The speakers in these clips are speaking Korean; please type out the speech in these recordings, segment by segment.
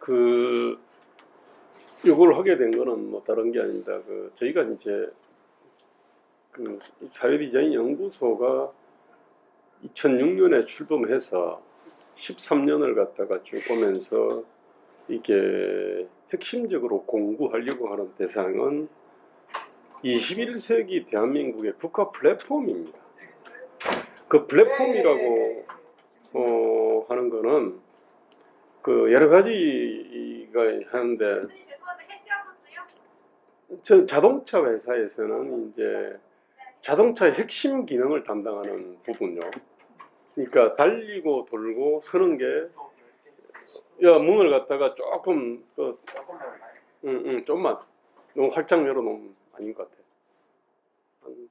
그 요걸 하게 된 거는 뭐 다른 게 아닙니다. 저희가 이제 그 사회 디자인 연구소가 2006년에 출범해서 13년을 갖다가 쭉 오면서 이게 핵심적으로 공부하려고 하는 대상은 21세기 대한민국의 국가 플랫폼입니다. 그 플랫폼이라고 하는 거는 여러 가지가 하는데, 저 자동차 회사에서는 이제 자동차의 핵심 기능을 담당하는 부분요. 그러니까 달리고 돌고 서는 게, 야, 문을 갖다가 조금 좀만 너무 활짝 열어놓으면 아닌 것 같아. 한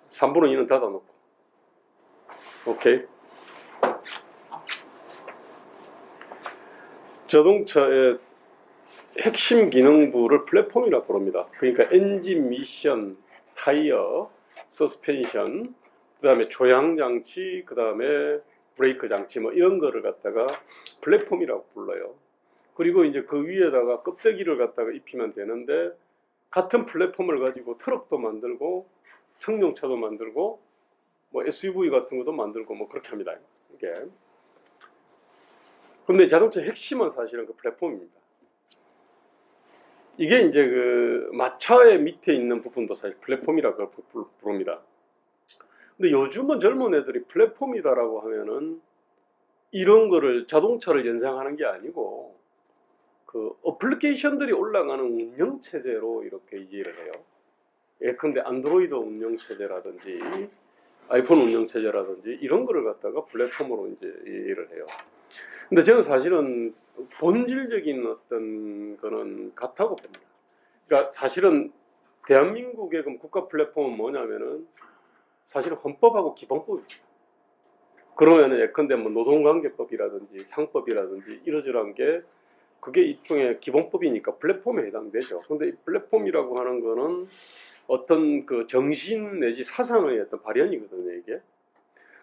3분의 2는 닫아놓고. 오케이. 자동차의 핵심 기능부를 플랫폼이라고 부릅니다. 그러니까 엔진, 미션, 타이어, 서스펜션, 그 다음에 조향장치, 그 다음에 브레이크 장치 뭐 이런 거를 갖다가 플랫폼이라고 불러요. 그리고 이제 그 위에다가 껍데기를 갖다가 입히면 되는데, 같은 플랫폼을 가지고 트럭도 만들고 승용차도 만들고 뭐 SUV 같은 것도 만들고 뭐 그렇게 합니다. 이게. 근데 자동차 핵심은 사실은 그 플랫폼입니다. 이게 이제 마차의 밑에 있는 부분도 사실 플랫폼이라고 부릅니다. 근데 요즘은 젊은 애들이 플랫폼이다라고 하면은 이런 거를 자동차를 연상하는 게 아니고 그 어플리케이션들이 올라가는 운영체제로 이렇게 이해를 해요. 예컨대 안드로이드 운영체제라든지 아이폰 운영체제라든지 이런 거를 갖다가 플랫폼으로 이제 이해를 해요. 근데 저는 사실은 본질적인 어떤 거는 같다고 봅니다. 그러니까 사실은 대한민국의 국가 플랫폼은 뭐냐면은 사실은 헌법하고 기본법입니다. 그러면 예컨대 뭐 노동관계법이라든지 상법이라든지 이러저러한 게 그게 일종의 기본법이니까 플랫폼에 해당되죠. 근데 이 플랫폼이라고 하는 거는 어떤 그 정신 내지 사상의 어떤 발현이거든요, 이게.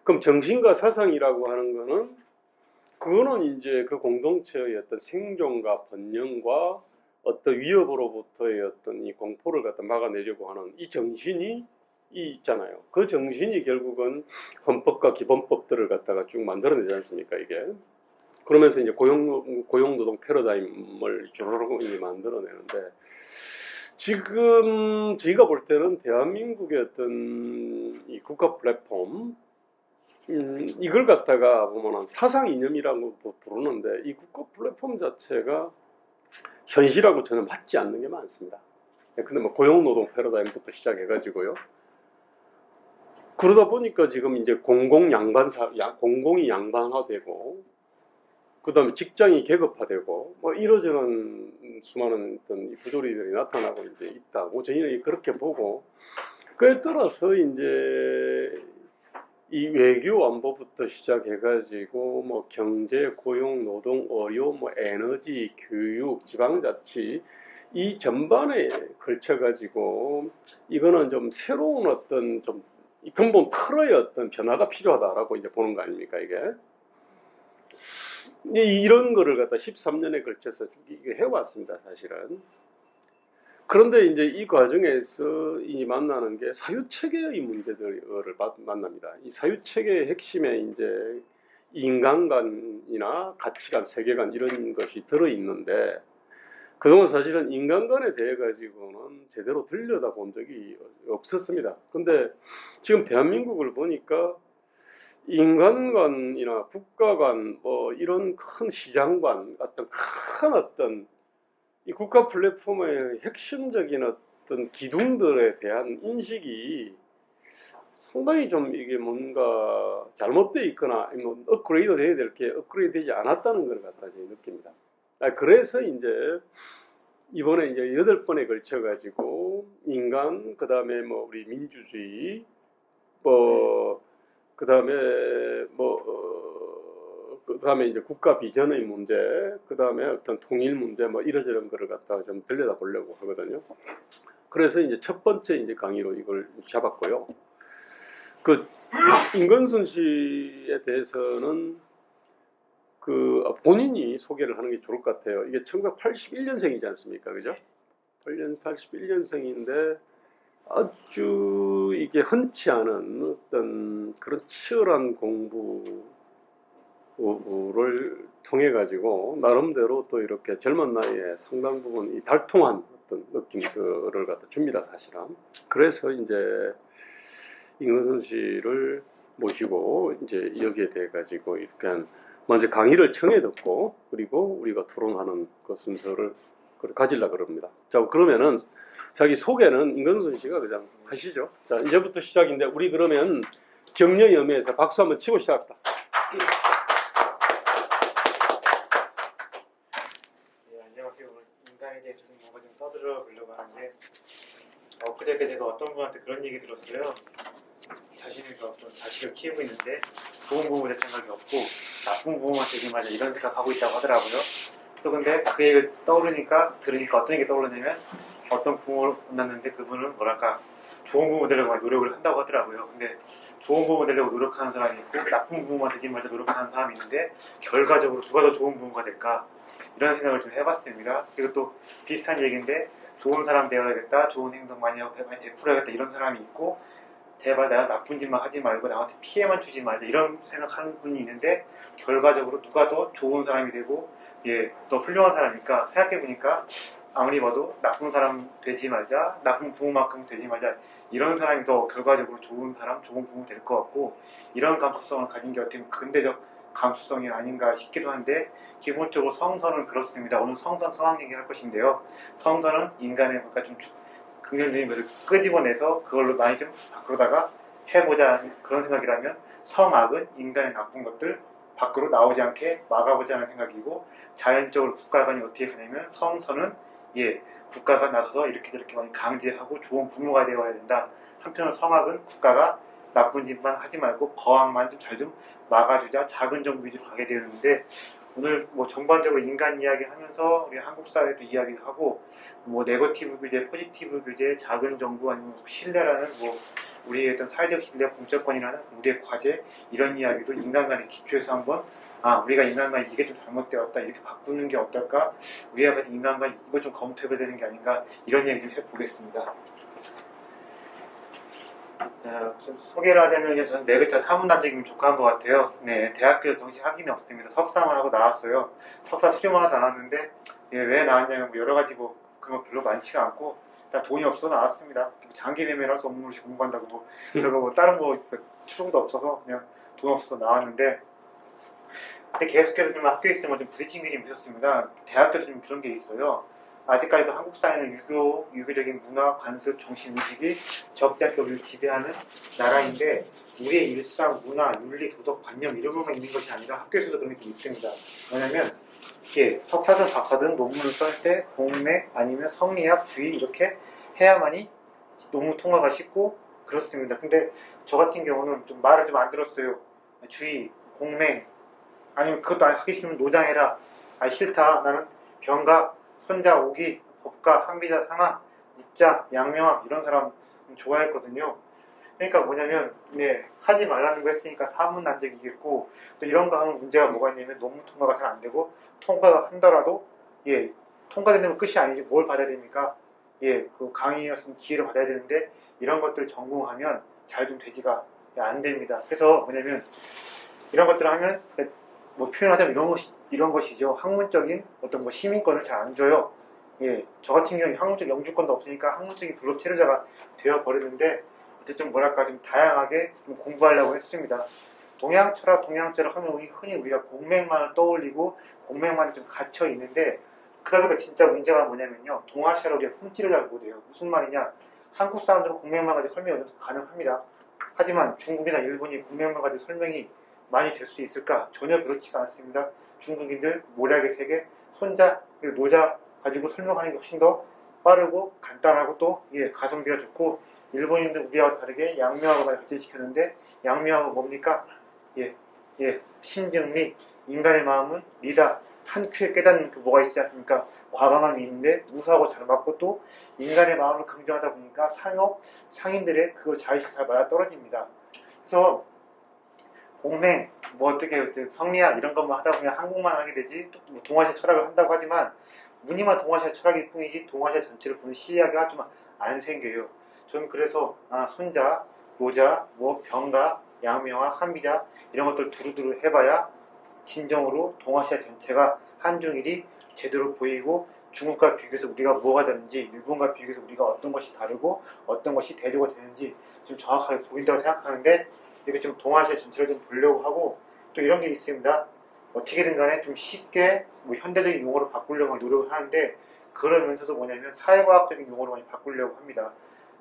그럼 정신과 사상이라고 하는 거는 그거는 이제 그 공동체의 어떤 생존과 번영과 어떤 위협으로부터의 어떤 이 공포를 갖다 막아내려고 하는 이 정신이 있잖아요. 그 정신이 결국은 헌법과 기본법들을 갖다가 쭉 만들어내지 않습니까, 이게. 그러면서 이제 고용노동 패러다임을 주르륵 만들어내는데, 지금 저희가 볼 때는 대한민국의 어떤 이 국가 플랫폼, 이걸 갖다가 보면은 사상 이념이라고 부르는데, 이 국가 플랫폼 자체가 현실하고 전혀 맞지 않는 게 많습니다. 근데 뭐 고용노동 패러다임부터 시작해가지고요. 그러다 보니까 지금 이제 공공이 양반화되고, 그 다음에 직장이 계급화되고, 뭐 이러저런 수많은 어떤 부조리들이 나타나고 이제 있다고 저희는 그렇게 보고, 그에 따라서 이제 이 외교 안보부터 시작해가지고 뭐 경제, 고용, 노동, 의료, 뭐 에너지, 교육, 지방자치 이 전반에 걸쳐가지고 이거는 좀 새로운 어떤 좀 근본 틀의 어떤 변화가 필요하다라고 이제 보는 거 아닙니까, 이게. 이런 거를 갖다 13년에 걸쳐서 이게 해왔습니다, 사실은. 그런데 이제 이 과정에서 이 만나는 게 사유체계의 문제들을 만납니다. 이 사유체계의 핵심에 이제 인간관이나 가치관, 세계관 이런 것이 들어있는데, 그동안 사실은 인간관에 대해 가지고는 제대로 들여다본 적이 없었습니다. 근데 지금 대한민국을 보니까 인간관이나 국가관, 뭐 이런 큰 시장관, 어떤 이 국가 플랫폼의 핵심적인 어떤 기둥들에 대한 인식이 상당히 좀 이게 뭔가 잘못되어 있거나 뭐 업그레이드 돼야 될 게 업그레이드 되지 않았다는 걸 갖다 느낍니다. 그래서 이제 이번에 이제 8번에 걸쳐 가지고 인간, 그 다음에 뭐 우리 민주주의, 뭐 그 다음에 그 다음에 이제 국가 비전의 문제, 그 다음에 어떤 통일 문제, 뭐 이러저런 거를 갖다가 좀 들여다 보려고 하거든요. 그래서 이제 첫 번째 이제 강의로 이걸 잡았고요. 그 임건순 씨에 대해서는 본인이 소개를 하는 게 좋을 것 같아요. 이게 1981년생이지 않습니까? 그죠? 81년생인데 아주 이게 흔치 않은 어떤 그런 치열한 공부를 통해 가지고 나름대로 또 이렇게 젊은 나이에 상당 부분 이 달통한 어떤 느낌들을 갖다 줍니다, 사실은. 그래서 이제 임근선 씨를 모시고 이제 여기에 대해 가지고 이렇게 먼저 강의를 청해 듣고 그리고 우리가 토론하는 그 순서를 가지려고 그럽니다. 자, 그러면은 자기 소개는 임근선 씨가 그냥 하시죠. 자, 이제부터 시작인데 우리 그러면 격려염에서 박수 한번 치고 시작합시다. 네, 안녕하세요. 오늘 인간에 대해서 좀 뭔가 좀 떠들어 보려고 하는데 엊그저께 제가 어떤 분한테 그런 얘기 들었어요. 자신이 어떤 자식을 키우고 있는데 좋은 부모 될 생각이 없고 나쁜 부모만 되게 맞아 이런 생각하고 있다고 하더라고요. 또 근데 그 얘기를 들으니까 어떤 얘기 떠오르냐면 어떤 부모를 만났는데 그분은 뭐랄까 좋은 부모 되려고 노력을 한다고 하더라고요. 근데 좋은 부모 되려고 노력하는 사람이 있고 나쁜 부모가 되기 위해서 노력하는 사람이 있는데 결과적으로 누가 더 좋은 부모가 될까 이런 생각을 좀 해봤습니다. 그리고 또 비슷한 얘기인데 좋은 사람 되어야겠다, 좋은 행동 많이 하고 많이 베풀어야겠다 이런 사람이 있고 제발 내가 나쁜 짓만 하지 말고 나한테 피해만 주지 말자 이런 생각하는 분이 있는데 결과적으로 누가 더 좋은 사람이 되고 더 훌륭한 사람이니까 생각해보니까 아무리 봐도 나쁜 사람 되지 말자, 나쁜 부모만큼 되지 말자 이런 사람이 더 결과적으로 좋은 사람, 좋은 부모 될 것 같고 이런 감수성을 가진 게 어떻게 보면 근대적 감수성이 아닌가 싶기도 한데 기본적으로 성선은 그렇습니다. 오늘 성선 성악 얘기를 할 것인데요. 성선은 인간의 뭔가 좀 긍정적인 것을 끄집어내서 그걸로 많이 좀 바꾸다가 해보자 그런 생각이라면 성악은 인간의 나쁜 것들 밖으로 나오지 않게 막아보자는 생각이고 자연적으로 국가 간이 어떻게 가냐면 성선은 국가가 나서서 이렇게 저렇게 많이 강제하고 좋은 부모가 되어야 된다. 한편으로 성악은 국가가 나쁜 짓만 하지 말고 거악만 좀 잘 좀 막아주자 작은 정부 위주로 가게 되는데 오늘 뭐 전반적으로 인간 이야기 하면서 우리 한국 사회도 이야기를 하고 뭐 네거티브 규제, 포지티브 규제, 작은 정부 아니면 신뢰라는 뭐 우리의 어떤 사회적 신뢰, 공적권이라는 우리의 과제 이런 이야기도 인간관의 기초에서 한번 우리가 인간관이 이게 좀 잘못되었다 이렇게 바꾸는 게 어떨까 우리가 가진 인간관이 이거 좀 검토해봐야 되는 게 아닌가 이런 얘기를 해보겠습니다. 자, 좀 소개를 하자면 저는 네 글자 사문단적이면 족한 것 같아요. 네, 대학교에서 정시 학위는 없습니다. 석사만 하고 나왔어요. 석사 수료만 하고 나왔는데 왜 나왔냐면 여러 가지 그런 거 별로 많지가 않고 일단 돈이 없어서 나왔습니다. 장기 매매를 할 수 없는 것이 공부한다고 그리고 다른 추구도 없어서 그냥 돈 없어서 나왔는데 근데 계속해서 좀 학교에 있으면 좀 부딪힌 게 좀 있었습니다. 대학교도 좀 그런 게 있어요. 아직까지도 한국 사회는 유교적인 문화, 관습, 정신, 의식이 적지 않게 우리를 지배하는 나라인데 우리의 일상, 문화, 윤리, 도덕, 관념 이런 것만 있는 것이 아니라 학교에서도 그런 게 좀 있습니다. 뭐냐면 석사든 박사든 논문을 쓸 때 공매 아니면 성리학, 주의 이렇게 해야만이 논문 통과가 쉽고 그렇습니다. 근데 저 같은 경우는 좀 말을 좀 안 들었어요. 주의, 공매 아니면 그것도 하기 싫으면 노장해라. 싫다. 나는 병가 손자, 오기, 법가, 상비자, 상하, 묻자, 양명학 이런 사람 좋아했거든요. 그러니까 뭐냐면 하지 말라는 거 했으니까 사문난적이겠고 또 이런 거 하면 문제가 뭐가 있냐면 논문 통과가 잘 안 되고 통과가 한더라도 통과되는 건 끝이 아니지 뭘 받아야 됩니까? 그 강의였으면 기회를 받아야 되는데 이런 것들을 전공하면 잘 좀 되지가 안 됩니다. 그래서 뭐냐면 이런 것들을 하면 뭐 표현하자면 이런 것이죠. 학문적인 어떤 시민권을 잘 안 줘요. 저 같은 경우는 학문적 영주권도 없으니까 학문적인 불법 체류자가 되어버리는데 어쨌든 뭐랄까 좀 다양하게 좀 공부하려고 했습니다. 동양 철학 하면 흔히 우리가 공맹만을 떠올리고 공맹만이 좀 갇혀 있는데 그러다 보니까 진짜 문제가 뭐냐면요. 동아시아를 우리가 품질을 잘 못해요. 무슨 말이냐. 한국 사람들은 공맹만 가지고 설명이 가능합니다. 하지만 중국이나 일본이 공맹만 가지고 설명이 많이 될 수 있을까? 전혀 그렇지가 않습니다. 중국인들 모략의 세계, 손자, 그리고 노자 가지고 설명하는 게 훨씬 더 빠르고 간단하고 또 가성비가 좋고 일본인들 우리와 다르게 양명하고 많이 발전시켰는데 양명하고 뭡니까? 신증리, 인간의 마음은 미다, 한 큐에 깨닫는 그 뭐가 있지 않습니까? 과감함이 있는데 무사하고 잘 맞고 또 인간의 마음을 긍정하다 보니까 상인들의 그 자의식 잘 맞아 떨어집니다. 그래서 공맹, 뭐 어떻게 이제 성리학 이런 것만 하다 보면 한국만 하게 되지 또뭐 동아시아 철학을 한다고 하지만 무늬만 동아시아 철학일 뿐이지 동아시아 전체를 보는 시야가 좀 안 생겨요. 저는 그래서 손자, 노자, 뭐 병가, 양명화, 한비자 이런 것들 두루두루 해봐야 진정으로 동아시아 전체가 한중일이 제대로 보이고 중국과 비교해서 우리가 뭐가 다른지 일본과 비교해서 우리가 어떤 것이 다르고 어떤 것이 대조가 되는지 좀 정확하게 보인다고 생각하는데 이렇게 좀 동아시아 전체를 좀 보려고 하고 또 이런 게 있습니다. 어떻게든 간에 좀 쉽게 뭐 현대적인 용어로 바꾸려고 노력을 하는데 그러면서도 뭐냐면 사회과학적인 용어로 많이 바꾸려고 합니다.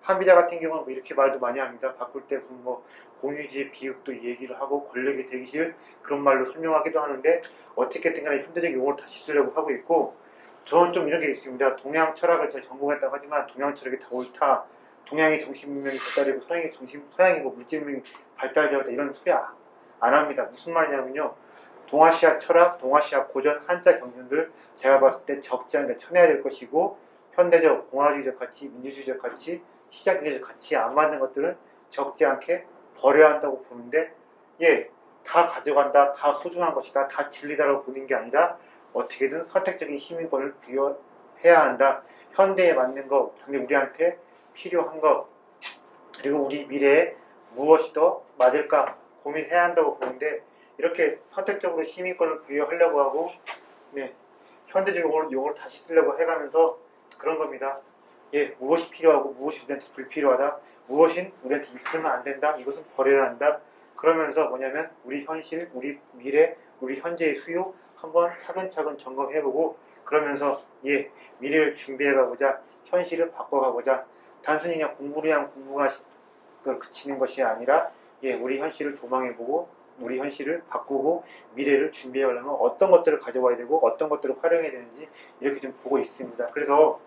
한비자 같은 경우는 뭐 이렇게 말도 많이 합니다. 바꿀 때 무슨 뭐 공유지의 비읍도 얘기를 하고 권력의 대기실 그런 말로 설명하기도 하는데 어떻게든 간에 현대적 용어를 다시 쓰려고 하고 있고 저는 좀 이런 게 있습니다. 동양 철학을 제가 전공했다고 하지만 동양 철학이 다 옳다. 동양의 정신 문명이 발달되고 서양이 뭐 물질 문명이 발달되었다 이런 소리 안 합니다. 무슨 말이냐면요. 동아시아 철학, 동아시아 고전 한자 경전들 제가 봤을 때 적지 않게 쳐내야 될 것이고 현대적 공화주의적 가치, 민주주의적 가치, 시장경제적 가치에 안 맞는 것들은 적지 않게 버려야 한다고 보는데 다 가져간다, 다 소중한 것이다, 다 진리다라고 보는 게 아니라 어떻게든 선택적인 시민권을 부여해야 한다. 현대에 맞는 것, 당장 우리한테 필요한 것, 그리고 우리 미래에 무엇이 더 맞을까 고민해야 한다고 보는데 이렇게 선택적으로 시민권을 부여하려고 하고 현대적 용어를 다시 쓰려고 해가면서 그런 겁니다. 무엇이 필요하고 무엇이 우리한테 불필요하다. 무엇인 우리한테 있으면 안 된다. 이것은 버려야 한다. 그러면서 뭐냐면 우리 현실, 우리 미래, 우리 현재의 수요 한번 차근차근 점검해보고 그러면서 미래를 준비해가보자. 현실을 바꿔가보자. 단순히 그냥 공부를 위한 공부가 그치는 것이 아니라 우리 현실을 조망해보고 우리 현실을 바꾸고 미래를 준비하려면 어떤 것들을 가져와야 되고 어떤 것들을 활용해야 되는지 이렇게 좀 보고 있습니다. 그래서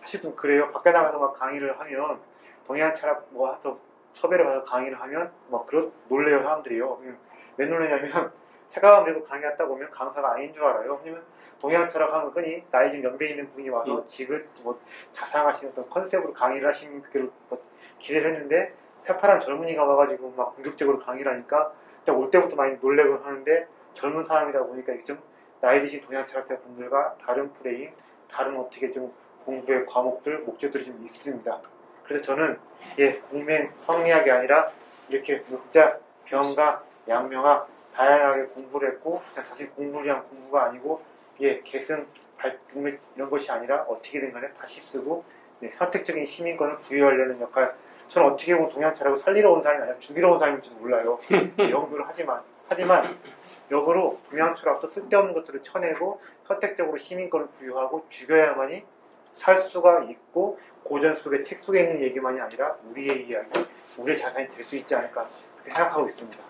사실 좀 그래요. 밖에 나가서 막 강의를 하면 동양 철학 뭐 해서 섭외를 가서 강의를 하면 막 놀래요 사람들이요. 왜 놀래냐면 책가방 들고 강의 갔다 보면 강사가 아닌 줄 알아요. 왜냐면 동양 철학 하면 흔히 나이 좀 연배 있는 분이 와서 지금 뭐 자상하신 어떤 컨셉으로 강의를 하시는 그걸 뭐 기대를 했는데 새파란 젊은이가 와가지고 막 공격적으로 강의를 하니까 올 때부터 많이 놀래고 하는데 젊은 사람이다 보니까 좀 나이 드신 동양 철학자 분들과 다른 프레임, 다른 어떻게 좀 공부의 과목들, 목적들이 좀 있습니다. 그래서 저는 공맹, 성리학이 아니라 이렇게 묵자, 병가, 양명학 다양하게 공부를 했고 사실 공부를 위한 공부가 아니고 계승, 발등 이런 것이 아니라 어떻게든 간에 다시 쓰고 선택적인 시민권을 부여하려는 역할 저는 어떻게 보면 동양 철학을 살리러 온 사람이 아니라 죽이러 온 사람일지도 몰라요. 연구를 하지만 역으로 동양 철학도 쓸데없는 것들을 쳐내고 선택적으로 시민권을 부여하고 죽여야만이 살 수가 있고 고전 속의 책 속에 있는 얘기만이 아니라 우리의 이야기, 우리의 자산이 될 수 있지 않을까 그렇게 생각하고 있습니다.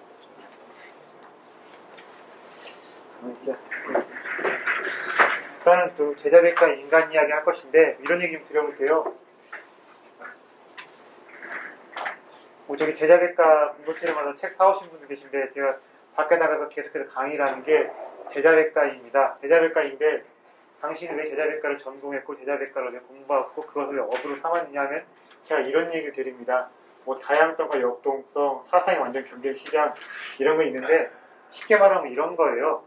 일단은 또 제자백과 인간 이야기 할 것인데 이런 얘기 좀 드려볼게요. 저기 제자백과 공동체를 책 사오신 분들 계신데 제가 밖에 나가서 계속해서 강의를 하는 게 제자백과입니다. 제자백과인데 당신은 왜 제자백과를 전공했고 제자백과를 왜 공부하고 그것을 업으로 삼았느냐 하면 제가 이런 얘기를 드립니다. 뭐 다양성과 역동성, 사상의 완전 경계 실현 이런 거 있는데 쉽게 말하면 이런 거예요.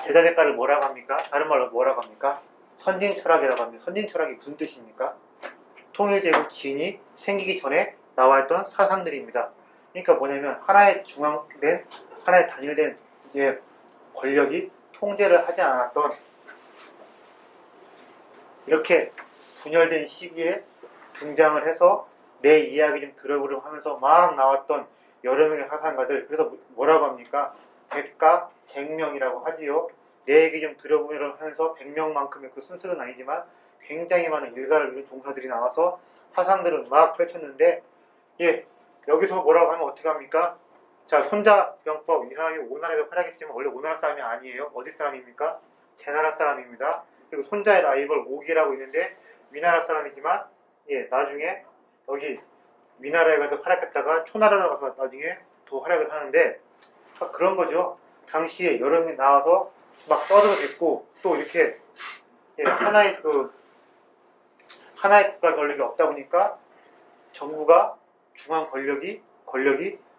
제자백과를 뭐라고 합니까? 다른 말로 뭐라고 합니까? 선진철학이라고 합니다. 선진철학이 무슨 뜻입니까? 통일제국 진이 생기기 전에 나와있던 사상들입니다. 그러니까 뭐냐면 하나의 중앙된, 하나의 단일된 권력이 통제를 하지 않았던 이렇게 분열된 시기에 등장을 해서 내 이야기 좀 들어보려고 하면서 막 나왔던 여러 명의 사상가들 그래서 뭐라고 합니까? 백가 쟁명이라고 하지요. 내 얘기 좀 들어보려고 하면서 100명만큼의 그 순서는 아니지만 굉장히 많은 일가를 이룬 종사들이 나와서 사상들을 막 펼쳤는데 여기서 뭐라고 하면 어떻게 합니까? 자, 손자병법 이 사람이 오나라에서 활약했지만 원래 오나라 사람이 아니에요. 어디 사람입니까? 제나라 사람입니다. 그리고 손자의 라이벌 오기라고 있는데 위나라 사람이지만 나중에 여기 위나라에 가서 활약했다가 초나라로 가서 나중에 더 활약을 하는데 그런 거죠. 당시에 여러 명이 나와서 막 떠들어댔고 또 이렇게 하나의 국가 권력이 없다 보니까 정부가 중앙 권력이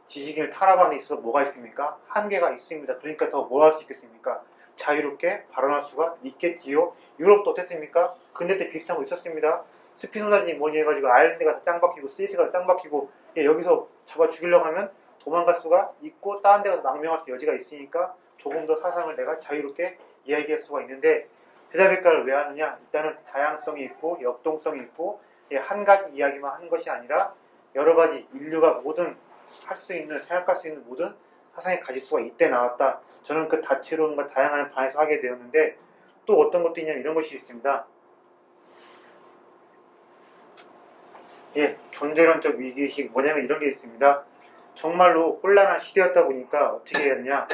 지식인을 탄압하는 데 있어서 뭐가 있습니까? 한계가 있습니다. 그러니까 더 뭐 할 수 있겠습니까? 자유롭게 발언할 수가 있겠지요. 유럽도 어땠습니까? 근대 때 비슷한 거 있었습니다. 스피노자니 뭐니 해가지고 아일랜드가 다 짱 박히고 스위스가 짱 박히고 여기서 잡아 죽이려고 하면 도망갈 수가 있고 다른 데 가서 망명할 수 여지가 있으니까 조금 더 사상을 내가 자유롭게 이야기할 수가 있는데 대자백과를 왜 하느냐? 일단은 다양성이 있고 역동성이 있고 한 가지 이야기만 하는 것이 아니라 여러 가지 인류가 모든 할 수 있는 생각할 수 있는 모든 사상이 가질 수가 이때 나왔다. 저는 그 다채로움과 다양한 반에서 하게 되었는데 또 어떤 것도 있냐면 이런 것이 있습니다. 존재론적 위기의식 뭐냐면 이런 게 있습니다. 정말로 혼란한 시대였다 보니까 어떻게 해야 되냐?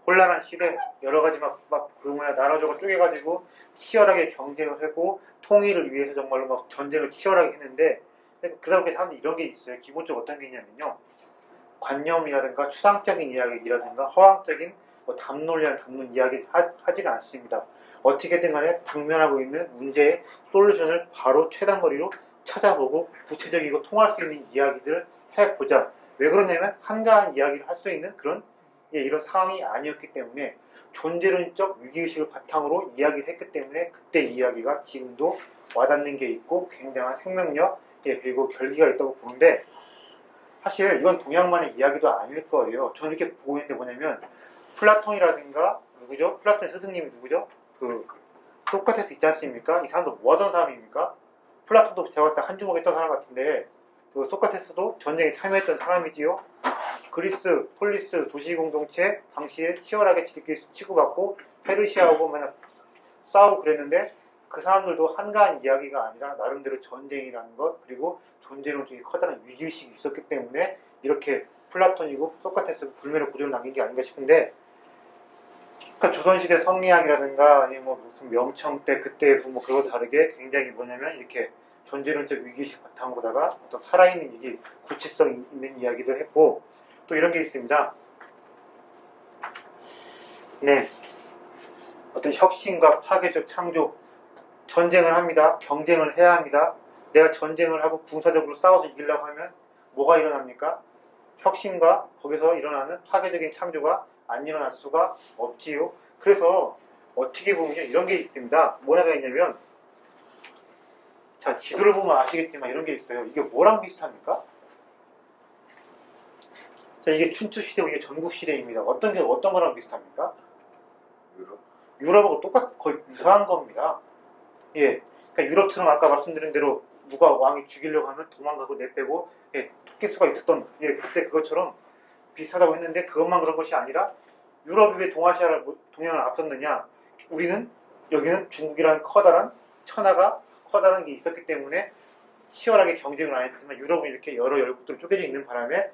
혼란한 시대 여러 가지 나라적으로 쪼개가지고 치열하게 경쟁을 하고 통일을 위해서 정말로 막 전쟁을 치열하게 했는데 그 다음에 사람들이 이런 게 있어요. 기본적으로 어떤 게 있냐면요. 관념이라든가 추상적인 이야기라든가 허황적인 담론이라는 담론 이야기 하지는 않습니다. 어떻게든 간에 당면하고 있는 문제의 솔루션을 바로 최단거리로 찾아보고 구체적이고 통할 수 있는 이야기들을 해보자. 왜 그러냐면 한가한 이야기를 할 수 있는 그런 이런 상황이 아니었기 때문에 존재론적 위기의식을 바탕으로 이야기를 했기 때문에 그때 이야기가 지금도 와닿는 게 있고 굉장한 생명력 그리고 결기가 있다고 보는데 사실 이건 동양만의 이야기도 아닐 거예요. 저는 이렇게 보고 있는데 뭐냐면 플라톤이라든가 누구죠? 플라톤의 스승님이 누구죠? 그 소크라테스 있지 않습니까? 이 사람도 뭐 하던 사람입니까? 플라톤도 제가 봤을 때 한 주먹 했던 사람 같은데 그 소크라테스도 전쟁에 참여했던 사람이지요. 그리스, 폴리스 도시공동체 당시에 치열하게 치고받고 페르시아하고 맨날 싸우고 그랬는데 그 사람들도 한가한 이야기가 아니라 나름대로 전쟁이라는 것 그리고 존재론적인 커다란 위기의식이 있었기 때문에 이렇게 플라톤이고 소크라테스 불멸의 고전을 남긴 게 아닌가 싶은데 그러니까 조선시대 성리학이라든가 아니면 무슨 명청 때 그때 그거 다르게 굉장히 뭐냐면 이렇게 존재론적 위기의식 바탕으로다가 어떤 살아있는 얘기 구체성 있는 이야기들 했고 또 이런 게 있습니다. 어떤 혁신과 파괴적 창조 전쟁을 합니다. 경쟁을 해야 합니다. 내가 전쟁을 하고 군사적으로 싸워서 이기려고 하면 뭐가 일어납니까? 혁신과 거기서 일어나는 파괴적인 창조가 안 일어날 수가 없지요. 그래서 어떻게 보면 이런 게 있습니다. 뭐가 있냐면 자 지도를 보면 아시겠지만 이런 게 있어요. 이게 뭐랑 비슷합니까? 자 이게 춘추시대고 이게 전국시대입니다. 어떤 거랑 비슷합니까? 유럽하고 거의 유사한 겁니다. 그러니까 유럽처럼 아까 말씀드린 대로 누가 왕이 죽이려고 하면 도망가고 내빼고 토끼수가 있었던 그때 그것처럼 비슷하다고 했는데 그것만 그런 것이 아니라 유럽이 왜 동양을 앞섰느냐? 우리는 여기는 중국이라는 커다란 천하가 커다란 게 있었기 때문에 치열하게 경쟁을 안 했지만 유럽은 이렇게 여러 열국들로 쪼개져 있는 바람에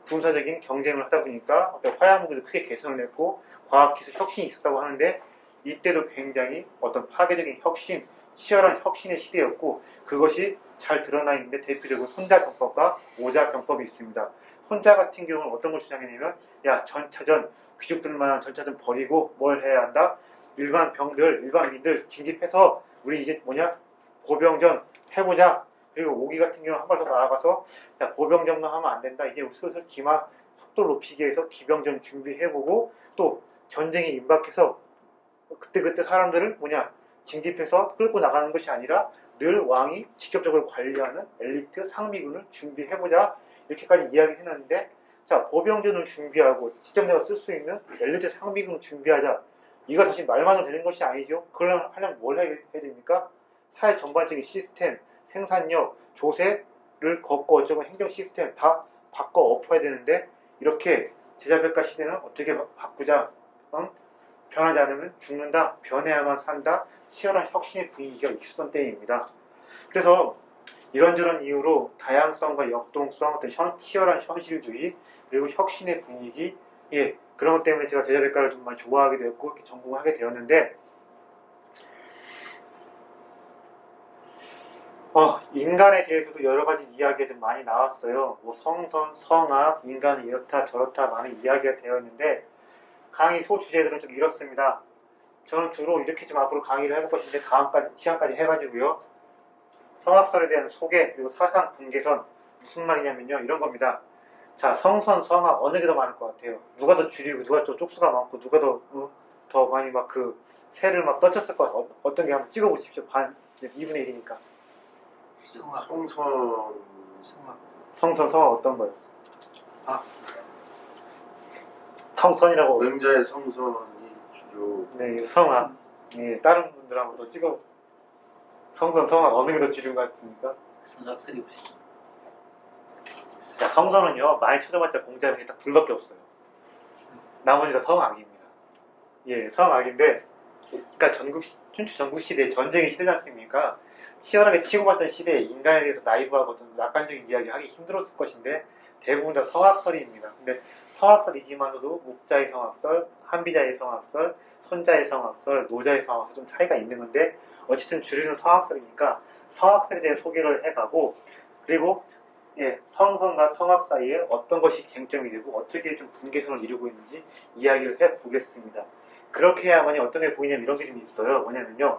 군사적인 경쟁을 하다 보니까 어떤 화약무기도 크게 개선을 했고 과학기술 혁신이 있었다고 하는데 이때도 굉장히 어떤 파괴적인 혁신, 치열한 혁신의 시대였고 그것이 잘 드러나 있는데 대표적으로 혼자병법과 오자병법이 있습니다. 혼자 같은 경우는 어떤 걸 주장했냐면 전차전, 귀족들만 전차전 버리고 뭘 해야 한다? 일반 민들 징집해서 우리 이제 고병전 해보자. 그리고 오기 같은 경우는 한 발 더 나아가서 고병전만 하면 안 된다. 이제 슬슬 기마 속도를 높이기 위해서 기병전 준비해보고 또 전쟁에 임박해서 그때 사람들을 징집해서 끌고 나가는 것이 아니라 늘 왕이 직접적으로 관리하는 엘리트 상비군을 준비해보자. 이렇게까지 이야기를 해놨는데 자 보병전을 준비하고 직접 내가 쓸 수 있는 엘리트 상비군을 준비하자. 이거 사실 말만으로 되는 것이 아니죠. 그러려면 하려면 뭘 해야 됩니까? 사회 전반적인 시스템, 생산력, 조세를 걷고 어쩌고 행정 시스템 다 바꿔 엎어야 되는데 이렇게 제자백과 시대는 어떻게 바꾸자? 변하지 않으면 죽는다. 변해야만 산다. 치열한 혁신의 분위기가 있었던 때입니다. 그래서 이런저런 이유로 다양성과 역동성, 어떤 치열한 현실주의, 그리고 혁신의 분위기, 그런 것 때문에 제가 제자백과를 좀 많이 좋아하게 되었고 이렇게 전공을 하게 되었는데 인간에 대해서도 여러 가지 이야기가 좀 많이 나왔어요. 성선, 성악, 인간은 이렇다 저렇다 많은 이야기가 되어 있는데 강의 소주제들은 좀 이렇습니다. 저는 주로 이렇게 좀 앞으로 강의를 해볼 것인데 다음 시간까지 해가지고요. 성악설에 대한 소개 그리고 사상 분계선 무슨 말이냐면요. 이런 겁니다. 자, 성선, 성악 어느 게 더 많을 것 같아요? 누가 더 줄이고 누가 더 쪽수가 많고 누가 더 많이 막 그 새를 막 떠쳤을 것 같아요. 어떤 게 한번 찍어보십시오. 2분의 1이니까. 성악. 성선 성악. 성선, 성악 어떤 거요? 아. 성선이라고. 능자의 성선이 주요. 네, 성악. 예, 다른 분들 한번 더 찍어. 성선, 성악 어느 게 더 줄인 것 같습니까? 성악설이 없이. 자, 성선은요, 많이 찾아봤자 공자는 딱 둘밖에 없어요. 나머지 다 성악입니다. 예, 성악인데, 그러니까 춘추 전국시대에 전쟁의 시대지 않습니까? 치열하게 치고받던 시대에 인간에 대해서 나이브하고 좀 낙관적인 이야기 하기 힘들었을 것인데, 대부분 다 성악설입니다. 근데 성악설이지만서도 묵자의 성악설, 한비자의 성악설, 손자의 성악설, 노자의 성악설 좀 차이가 있는 건데, 어쨌든 주류는 성악설이니까 성악설에 대해 소개를 해가고, 그리고 예, 성선과 성악 사이에 어떤 것이 쟁점이 되고 어떻게 좀 분계선을 이루고 있는지 이야기를 해보겠습니다. 그렇게 해야만이 어떤 게 보이냐면 이런 게 좀 있어요. 뭐냐면요.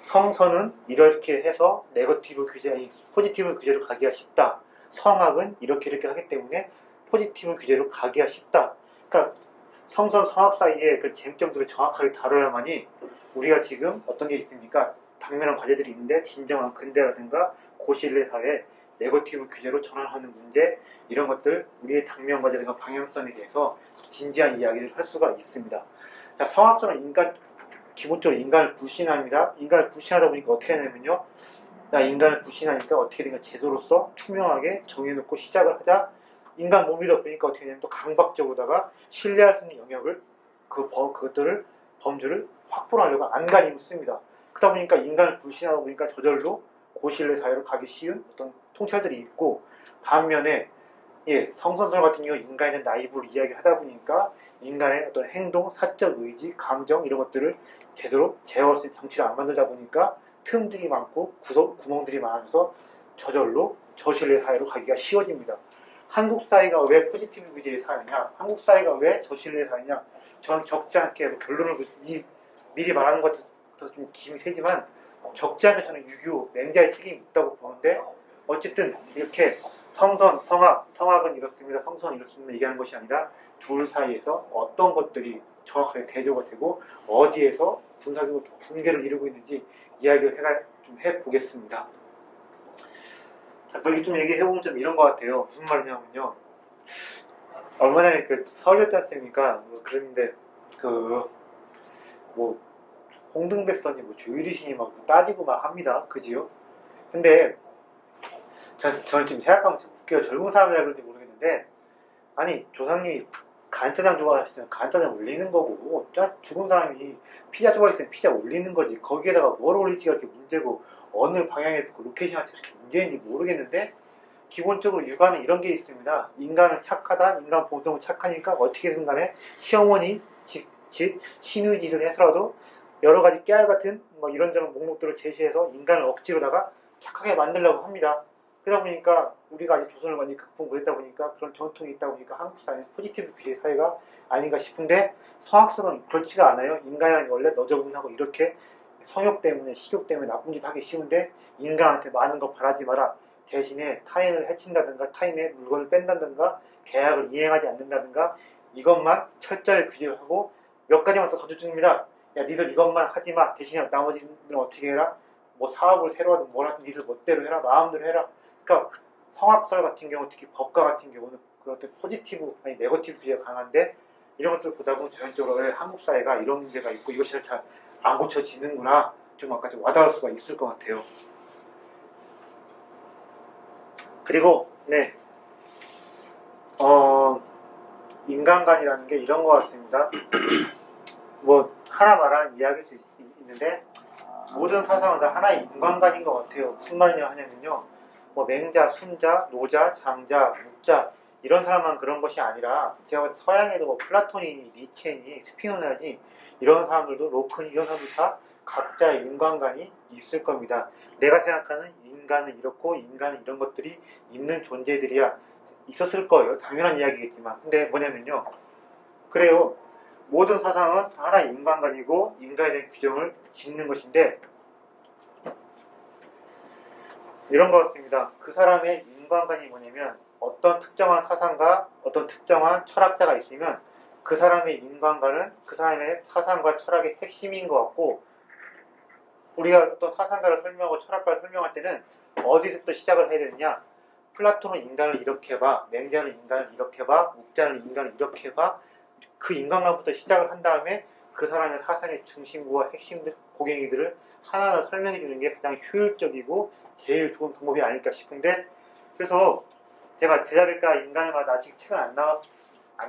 성선은 이렇게 해서 네거티브 규제, 아니 포지티브 규제로 가기가 쉽다. 성악은 이렇게 하기 때문에 포지티브 규제로 가기가 쉽다. 그러니까 성선, 성악 사이에 그 쟁점들을 정확하게 다뤄야만이 우리가 지금 어떤 게 있습니까? 당면한 과제들이 있는데 진정한 근대라든가 고시일의 사회 네거티브 규제로 전환하는 문제, 이런 것들, 우리의 당면 과제든가 방향성에 대해서 진지한 이야기를 할 수가 있습니다. 자, 성악설은 기본적으로 인간을 불신합니다. 인간을 불신하다 보니까 어떻게 하냐면요. 나 인간을 불신하니까 어떻게 되냐, 제도로서 투명하게 정해놓고 시작을 하자. 인간 못 믿어 보니까 어떻게 되냐면 또 강박적으로다가 신뢰할 수 있는 영역을, 그것들을, 범주를 확보하려고 안간힘을 씁니다. 그러다 보니까 인간을 불신하다 보니까 저절로 고신뢰 사회로 가기 쉬운 어떤 통찰들이 있고, 반면에 예, 성선설 같은 경우 인간에 대한 나이브를 이야기하다 보니까 인간의 어떤 행동, 사적 의지, 감정 이런 것들을 제대로 제어할 수 있는 장치를 안 만들다 보니까 틈들이 많고 구멍들이 많아서 저절로 저신뢰 사회로 가기가 쉬워집니다. 한국 사회가 왜 포지티브 규제의 사회냐, 한국 사회가 왜 저신뢰 사회냐, 저는 적지 않게 결론을 미리 말하는 것도 좀 김이 세지만 적지 않게 저는 유교, 맹자의 책임이 있다고 보는데, 어쨌든 이렇게 성선, 성악은 이렇습니다, 성선은 이렇습니다 얘기하는 것이 아니라 둘 사이에서 어떤 것들이 정확하게 대조가 되고 어디에서 군사적으로 분계를 이루고 있는지 이야기를 좀 해보겠습니다. 자, 여기 좀 얘기해보면 좀 이런 것 같아요. 무슨 말이냐면요. 얼마 전에 설렸지 않습니까? 그랬는데 홍등백선이 조유리신이 막 따지고 막 합니다. 그지요? 근데 저는 지금 생각하면 참 웃겨요. 젊은 사람이라 그런지 모르겠는데, 아니 조상님이 간짜장 좋아하시면 간짜장 올리는 거고, 죽은 사람이 피자 좋아했으면 피자 올리는 거지, 거기에다가 뭘 올릴지가 이렇게 문제고 어느 방향에 듣고 로케이션한테 이렇게 문제인지 모르겠는데, 기본적으로 육아는 이런 게 있습니다. 인간은 착하다, 인간 본성은 착하니까 어떻게든 간에 시어머니 신의 짓을 해서라도 여러 가지 깨알 같은 이런저런 목록들을 제시해서 인간을 억지로다가 착하게 만들려고 합니다. 그러다 보니까 우리가 아직 조선을 많이 극복 못했다 보니까 그런 전통이 있다 보니까 한국 사회는 포지티브 규제 사회가 아닌가 싶은데, 성악설은 그렇지가 않아요. 인간이 원래 너저분하고 이렇게 성욕 때문에, 식욕 때문에 나쁜 짓 하기 쉬운데, 인간한테 많은 거 바라지 마라, 대신에 타인을 해친다든가 타인의 물건을 뺀다든가 계약을 이행하지 않는다든가 이것만 철저히 규제하고 몇 가지만 더 덧주줍니다. 야, 니들 이것만 하지마, 대신에 나머지는 어떻게 해라, 사업을 새로 하든 뭘 하든 니들 멋대로 해라, 마음대로 해라. 그러니까 성악설 같은 경우, 특히 법과 같은 경우는 그런 포지티브, 아니 네거티브 규제가 강한데, 이런 것들 보다 보면 전형적으로 한국 사회가 이런 문제가 있고 이것이 잘 안 고쳐지는구나, 좀 아까 좀 와닿을 수가 있을 것 같아요. 그리고 인간관이라는 게 이런 것 같습니다. 하나 말하는 이야기일 수 있는데, 모든 사상은 다 하나의 인간관인 것 같아요. 무슨 말이냐 하냐면요, 맹자, 순자, 노자, 장자, 묵자 이런 사람만 그런 것이 아니라, 제가 봤을 때 서양에도 플라톤이니 니체니 스피노자니 이런 사람들도, 로크니 이런 사람들 다 각자의 인간관이 있을 겁니다. 내가 생각하는 인간은 이렇고 인간은 이런 것들이 있는 존재들이야 있었을 거예요. 당연한 이야기겠지만, 근데 뭐냐면요, 그래요, 모든 사상은 다 하나의 인간관이고 인간에 대한 규정을 짓는 것인데, 이런 것 같습니다. 그 사람의 인간관이 뭐냐면 어떤 특정한 사상가, 어떤 특정한 철학자가 있으면 그 사람의 인간관은 그 사람의 사상과 철학의 핵심인 것 같고, 우리가 어떤 사상가를 설명하고 철학가를 설명할 때는 어디서부터 시작을 해야 되느냐? 플라톤은 인간을 이렇게 봐, 맹자는 인간을 이렇게 봐, 묵자는 인간을 이렇게 봐. 그 인간관부터 시작을 한 다음에 그 사람의 사상의 중심부와 핵심들, 고갱이들을 하나하나 설명해 주는 게 가장 효율적이고 제일 좋은 방법이 아닐까 싶은데, 그래서 제가 제자백과 인간의 맛 아직 책은 안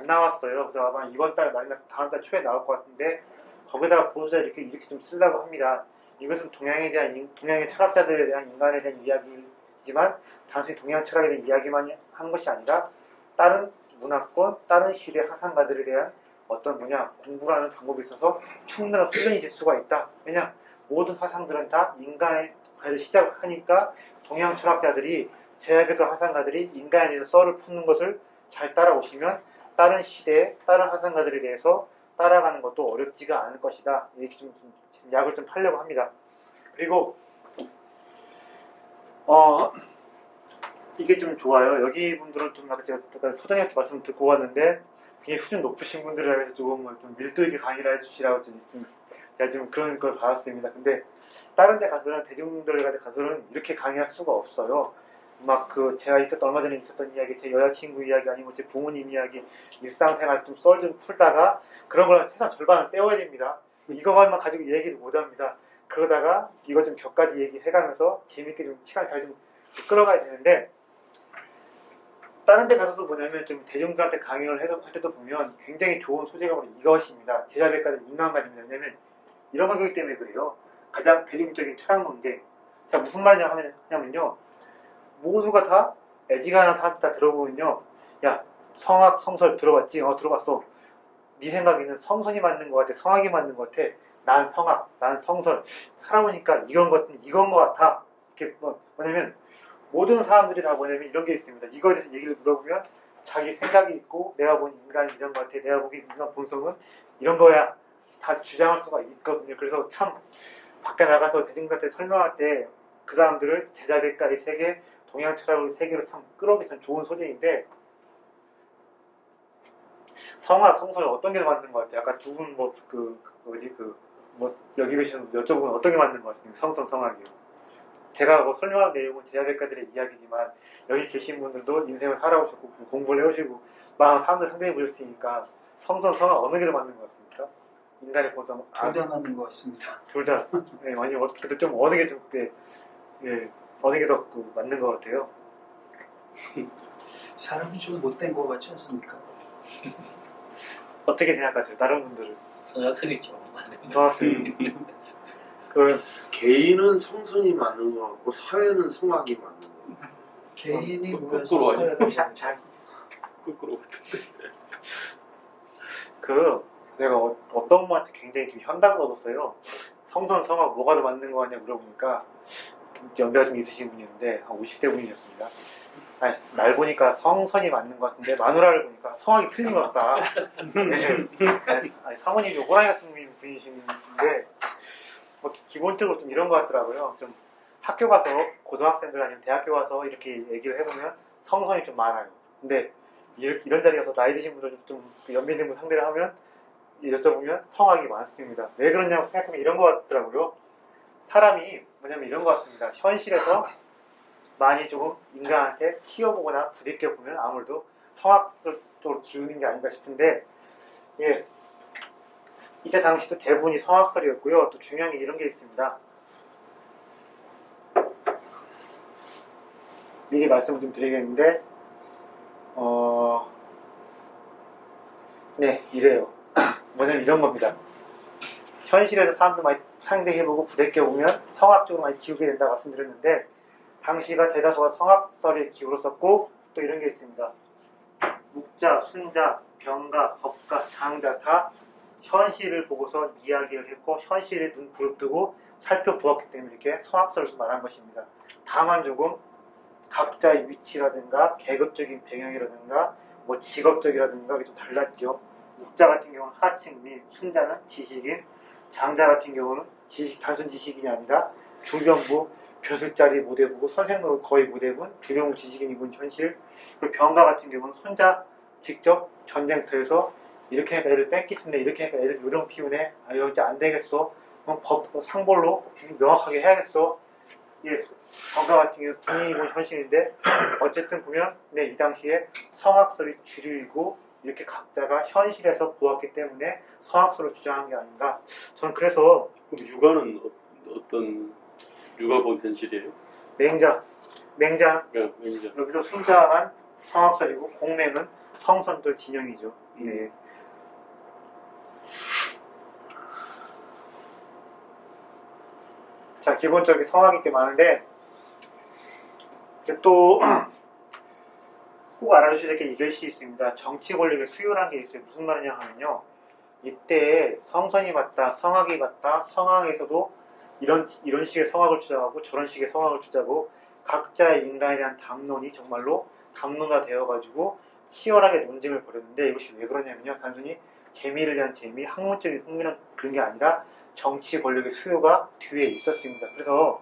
나왔어요. 그래서 아마 이번 달 말이나 다음 달 초에 나올 것 같은데, 거기다가 보조자 이렇게 좀 쓰려고 합니다. 이것은 동양의 철학자들에 대한 인간에 대한 이야기이지만 단순히 동양 철학에 대한 이야기만 한 것이 아니라 다른 문화권, 다른 시대 사상가들에 대한 어떤 공부를 하는 방법이 있어서 충분한 훈련이 될 수가 있다. 왜냐? 모든 사상들은 다 인간에 관해서 시작을 하니까 동양 철학자들이, 제자백과 사상가들이 인간에 대해서 썰을 푸는 것을 잘 따라오시면 다른 시대의 다른 사상가들에 대해서 따라가는 것도 어렵지가 않을 것이다. 이렇게 좀 약을 좀 팔려고 합니다. 그리고 이게 좀 좋아요. 여기 분들은 좀 아까 제가 소장님한테 말씀 듣고 왔는데 굉장히 수준 높으신 분들이라 해서 조금 좀 밀도 있게 강의를 해주시라고 제가 좀 그런 걸 받았습니다. 근데 다른 데 가서는, 대중들 가서는 이렇게 강의할 수가 없어요. 제가 얼마 전에 있었던 이야기, 제 여자친구 이야기, 아니면 제 부모님 이야기, 일상생활 좀 썰 좀 풀다가 그런 걸 세상 절반을 떼어야 됩니다. 이거만 가지고 얘기를 못 합니다. 그러다가 이거 좀 몇 가지 얘기해가면서 재밌게 좀 시간 잘 좀 끌어가야 되는데, 다른 데 가서도 좀 대중들한테 강의를 할 때도 보면 굉장히 좋은 소재가 바로 이것입니다. 제자백과는 인간관입니다. 왜냐면 이런 거기 때문에 그래요. 가장 대중적인 철학 논쟁. 자, 무슨 말이냐 하냐면요. 모두가 다 애지간한 사람 다 들어보면요. 야, 성악, 성설 들어봤지? 들어봤어. 네 생각에는 성선이 맞는 것 같아? 성악이 맞는 것 같아? 난 성악, 난 성설. 살아보니까 이건 것 같아. 이렇게 뭐냐면 모든 사람들이 다 이런 게 있습니다. 이거에 대해서 얘기를 물어보면 자기 생각이 있고, 내가 본 인간이 이런 것 같아, 내가 보기엔 인간 본성은 이런 거야, 다 주장할 수가 있거든요. 그래서 참 밖에 나가서 대중들한테 설명할 때 그 사람들을 제자백과의 세계, 동양 철학의 세계로 참 끌어오기 전 좋은 소재인데, 성악, 성설 어떤 게 맞는 것 같아요? 아까 두 분 여기 계시는 분 여쭤보면 어떤 게 맞는 것 같습니까? 성선, 성악이요. 제가 설명한 내용은 제자백과들의 이야기지만 여기 계신 분들도 인생을 살아오셨고 공부를 해오시고 많은 사람들 상대해 보셨으니까 성선, 성악 어느 게 더 맞는 것 같습니까? 인간의 본성. 둘 다 맞는 것 같습니다. 둘 다. 네, 많이 그래도 좀 어느 게 어느 게 더 맞는 것 같아요? 사람이 좀 못된 것 같지 않습니까? 어떻게 생각하세요? 다른 분들은? 성악설이 좀 좋았어요. 개인은 성선이 맞는 것 같고 사회는 성악이 맞는 것 같고. 개인이 거꾸로 모여서 아니야? 사회가 거꾸로 같은데. 내가 어떤 분한테 굉장히 좀 현담을 얻었어요. 성선, 성악 뭐가 더 맞는 거 같냐 물어보니까 연배가 좀 있으신 분이었는데 한 50대 분이었습니다. 날 보니까 성선이 맞는 것 같은데 마누라를 보니까 성악이 틀린 것 같다. 네. 사모님이 호랑이 같은 분이신데 기본적으로 좀 이런 것 같더라고요. 좀 학교 가서 고등학생들 아니면 대학교 가서 이렇게 얘기를 해보면 성선이 좀 많아요. 근데 이런 자리에 가서 나이 드신 분들 좀 연배 있는 분 상대를 하면 여쭤보면 성악이 많습니다. 왜 그러냐고 생각하면 이런 것 같더라고요. 사람이 이런 것 같습니다. 현실에서 많이 조금 인간한테 치여보거나 부딪혀보면 아무래도 성악 쪽으로 기우는 게 아닌가 싶은데, 이때 당시도 대부분이 성악설이었고요. 또 중요한 게 이런 게 있습니다. 미리 말씀을 좀 드리겠는데, 이래요. 뭐냐면 이런 겁니다. 현실에서 사람들 많이 상대해보고 부대껴보면 성악적으로 많이 기우게 된다고 말씀드렸는데, 당시가 대다수가 성악설에 기울었었고, 또 이런 게 있습니다. 묵자, 순자, 병가, 법가, 장자 다 현실을 보고서 이야기를 했고 현실에 눈 부릅뜨고 살펴보았기 때문에 이렇게 성악설을 말한 것입니다. 다만 조금 각자의 위치라든가 계급적인 배경이라든가 직업적이라든가 좀 달랐죠. 묵자 같은 경우는 하층 및 순자는 지식인, 장자 같은 경우는 단순 지식인이 아니라 중견부 벼슬자리 못 해보고 선생으로 거의 못 해본 두려운 지식인이 본 현실. 그리고 병가 같은 경우는 혼자 직접 전쟁터에서 이렇게 하니까 애를 뺏기는데 이렇게 하니까 애를 요령 피우네. 아, 여기 이제 안 되겠어. 그럼 법 상벌로 명확하게 해야겠어. 예, 병가 같은 경우 군인이 본 현실인데 어쨌든 보면 네, 이 당시에 성악설이 주류이고 이렇게 각자가 현실에서 보았기 때문에 성악설을 주장한 게 아닌가. 저는 그래서 그럼 육아는 어떤 육아 본 현실이에요? 맹장 네, 맹자. 여기서 순자만 성악설이고 공맹은 성선들 진영이죠. 네. 자, 기본적인 성악이 꽤 많은데 또 꼭 알아주셔야 될 게 이것이 있습니다. 정치 권력의 수요라는 게 있어요. 무슨 말이냐 하면요. 이때 성선이 맞다, 성악이 맞다, 성악에서도 이런 식의 성악을 주장하고 저런 식의 성악을 주장하고 각자의 인간에 대한 담론이 정말로 담론화 되어가지고 치열하게 논쟁을 벌였는데 이것이 왜 그러냐면요. 단순히 재미를 위한 재미, 학문적인 흥미는 그런 게 아니라 정치 권력의 수요가 뒤에 있었습니다. 그래서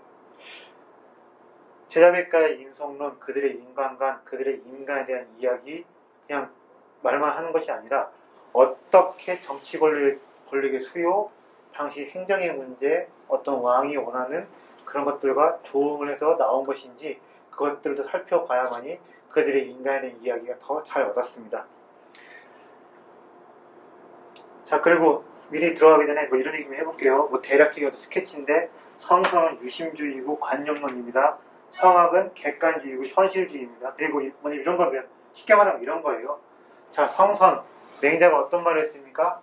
제자백가의 인성론, 그들의 인간관, 그들의 인간에 대한 이야기 그냥 말만 하는 것이 아니라 어떻게 정치 권력의 수요, 당시 행정의 문제, 어떤 왕이 원하는 그런 것들과 조응을 해서 나온 것인지 그것들도 살펴봐야만이 그들의 인간에 대한 이야기가 더 잘 와닿습니다. 자, 그리고 미리 들어가기 전에 뭐 이런 얘기 좀 해볼게요. 뭐 대략적인 스케치인데 성선은 유심주의이고 관념론입니다. 성악은 객관주의이고 현실주의입니다. 그리고 뭐냐면 이런 거면 쉽게 말하면 이런 거예요. 자, 성선 맹자가 어떤 말을 했습니까?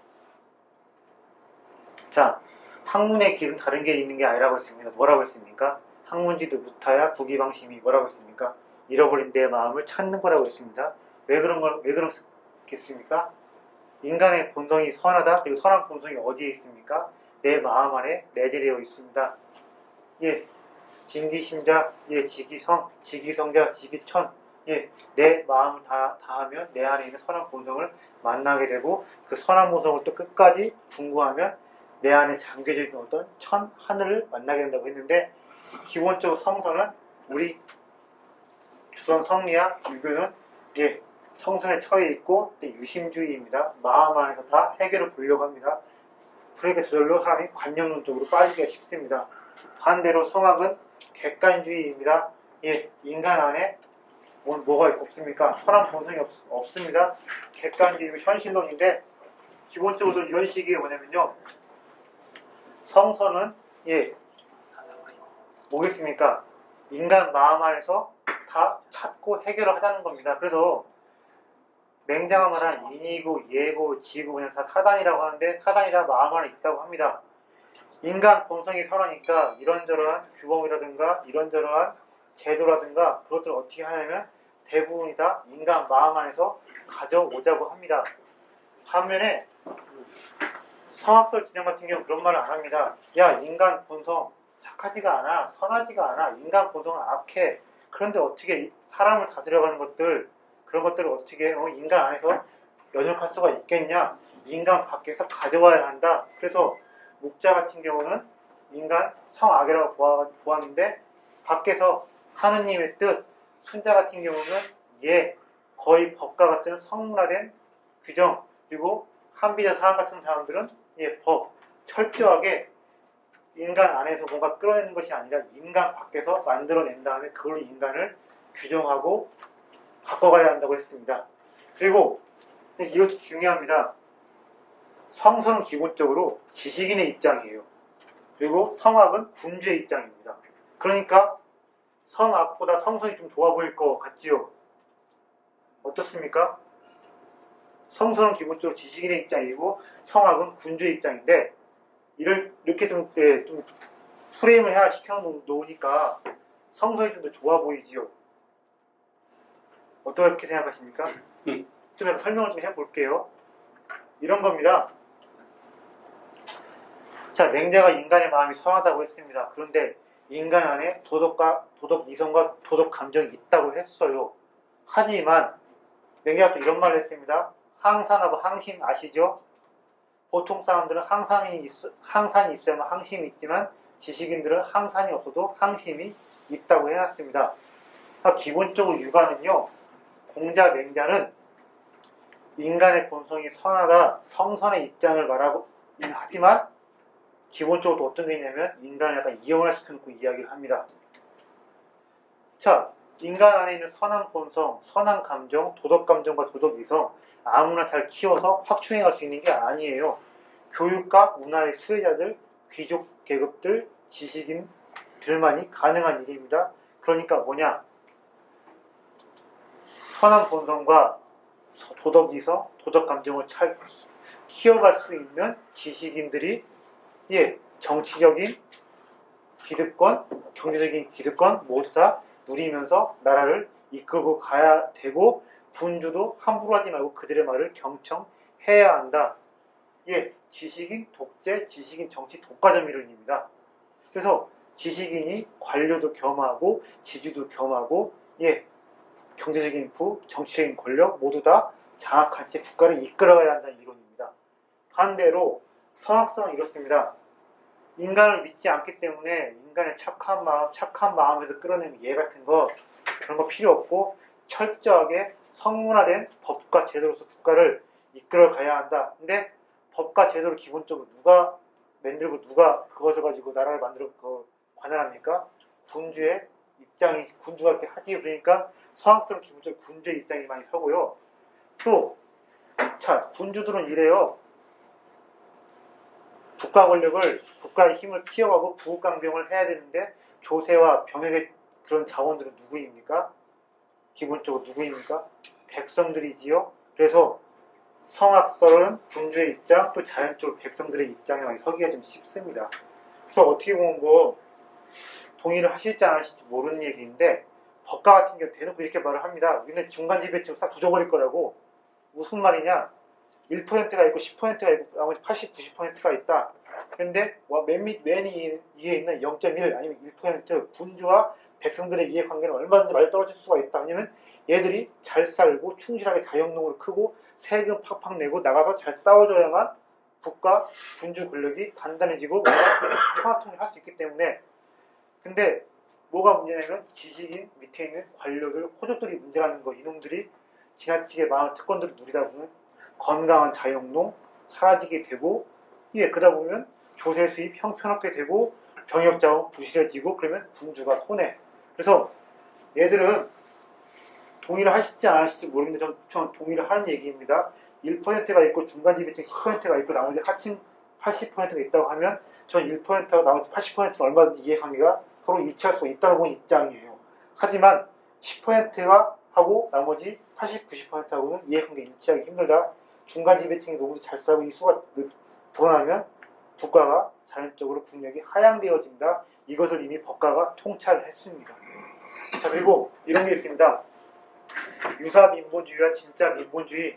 자, 학문의 길은 다른 게 있는 게 아니라고 했습니다. 뭐라고 했습니까? 학문지도 무타야 부기방심이 뭐라고 했습니까? 잃어버린 내 마음을 찾는 거라고 했습니다. 왜 그렇겠습니까? 인간의 본성이 선하다. 그리고 선한 본성이 어디에 있습니까? 내 마음 안에 내재되어 있습니다. 예, 진기심자, 예, 지기성, 지기성자, 지기천. 예, 내 마음을 다하면 내 안에 있는 선한 본성을 만나게 되고 그 선한 본성을 또 끝까지 궁구하면 내 안에 잠겨져 있는 어떤 천, 하늘을 만나게 된다고 했는데 기본적으로 성선은 우리 조선 성리학, 유교는 예, 성선에 처해 있고 유심주의입니다. 마음 안에서 다 해결을 보려고 합니다. 그러니까 저절로 사람이 관념론적으로 빠지기가 쉽습니다. 반대로 성악은 객관주의입니다. 예, 인간 안에 뭐가 없습니까? 선한 본성이 없습니다. 객관주의고 현실론인데 기본적으로 이런 식이 뭐냐면요. 성선은 예, 뭐겠습니까? 인간 마음 안에서 다 찾고 해결을 하자는 겁니다. 그래서 맹자가 말한 인이고 예고 지고 그냥 다 사단이라고 하는데 사단이 다 마음 안에 있다고 합니다. 인간 본성이 선하니까 이런저런 규범이라든가 이런저런 제도라든가 그것들을 어떻게 하냐면 대부분이 다 인간 마음 안에서 가져오자고 합니다. 반면에 성악설 진영 같은 경우는 그런 말을 안 합니다. 야, 인간 본성 착하지가 않아, 선하지가 않아, 인간 본성은 악해. 그런데 어떻게 사람을 다스려가는 것들 그런 것들을 어떻게 인간 안에서 연역할 수가 있겠냐? 인간 밖에서 가져와야 한다. 그래서 묵자 같은 경우는 인간 성악이라고 보았는데 밖에서 하느님의 뜻, 순자 같은 경우는 예, 거의 법과 같은 성문화된 규정, 그리고 한비자 사람 같은 사람들은 예, 법, 철저하게 인간 안에서 뭔가 끌어내는 것이 아니라 인간 밖에서 만들어낸 다음에 그걸로 인간을 규정하고 바꿔가야 한다고 했습니다. 그리고 이것도 중요합니다. 성선은 기본적으로 지식인의 입장이에요. 그리고 성악은 군주의 입장입니다. 그러니까 성악보다 성선이 좀 좋아 보일 것 같지요? 어떻습니까? 성선은 기본적으로 지식인의 입장이고 성악은 군주의 입장인데 이렇게 좀 프레임을 시켜놓으니까 성선이 좀 더 좋아 보이지요? 어떻게 생각하십니까? 좀 약간 설명을 좀 해볼게요. 이런 겁니다. 자, 맹자가 인간의 마음이 선하다고 했습니다. 그런데 인간 안에 도덕 이성과 도덕 감정이 있다고 했어요. 하지만 맹자가 또 이런 말을 했습니다. 항산하고 항심 아시죠? 보통 사람들은 항산이 있어야만 항심이 있지만 지식인들은 항산이 없어도 항심이 있다고 해놨습니다. 기본적으로 육아는요, 공자, 맹자는 인간의 본성이 선하다, 성선의 입장을 말하고 하지만 기본적으로 또 어떤 게 있냐면 인간을 약간 이용화시켜놓고 이야기를 합니다. 자, 인간 안에 있는 선한 본성, 선한 감정, 도덕감정과 도덕이성 아무나 잘 키워서 확충해갈 수 있는 게 아니에요. 교육과 문화의 수혜자들, 귀족 계급들, 지식인들만이 가능한 일입니다. 그러니까 뭐냐? 선한 본성과 도덕이성, 도덕감정을 잘 키워갈 수 있는 지식인들이 정치적인 기득권, 경제적인 기득권 모두 다 누리면서 나라를 이끌고 가야 되고 군주도 함부로 하지 말고 그들의 말을 경청해야 한다. 지식인 독재, 지식인 정치 독과점 이론입니다. 그래서 지식인이 관료도 겸하고 지주도 겸하고 경제적인 부, 정치적인 권력 모두 다 장악한 채 국가를 이끌어가야 한다는 이론입니다. 반대로 성악성은 이렇습니다. 인간을 믿지 않기 때문에 인간의 착한 마음에서 끌어내는 예 같은 거 그런 거 필요 없고 철저하게 성문화된 법과 제도로서 국가를 이끌어가야 한다. 근데 법과 제도를 기본적으로 누가 만들고 누가 그것을 가지고 나라를 만들어 관할합니까? 군주의 입장이 군주가 이렇게 하지. 그러니까 성악성은 기본적으로 군주의 입장이 많이 서고요. 또 군주들은 이래요. 국가 권력을, 국가의 힘을 키워가고 부국강병을 해야 되는데 조세와 병역의 그런 자원들은 누구입니까? 기본적으로 누구입니까? 백성들이지요. 그래서 성악설은 군주의 입장, 또 자연적으로 백성들의 입장에 많이 서기가 좀 쉽습니다. 그래서 어떻게 보면 동의를 하실지 안 하실지 모르는 얘기인데 법과 같은 경우 대놓고 이렇게 말을 합니다. 우리는 중간지배층을 싹 조져버릴 거라고. 무슨 말이냐? 1%가 있고 10%가 있고 나머지 80, 90%가 있다. 근데 맨 위에 있는 0.1 아니면 1% 군주와 백성들의 이해관계는 얼마든지 많이 떨어질 수가 있다. 왜냐면 얘들이 잘 살고 충실하게 자영농으로 크고 세금 팍팍 내고 나가서 잘 싸워줘야만 국가, 군주 권력이 단단해지고 평화통일할 수 있기 때문에. 근데 뭐가 문제냐면 지식인 밑에 있는 관료들, 호족들이 문제라는 거. 이놈들이 지나치게 많은 특권들을 누리다 보면 건강한 자영농 사라지게 되고 그러다 보면 조세 수입 형편없게 되고 병역자원 부실해지고 그러면 군주가 손해. 그래서 얘들은 동의를 하실지 안 하실지 모르겠는데 전 동의를 하는 얘기입니다. 1%가 있고 중간지배층 10%가 있고 나머지 하층 80%가 있다고 하면 전 1%와 나머지 80%는 얼마든지 이해관계가 서로 일치할 수 있다고 보는 입장이에요. 하지만 10%가 하고 나머지 80, 90%하고는 이해관계 일치하기 힘들다. 중간지배층이 너무 잘 살고 이 수가 불어나면 국가가 자연적으로 국력이 하향되어진다. 이것을 이미 법가가 통찰했습니다. 자, 그리고 이런 게 있습니다. 유사민보주의와 진짜 민보주의.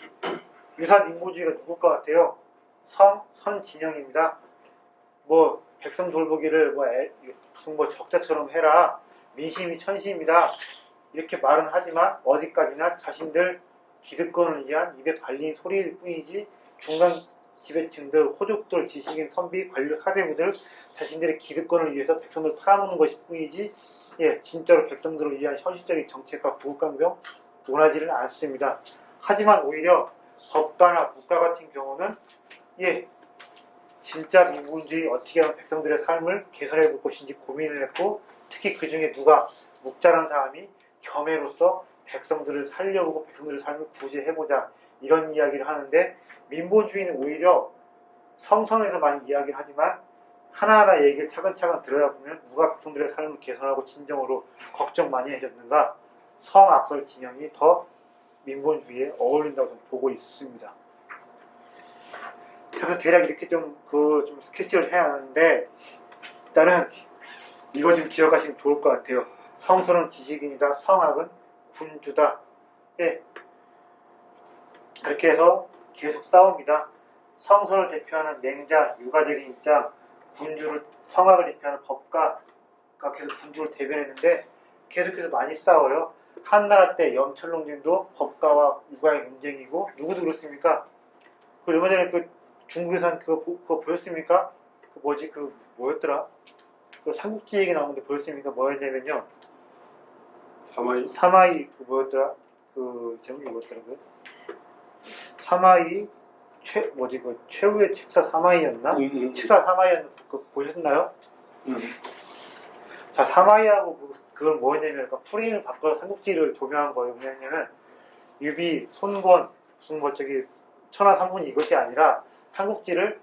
유사민보주의가 누굴 것 같아요? 선진영입니다. 백성 돌보기를 무슨 적자처럼 해라. 민심이 천시입니다. 이렇게 말은 하지만 어디까지나 자신들 기득권을 위한 입에 발린 소리일 뿐이지 중간 지배층들, 호족들, 지식인, 선비, 관료, 사대부들 자신들의 기득권을 위해서 백성들을 팔아먹는 것일 뿐이지 진짜로 백성들을 위한 현실적인 정책과 부국강병 원하지는 않습니다. 하지만 오히려 법가나 국가 같은 경우는 진짜 민본주의 어떻게 하면 백성들의 삶을 개선해 볼 것인지 고민을 했고 특히 그 중에 누가 묵자란 사람이 겸해로서 백성들을 살려보고 백성들의 삶을 구제해보자 이런 이야기를 하는데 민보주의는 오히려 성선에서 많이 이야기를 하지만 하나하나 얘기를 차근차근 들여다보면 누가 백성들의 삶을 개선하고 진정으로 걱정 많이 해줬는가 성악설 진영이 더 민본주의에 어울린다고 좀 보고 있습니다. 그래서 대략 이렇게 좀 스케치를 해야 하는데 일단은 이거 좀 기억하시면 좋을 것 같아요. 성선은 지식인이다. 성악은 군주다. 그렇게 해서 계속 싸웁니다. 성선을 대표하는 맹자, 육아적인 입장, 성악을 대표하는 법가가 계속 군주를 대변했는데 계속해서 많이 싸워요. 한나라 때 염철롱전도 법가와 육아의 논쟁이고 누구도 그렇습니까? 얼마 전에 중국에서 그거 보였습니까? 뭐였더라? 삼국지 얘기 나오는데 보였습니까? 뭐였냐면요. 사마이. 사마이 그 뭐였더라? 그 제목이 뭐였더라고요? 사마이 그 최후의 책사 사마이였나? 책사 사마이였나? 그거 보셨나요? 자, 사마이하고 그건 뭐였냐면 그러니까 프레임을 바꿔서 삼국지를 조명한 거예요. 뭐냐면 유비, 손권, 무슨 뭐 저기 천하 삼군이 이것이 아니라 삼국지를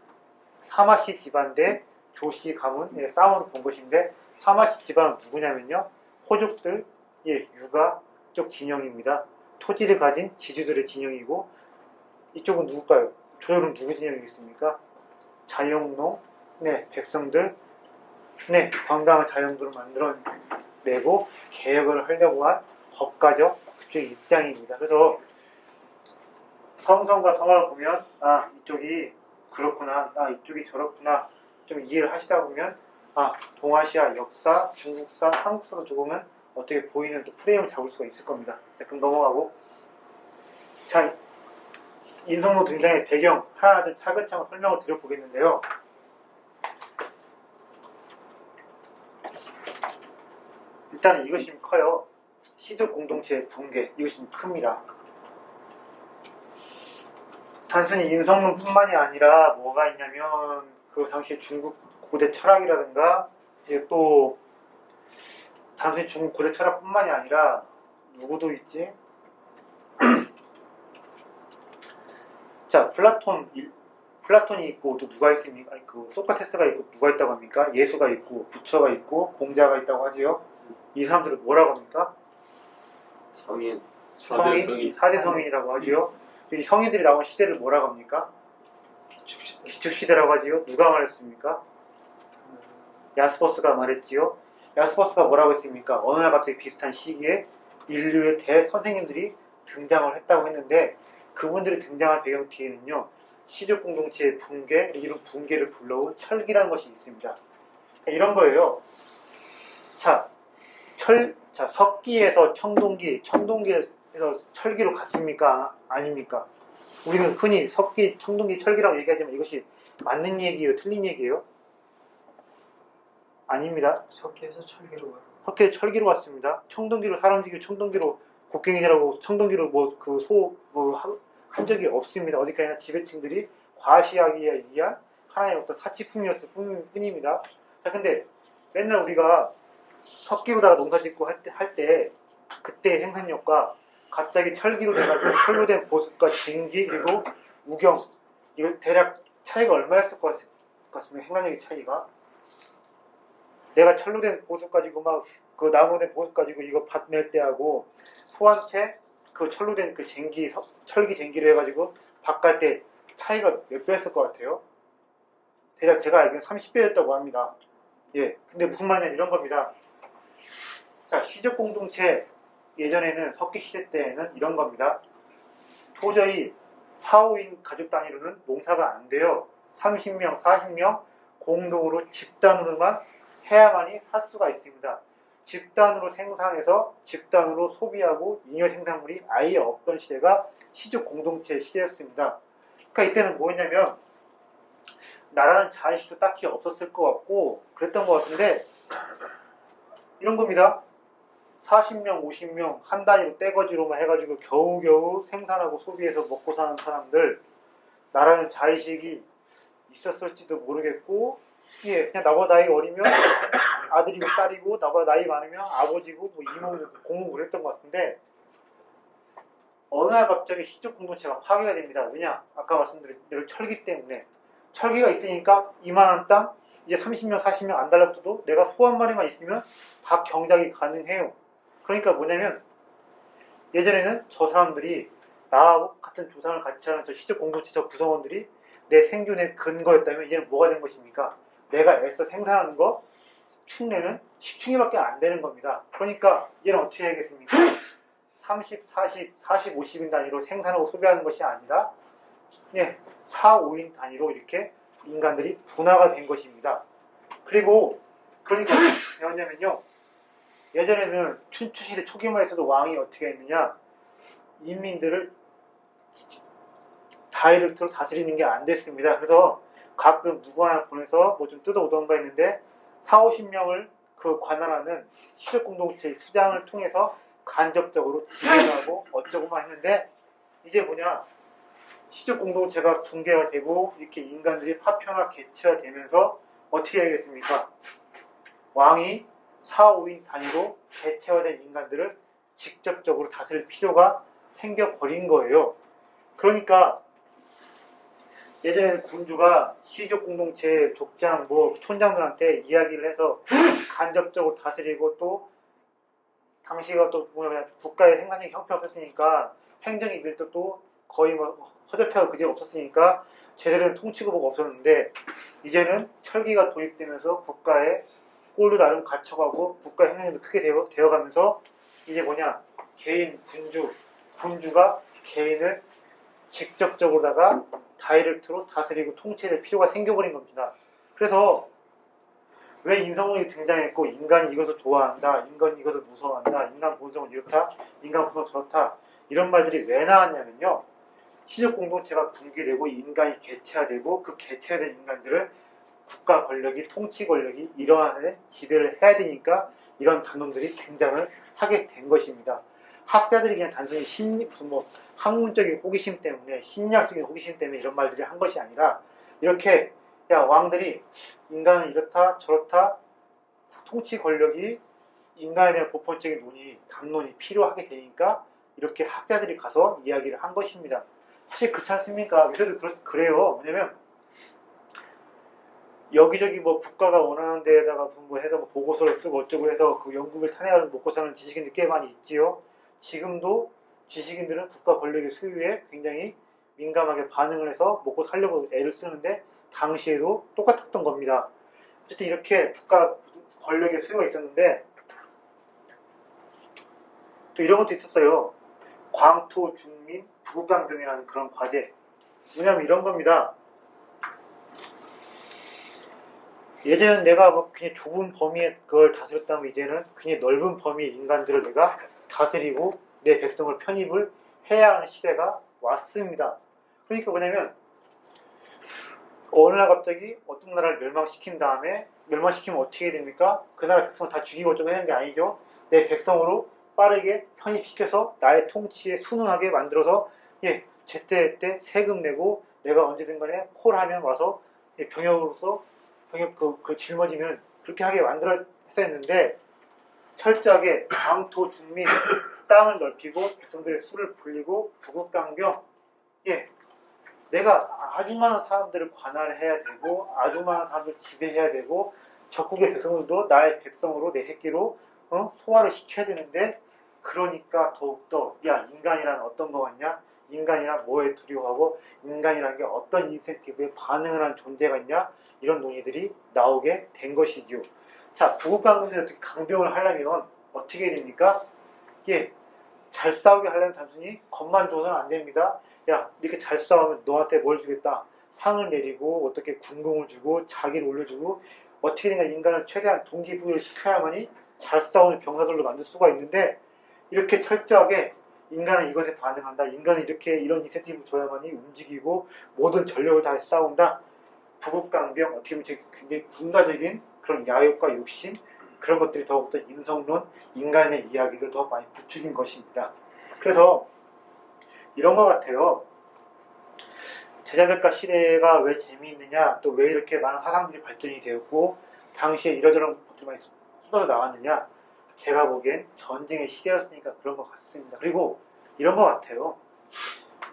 사마씨 집안 대 조씨 가문의 싸움으로 본 것인데 사마씨 집안은 누구냐면요. 호족들, 유가 쪽 진영입니다. 토지를 가진 지주들의 진영이고 이쪽은 누굴까요? 조조는 누구 진영이겠습니까? 자영농, 백성들, 당당한 자영들을 만들어내고 개혁을 하려고 한 법가적 그쪽의 입장입니다. 그래서 성성과 성화를 보면 이쪽이 그렇구나, 이쪽이 저렇구나 좀 이해를 하시다 보면 동아시아 역사, 중국사, 한국사로 조금은 어떻게 보이는 또 프레임을 잡을 수가 있을 겁니다. 자, 그럼 넘어가고 자, 인성로 등장의 배경 하나 좀 차근차근 설명을 드려보겠는데요. 일단 이것이 좀 커요. 시족 공동체의 붕괴, 이것이 좀 큽니다. 단순히 인성론뿐만이 아니라 뭐가 있냐면 그 당시 중국 고대 철학이라든가 이제 또 단순히 중국 고대 철학뿐만이 아니라 누구도 있지? 자, 플라톤이 있고 또 누가 있습니까? 아니, 그 소크라테스가 있고 누가 있다고 합니까? 예수가 있고 부처가 있고 공자가 있다고 하지요. 이 사람들을 뭐라고 합니까? 성인. 사대 성인이라고 하지요. 이 성인들이 나온 시대를 뭐라고 합니까? 기축시대라고 하지요. 누가 말했습니까? 야스퍼스가 말했지요. 야스퍼스가 뭐라고 했습니까? 어느 날 갑자기 비슷한 시기에 인류의 대선생님들이 등장을 했다고 했는데 그분들이 등장한 배경 뒤에는요. 시족 공동체의 붕괴, 이런 붕괴를 불러온 철기라는 것이 있습니다. 이런 거예요. 자, 석기에서 청동기, 청동기에서 철기로 갔습니까? 아닙니까? 우리는 흔히 석기, 청동기, 철기라고 얘기하지만 이것이 맞는 얘기예요? 틀린 얘기예요? 아닙니다. 석기에서 철기로 가요. 석기에서 철기로 왔습니다. 청동기로 사람 죽이고 청동기로 곡괭이질하고 청동기로 한 적이 없습니다. 어디까지나 지배층들이 과시하기 위한 하나의 어떤 사치품이었을 뿐입니다. 자, 근데 맨날 우리가 석기로다가 농사 짓고 할 때 그때의 생산력과 갑자기 철기로 돼가지고 철로 된 보습과 진기 그리고 우경 이거 대략 차이가 얼마였을 것 같습니까? 생산력의 차이가 내가 철로 된 보습 가지고 막 그 나무로 된 보습 가지고 이거 밭 낼 때하고 소한테 그 철로 된 그 철기 쟁기로 해가지고 밭 갈 때 차이가 몇 배였을 것 같아요? 대략 제가 알기로는 30배였다고 합니다. 근데 무슨 말이냐면 이런 겁니다. 자, 시족 공동체 예전에는 석기 시대 때에는 이런 겁니다. 도저히 4, 5인 가족 단위로는 농사가 안 돼요. 30명, 40명 공동으로 집단으로만 해야만이 살 수가 있습니다. 집단으로 생산해서 집단으로 소비하고 잉여 생산물이 아예 없던 시대가 시족 공동체 시대였습니다. 그러니까 이때는 뭐였냐면 나라는 자의식도 딱히 없었을 것 같고 그랬던 것 같은데 이런 겁니다. 40명, 50명 한 단위로 떼거지로만 해가지고 겨우겨우 생산하고 소비해서 먹고 사는 사람들 나라는 자의식이 있었을지도 모르겠고 그냥 나보다 나이 어리면 아들이고 딸이고 나보다 나이 많으면 아버지고 뭐 이모고 고모고 그랬던 것 같은데 어느 날 갑자기 시족 공동체가 파괴가 됩니다. 왜냐? 아까 말씀드린 대로 철기 때문에 철기가 있으니까 이만한 땅 이제 30명 40명 안 달라붙어도 내가 소 한 마리만 있으면 다 경작이 가능해요. 그러니까 뭐냐면 예전에는 저 사람들이 나하고 같은 조상을 같이 하는 저 시족 공동체 저 구성원들이 내 생존의 근거였다면 이제는 뭐가 된 것입니까? 내가 애써 생산하는 거 축내는 10충이밖에 안 되는 겁니다. 그러니까 얘는 어떻게 해야겠습니까? 30, 40, 40, 50인 단위로 생산하고 소비하는 것이 아니라 4, 5인 단위로 이렇게 인간들이 분화가 된 것입니다. 그러니까 뭐냐면요. 예전에는 춘추시대 초기만 해서도 왕이 어떻게 했느냐 인민들을 다이렉트로 다스리는 게 안 됐습니다. 그래서 가끔 누구 하나 보내서 뭐 좀 뜯어오던가 했는데 4, 50명을 그 관할하는 시족 공동체의 수장을 통해서 간접적으로 지배하고 어쩌고만 했는데 이제 뭐냐 시족 공동체가 붕괴가 되고 이렇게 인간들이 파편화 개체화 되면서 어떻게 해야겠습니까? 왕이 4, 5인 단위로 개체화된 인간들을 직접적으로 다스릴 필요가 생겨버린 거예요. 그러니까 예전에 군주가 시족 공동체 족장 뭐 촌장들한테 이야기를 해서 간접적으로 다스리고 또 당시가 또 뭐냐 국가의 생산적인 형편이 없었으니까 행정의 밀도도 거의 뭐 허접하고 그제 없었으니까 제대로 된 통치구조가 없었는데 이제는 철기가 도입되면서 국가의 꼴도 나름 갖춰가고 국가의 행정도 크게 되어가면서 이제 뭐냐 개인 군주가 개인을 직접적으로다가 다이렉트로 다스리고 통치할 필요가 생겨버린 겁니다. 그래서 왜 인성론이 등장했고 인간이 이것을 좋아한다, 인간이 이것을 무서워한다, 인간 본성은 이렇다, 인간 본성은 저렇다 이런 말들이 왜 나왔냐면요. 시족 공동체가 붕괴되고 인간이 개체화되고 그 개체화된 인간들을 국가 권력이 통치 권력이 이러한 지배를 해야 되니까 이런 단론들이 등장을 하게 된 것입니다. 학자들이 그냥 단순히 무슨 뭐 학문적인 호기심 때문에 심리학적인 호기심 때문에 이런 말들을 한 것이 아니라 이렇게 야 왕들이 인간은 이렇다 저렇다 통치 권력이 인간에 대한 보편적인 담론이 필요하게 되니까 이렇게 학자들이 가서 이야기를 한 것입니다. 사실 그렇지 않습니까? 요새도 그래요. 왜냐면 여기저기 뭐 국가가 원하는 데에다가 뭐 해서 뭐 보고서를 쓰고 어쩌고 해서 그 연구를 탄핵해서 먹고 사는 지식인들 꽤 많이 있지요. 지금도 지식인들은 국가 권력의 수요에 굉장히 민감하게 반응을 해서 먹고 살려고 애를 쓰는데 당시에도 똑같았던 겁니다. 어쨌든 이렇게 국가 권력의 수요가 있었는데 또 이런 것도 있었어요. 광토 중민 부국강병이라는 그런 과제. 뭐냐면 이런 겁니다. 예전엔 내가 뭐 그냥 좁은 범위에 그걸 다스렸다면 이제는 그냥 넓은 범위의 인간들을 내가 다스리고 내 백성을 편입을 해야 하는 시대가 왔습니다. 그러니까 뭐냐면 어느 날 갑자기 어떤 나라를 멸망시킨 다음에 멸망시키면 어떻게 됩니까? 그 나라 백성을 다 죽이고 어쩌고 하는 게 아니죠. 내 백성으로 빠르게 편입시켜서 나의 통치에 순응하게 만들어서 제때제때 세금 내고 내가 언제든 간에 콜하면 와서 병역으로서 병역 그 짊어지는 그렇게 하게 만들었어야 했는데 철저하게 광토 중민 땅을 넓히고 백성들의 수를 불리고 부국강병 내가 아주 많은 사람들을 관할해야 되고 아주 많은 사람들을 지배해야 되고 적국의 백성들도 나의 백성으로 내 새끼로 소화를 시켜야 되는데 그러니까 더욱더 인간이란 어떤 거 같냐? 인간이란 뭐에 두려워하고 인간이란 게 어떤 인센티브에 반응을 하는 존재가 있냐? 이런 논의들이 나오게 된 것이죠. 자, 부국강병에서 어떻게 강병을 하려면 어떻게 됩니까? 잘 싸우게 하려면 단순히 겁만 줘서는 안 됩니다. 야, 이렇게 잘 싸우면 너한테 뭘 주겠다. 상을 내리고 어떻게 군공을 주고 자기를 올려주고 어떻게든가 인간을 최대한 동기부여를 시켜야만이 잘 싸우는 병사들로 만들 수가 있는데 이렇게 철저하게 인간은 이것에 반응한다. 인간은 이렇게 이런 인센티브 줘야만이 움직이고 모든 전력을 다해 싸운다. 부국강병 어떻게 보면 굉장히 군사적인 그런 야욕과 욕심 그런 것들이 더욱더 인성론, 인간의 이야기를 더 많이 부추긴 것입니다. 그래서 이런 것 같아요. 제자백과 시대가 왜 재미있느냐, 또 왜 이렇게 많은 사상들이 발전이 되었고 당시에 이러저런 것들이 많이 쏟아져 나왔느냐, 제가 보기엔 전쟁의 시대였으니까 그런 것 같습니다. 그리고 이런 것 같아요.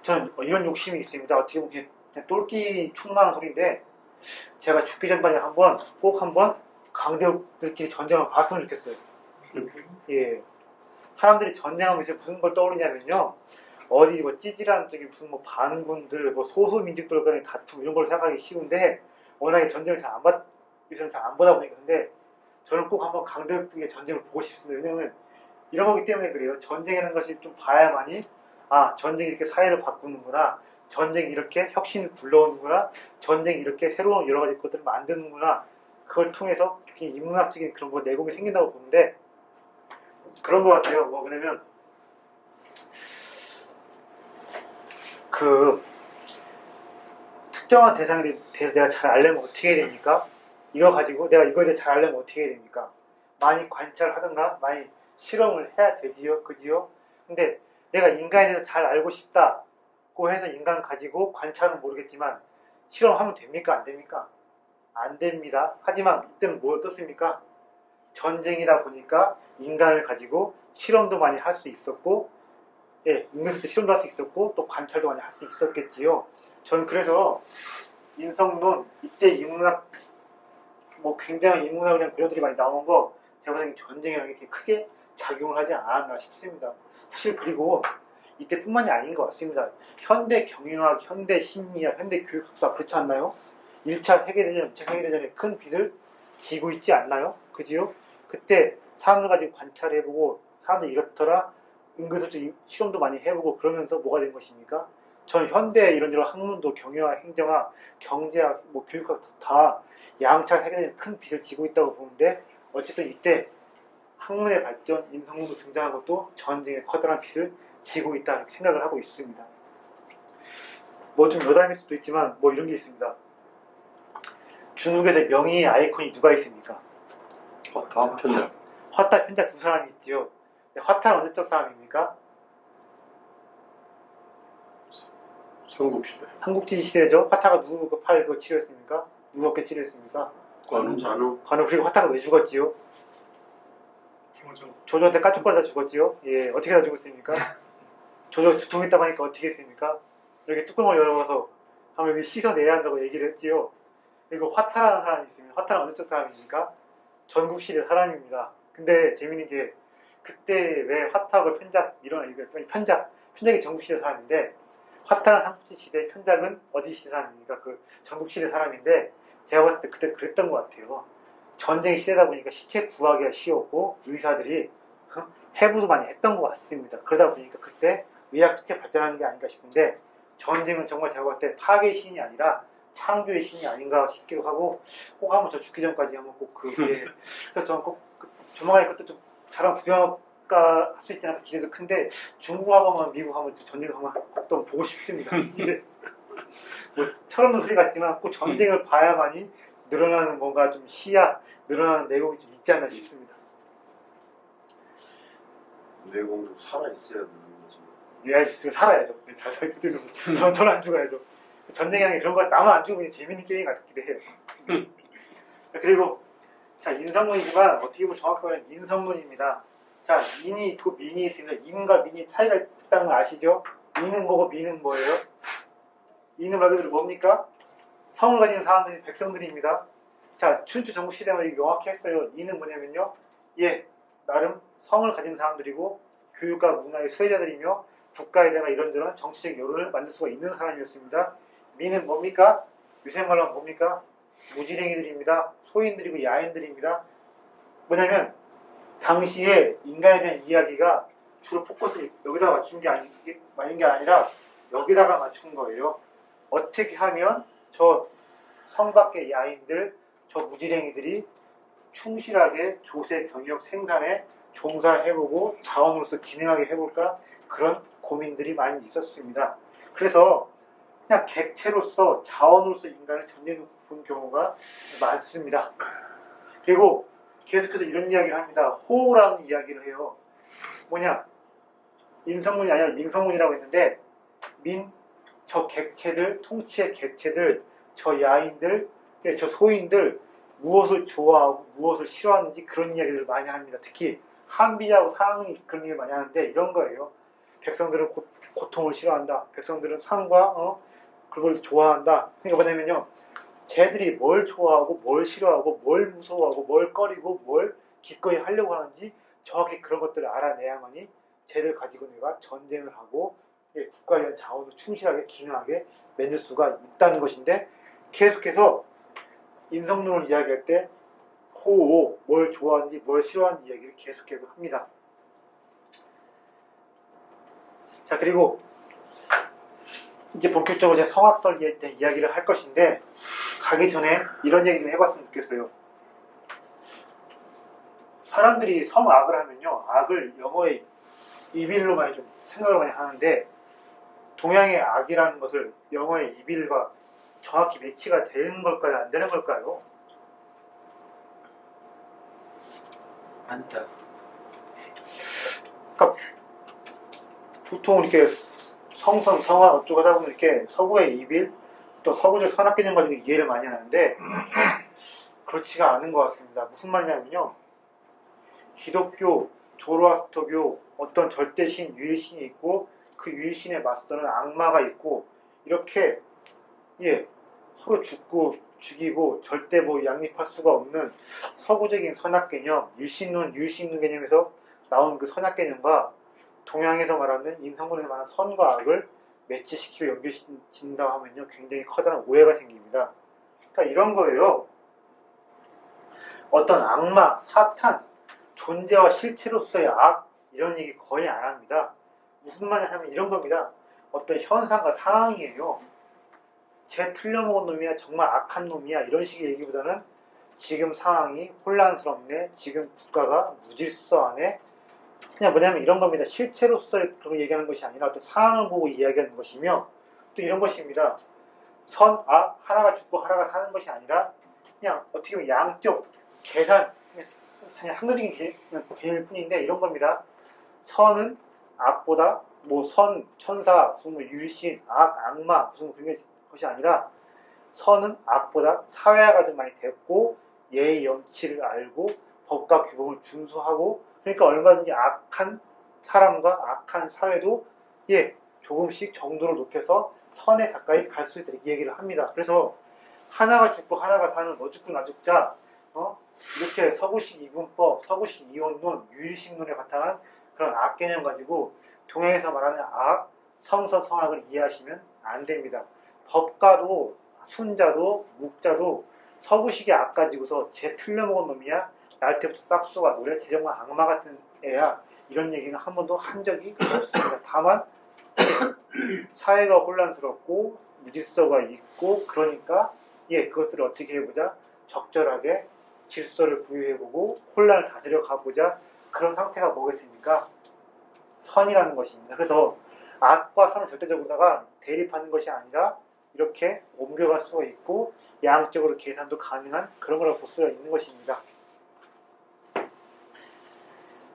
저는 이런 욕심이 있습니다. 어떻게 보면 그냥 똘끼 충만한 소리인데 제가 죽기 전까지 꼭 한번 강대국들끼리 전쟁을 봤으면 좋겠어요. 사람들이 전쟁하면 이제 무슨 걸 떠오르냐면요. 어디 뭐 찌질한 저기 무슨 뭐 반군들, 뭐 소수민족들 간의 다툼 이런 걸 생각하기 쉬운데 워낙에 전쟁을 요새는 잘 안 보다 보니까 근데 저는 꼭 한번 강대국들의 전쟁을 보고 싶습니다. 왜냐면 이런 거기 때문에 그래요. 전쟁이라는 것이 좀 봐야만이 전쟁이 이렇게 사회를 바꾸는구나. 전쟁이 이렇게 혁신을 불러오는구나. 전쟁이 이렇게 새로운 여러 가지 것들을 만드는구나. 그걸 통해서 인문학적인 그런 거 내공이 생긴다고 보는데 그런 것 같아요. 뭐냐면 그 특정한 대상에 대해서 내가 잘 알려면 어떻게 해야 됩니까? 이거 가지고 내가 이거에 대해 잘 알려면 어떻게 해야 됩니까? 많이 관찰하든가 많이 실험을 해야 되지요, 그지요? 근데 내가 인간에 대해서 잘 알고 싶다고 해서 인간 가지고 관찰은 모르겠지만 실험하면 됩니까? 안 됩니까? 안 됩니다. 하지만 이때는 뭐 어떻습니까? 전쟁이다 보니까 인간을 가지고 실험도 많이 할 수 있었고, 예, 인간도 실험도 할 수 있었고, 또 관찰도 많이 할 수 있었겠지요. 저는 그래서 인성론, 이때 인문학, 뭐 굉장히 인문학이랑 그런 들이 많이 나온 거, 제가 보기엔 전쟁이랑 이렇게 크게 작용을 하지 않았나 싶습니다. 사실 그리고 이때뿐만이 아닌 것 같습니다. 현대 경영학, 현대 심리학, 현대 교육사 그렇지 않나요? 1차 세계대전, 2차 세계대전에 큰 빚을 지고 있지 않나요? 그지요? 그때 사람들 가지고 관찰해보고 사람들이 이렇더라 은근슬쩍 실험도 많이 해보고 그러면서 뭐가 된 것입니까? 전 현대 이런저런 학문도 경영학, 행정학, 경제학, 뭐 교육학 다 양차 세계대전에 큰 빚을 지고 있다고 보는데 어쨌든 이때 학문의 발전, 인성론도 등장한 것도 전쟁에 커다란 빚을 지고 있다 생각을 하고 있습니다. 뭐 좀 여담일 수도 있지만 뭐 이런 게 있습니다. 중국에서 명의의 아이콘이 누가 있습니까? 다음 편자. 화타 편자 두 사람이 있지요. 화타는 언제적 사람입니까? 삼국시대. 삼국지 시대죠. 화타가 누구 팔 그거 치료했습니까? 누구 어깨 치료했습니까? 관우. 관우. 그리고 화타가 왜 죽었지요? 조조한테 까죽거리다 죽었지요. 예, 어떻게 다 죽었습니까? 조조 두통했다고 하니까 어떻게 했습니까? 이렇게 뚜껑을 열어봐서 한번 여기 씻어내야 한다고 얘기를 했지요. 그리고 화타라는 사람이 있습니다. 화타는 어느 쪽 사람입니까? 전국시대 사람입니다. 근데 재밌는 게 그때 왜 화타하고 편작 편작이 전국시대 사람인데 화타는 삼국시대, 편작은 어디 시대 사람입니까? 그 전국시대 사람인데 제가 봤을 때 그때 그랬던 것 같아요. 전쟁 시대다 보니까 시체 구하기가 쉬웠고 의사들이 해부도 많이 했던 것 같습니다. 그러다 보니까 그때 의학 특혜 발전하는 게 아닌가 싶은데 전쟁은 정말 제가 봤을 때 파괴의 신이 아니라 창조의 신이 아닌가 싶기도 하고 꼭 한번 저 죽기 전까지 한번 꼭 그게 그래서 저는 꼭 조만간에 그것도 좀 잘하면 구경할까 할 수 있지 않을까 기대도 큰데 중국하고만 미국하고 전쟁을 한번 꼭 보고 싶습니다. 뭐 철없는 소리 같지만 꼭 전쟁을 봐야만이 늘어나는 뭔가 좀 시야 늘어나는 내용이 좀 있지 않나 싶습니다. 내공도 살아있어야 되는 거지. 리아리스트가 살아야죠. 잘 살거든요. 저는 안 죽어야죠. 전쟁이라는 게 그런 거 나만 안 죽으면 재밌는 게임 같기도 해요. 그리고 자 인성론이지만 어떻게 보면 정확하게 말하면 인성론입니다. 자 인이 있고 민이 있습니다. 인과 민이 차이가 있다는 거 아시죠? 인은 뭐고 민은 뭐예요? 인은 말 그대로 뭡니까? 성을 가진 사람들이 백성들입니다. 자 춘추 전국시대만 이거 명확히 했어요. 인은 뭐냐면요. 예 나름 성을 가진 사람들이고 교육과 문화의 수혜자들이며 국가에다가 이런저런 정치적 여론을 만들 수가 있는 사람이었습니다. 민은 뭡니까? 요새 말로 하면 뭡니까? 무지랭이들입니다. 소인들이고 야인들입니다. 뭐냐면 당시에 인간에 대한 이야기가 주로 포커스를 여기다 맞춘 게 아닌 게 아니라 여기다가 맞춘 거예요. 어떻게 하면 저 성밖의 야인들, 저 무지랭이들이 충실하게 조세, 병역, 생산에 종사해보고 자원으로서 기능하게 해볼까? 그런 고민들이 많이 있었습니다. 그래서 그냥 객체로서 자원으로서 인간을 전제해 본 경우가 많습니다. 그리고 계속해서 이런 이야기를 합니다. 호라는 이야기를 해요. 뭐냐? 인성문이 아니라 민성문이라고 했는데 저 객체들, 통치의 객체들, 저 야인들, 저 소인들 무엇을 좋아하고 무엇을 싫어하는지 그런 이야기들을 많이 합니다. 특히 한비하고 상이 그런 얘기를 많이 하는데 이런 거예요. 백성들은 고통을 싫어한다. 백성들은 상과 그걸 좋아한다. 그러니까 뭐냐면요. 쟤들이 뭘 좋아하고 뭘 싫어하고 뭘 무서워하고 뭘 꺼리고 뭘 기꺼이 하려고 하는지 정확히 그런 것들을 알아내야만이 쟤들 가지고 내가 전쟁을 하고 국가에 대한 자원을 충실하게 기능하게 만들 수가 있다는 것인데 계속해서 인성론을 이야기할 때 호오 뭘 좋아하는지 뭘 싫어하는지 이야기를 계속해서 합니다. 자 그리고 이제 본격적으로 제 성악설에 대한 이야기를 할 것인데 가기 전에 이런 얘기 좀 해봤으면 좋겠어요. 사람들이 성악을 하면요 악을 영어의 이빌로 많이 좀 생각을 많이 하는데 동양의 악이라는 것을 영어의 이빌과 정확히 매치가 되는 걸까요? 안 되는 걸까요? 아니다. 보통 이렇게 성선, 성화 어쩌고 하다 보면 이렇게 서구의 이빌, 또 서구적 선악 개념 가지고 이해를 많이 하는데 그렇지가 않은 것 같습니다. 무슨 말이냐면요. 기독교, 조로아스터교 어떤 절대신, 유일신이 있고 그 유일신에 맞서는 악마가 있고 이렇게 서로 죽고 죽이고 절대 뭐 양립할 수가 없는 서구적인 선악 개념, 일신론, 유일신론 개념에서 나온 그 선악 개념과 동양에서 말하는 인성론에서 말하는 선과 악을 매치시키고 연결짓는다 하면요 굉장히 커다란 오해가 생깁니다. 그러니까 이런 거예요. 어떤 악마, 사탄, 존재와 실체로서의 악 이런 얘기 거의 안 합니다. 무슨 말이냐면 이런 겁니다. 어떤 현상과 상황이에요. 쟤 틀려먹은 놈이야, 정말 악한 놈이야 이런 식의 얘기보다는 지금 상황이 혼란스럽네, 지금 국가가 무질서하네, 그냥 뭐냐면 이런 겁니다. 실체로서의 그런 얘기하는 것이 아니라 어떤 상황을 보고 이야기하는 것이며 또 이런 것입니다. 선, 악, 하나가 죽고 하나가 사는 것이 아니라 그냥 어떻게 보면 양쪽 계산, 그냥 상대적인 개념일 뿐인데 이런 겁니다. 선은 악보다 뭐 선, 천사, 무슨 뭐 유신, 악, 악마 무슨 그런 것이 아니라 선은 악보다 사회화가 좀 많이 됐고 예의 염치를 알고 법과 규범을 준수하고 그러니까 얼마든지 악한 사람과 악한 사회도 조금씩 정도를 높여서 선에 가까이 갈 수 있도록 얘기를 합니다. 그래서 하나가 죽고 하나가 사는 너 죽고 나 죽자 이렇게 서구식 이분법, 서구식 이혼론, 유일신론에 바탕한 그런 악 개념 가지고 동양에서 말하는 악, 성서, 성악을 이해하시면 안 됩니다. 법가도 순자도 묵자도 서구식의 악 가지고서 쟤 틀려먹은 놈이야, 날 때부터 싹수가 노래, 쟤 정말 악마 같은 애야 이런 얘기는 한 번도 한 적이 없습니다. 다만 사회가 혼란스럽고 무질서가 있고 그러니까 그것들을 어떻게 해보자, 적절하게 질서를 부여해보고 혼란을 다스려 가보자, 그런 상태가 뭐겠습니까? 선이라는 것입니다. 그래서 악과 선을 절대적으로다가 대립하는 것이 아니라 이렇게 옮겨갈 수가 있고 양적으로 계산도 가능한 그런 거라고 볼 수가 있는 것입니다.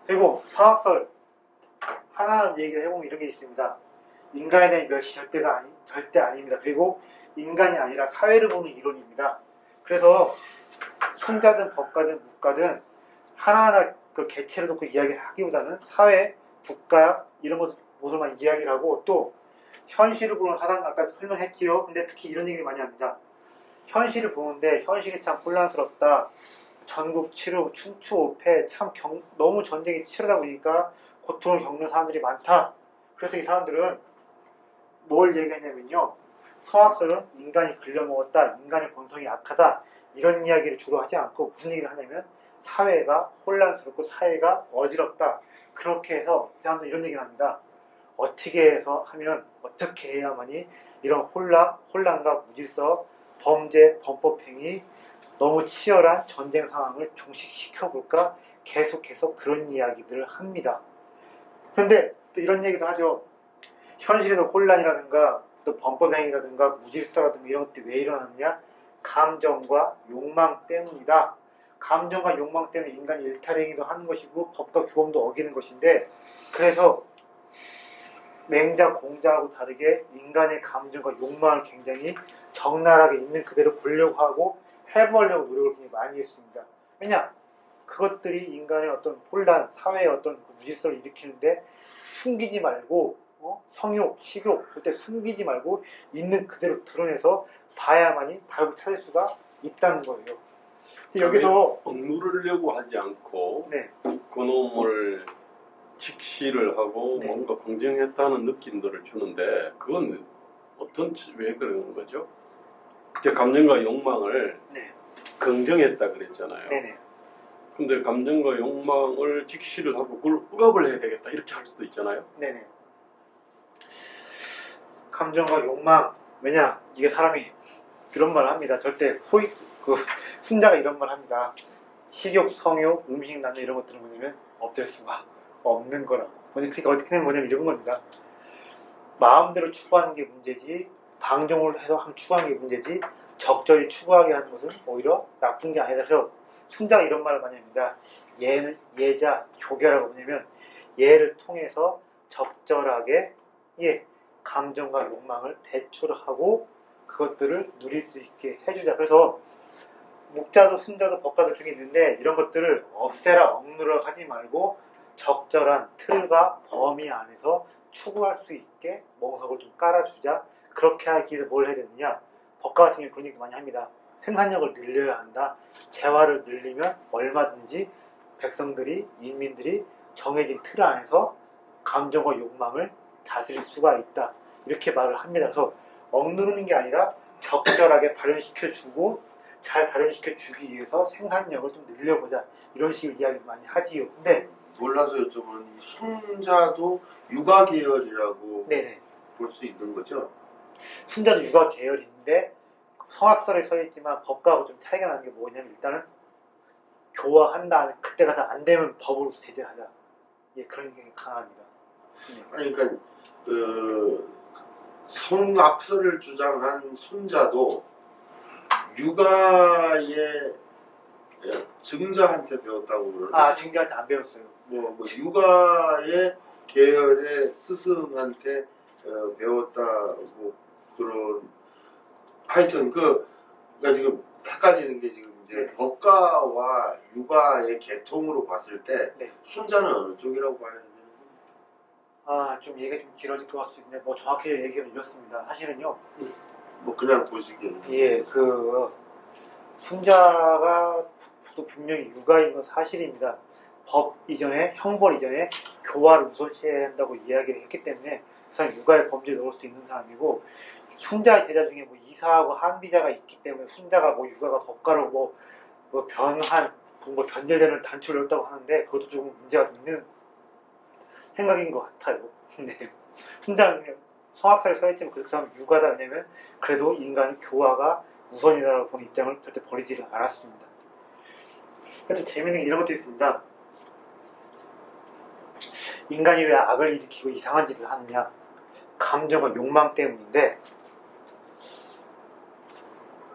그리고 성악설 하나하나 얘기를 해보면 이런 게 있습니다. 인간에 대한 멸시 절대 아닙니다. 그리고 인간이 아니라 사회를 보는 이론입니다. 그래서 순자든 법가든 묵가든 하나하나 그 개체를 놓고 이야기하기보다는 사회, 국가 이런 것들만 이야기를 하고 또 현실을 보는 사람 아까 설명했지요. 근데 특히 이런 얘기를 많이 합니다. 현실을 보는데 현실이 참 혼란스럽다. 전국 치루, 춘추 오패 참 너무 전쟁이 치르다 보니까 고통을 겪는 사람들이 많다. 그래서 이 사람들은 뭘 얘기하냐면요. 성악설은 인간이 글려먹었다. 인간의 본성이 악하다. 이런 이야기를 주로 하지 않고 무슨 얘기를 하냐면 사회가 혼란스럽고 사회가 어지럽다. 그렇게 해서 이 사람들은 이런 얘기를 합니다. 어떻게 해서 하면 어떻게 해야만이 이런 혼란과 무질서, 범죄, 범법행위, 너무 치열한 전쟁 상황을 종식시켜볼까 계속 그런 이야기들을 합니다. 그런데 또 이런 얘기도 하죠. 현실에도 혼란이라든가 또 범법행위라든가 무질서라든가 이런 것들이 왜 일어났냐? 감정과 욕망 때문이다. 감정과 욕망 때문에 인간이 일탈행위도 하는 것이고 법과 규범도 어기는 것인데 그래서 맹자, 공자하고 다르게 인간의 감정과 욕망을 굉장히 적나라하게 있는 그대로 보려고 하고 해보려고 노력을 굉장히 많이 했습니다. 왜냐? 그것들이 인간의 어떤 혼란, 사회의 어떤 무질서를 일으키는데 숨기지 말고 성욕, 식욕 절대 숨기지 말고 있는 그대로 드러내서 봐야만이 답을 찾을 수가 있다는 거예요. 여기서 억누르려고 하지 않고 그놈을 직시를 하고 뭔가 공정했다는 느낌들을 주는데 그건 왜 그러는 거죠? 그때 감정과 욕망을 긍정했다 그랬잖아요. 근데 감정과 욕망을 직시를 하고 그걸 억압을 해야 되겠다 이렇게 할 수도 있잖아요. 감정과 욕망, 왜냐 이게 사람이 그런 말을 합니다. 절대 순자가 이런 말을 합니다. 식욕, 성욕, 음식, 남녀 이런 것들은 뭐냐면 없앨 수가 없는 거라고. 그러니까 어떻게 되면 뭐냐면 이런 겁니다. 마음대로 추구하는 게 문제지 방종을 해서 추구하는 게 문제지 적절히 추구하게 하는 것은 오히려 나쁜 게 아니다. 그래서 순자가 이런 말을 많이 합니다. 예자, 조결하고 뭐냐면 예를 통해서 적절하게 감정과 욕망을 대출하고 그것들을 누릴 수 있게 해주자. 그래서 묵자도 순자도 법가도 중에 있는데 이런 것들을 없애라 억누르라 하지 말고 적절한 틀과 범위 안에서 추구할 수 있게 멍석을 좀 깔아주자. 그렇게 하기 위해서 뭘 해야 되느냐? 법가 같은 경우 그런 얘기도 많이 합니다. 생산력을 늘려야 한다. 재화를 늘리면 얼마든지 백성들이, 인민들이 정해진 틀 안에서 감정과 욕망을 다스릴 수가 있다. 이렇게 말을 합니다. 그래서 억누르는 게 아니라 적절하게 발현시켜주고 잘 발현시켜주기 위해서 생산력을 좀 늘려보자. 이런 식으로 이야기를 많이 하지요. 근데 몰라서 여쭤보는 이 순자도 육아 계열이라고 네네. 볼 수 있는 거죠? 순자도 육아 계열인데 성악설에 서 있지만 법과하고 좀 차이가 나는 게 뭐냐면 일단은 교화한 다음에 그때 가서 안 되면 법으로 제재하자. 그런 게 강합니다. 아니, 그러니까 성악설을 주장한 순자도 육아의 증자한테 배웠다고 그러나? 증자한테 안 배웠어요. 뭐 육아의 계열의 스승한테 배웠다고 그런 하여튼 그러니까 지금 헷갈리는 게 지금 이제 법가와 육아의 계통으로 봤을 때 네. 순자는 어느 쪽이라고 봐야 되는 거예요? 좀 얘기가 좀 길어질 것 같은데 뭐 정확히 얘기를 이렇습니다. 사실은요. 뭐 그냥 보시기에는 순자가 분명히 육아인 건 사실입니다. 법 이전에 형벌 이전에 교화를 우선시해야 한다고 이야기를 했기 때문에 그 사람 육아의 범죄에 넣을 수 있는 사람이고 순자의 제자 중에 뭐 이사하고 한비자가 있기 때문에 순자가 뭐 육아가 법가로 뭐 변한 뭐 변질되는 단초를 했다고 하는데 그것도 조금 문제가 있는 생각인 것 같아요. 네. 순자는 성악설에 서있지만 그 사람 육아다. 왜냐면 그래도 인간은 교화가 우선이다라고 보는 입장을 절대 버리지를 않았습니다. 그래서 재밌는 게 이런 것도 있습니다. 인간이 왜 악을 일으키고 이상한 짓을 하느냐? 감정과 욕망 때문인데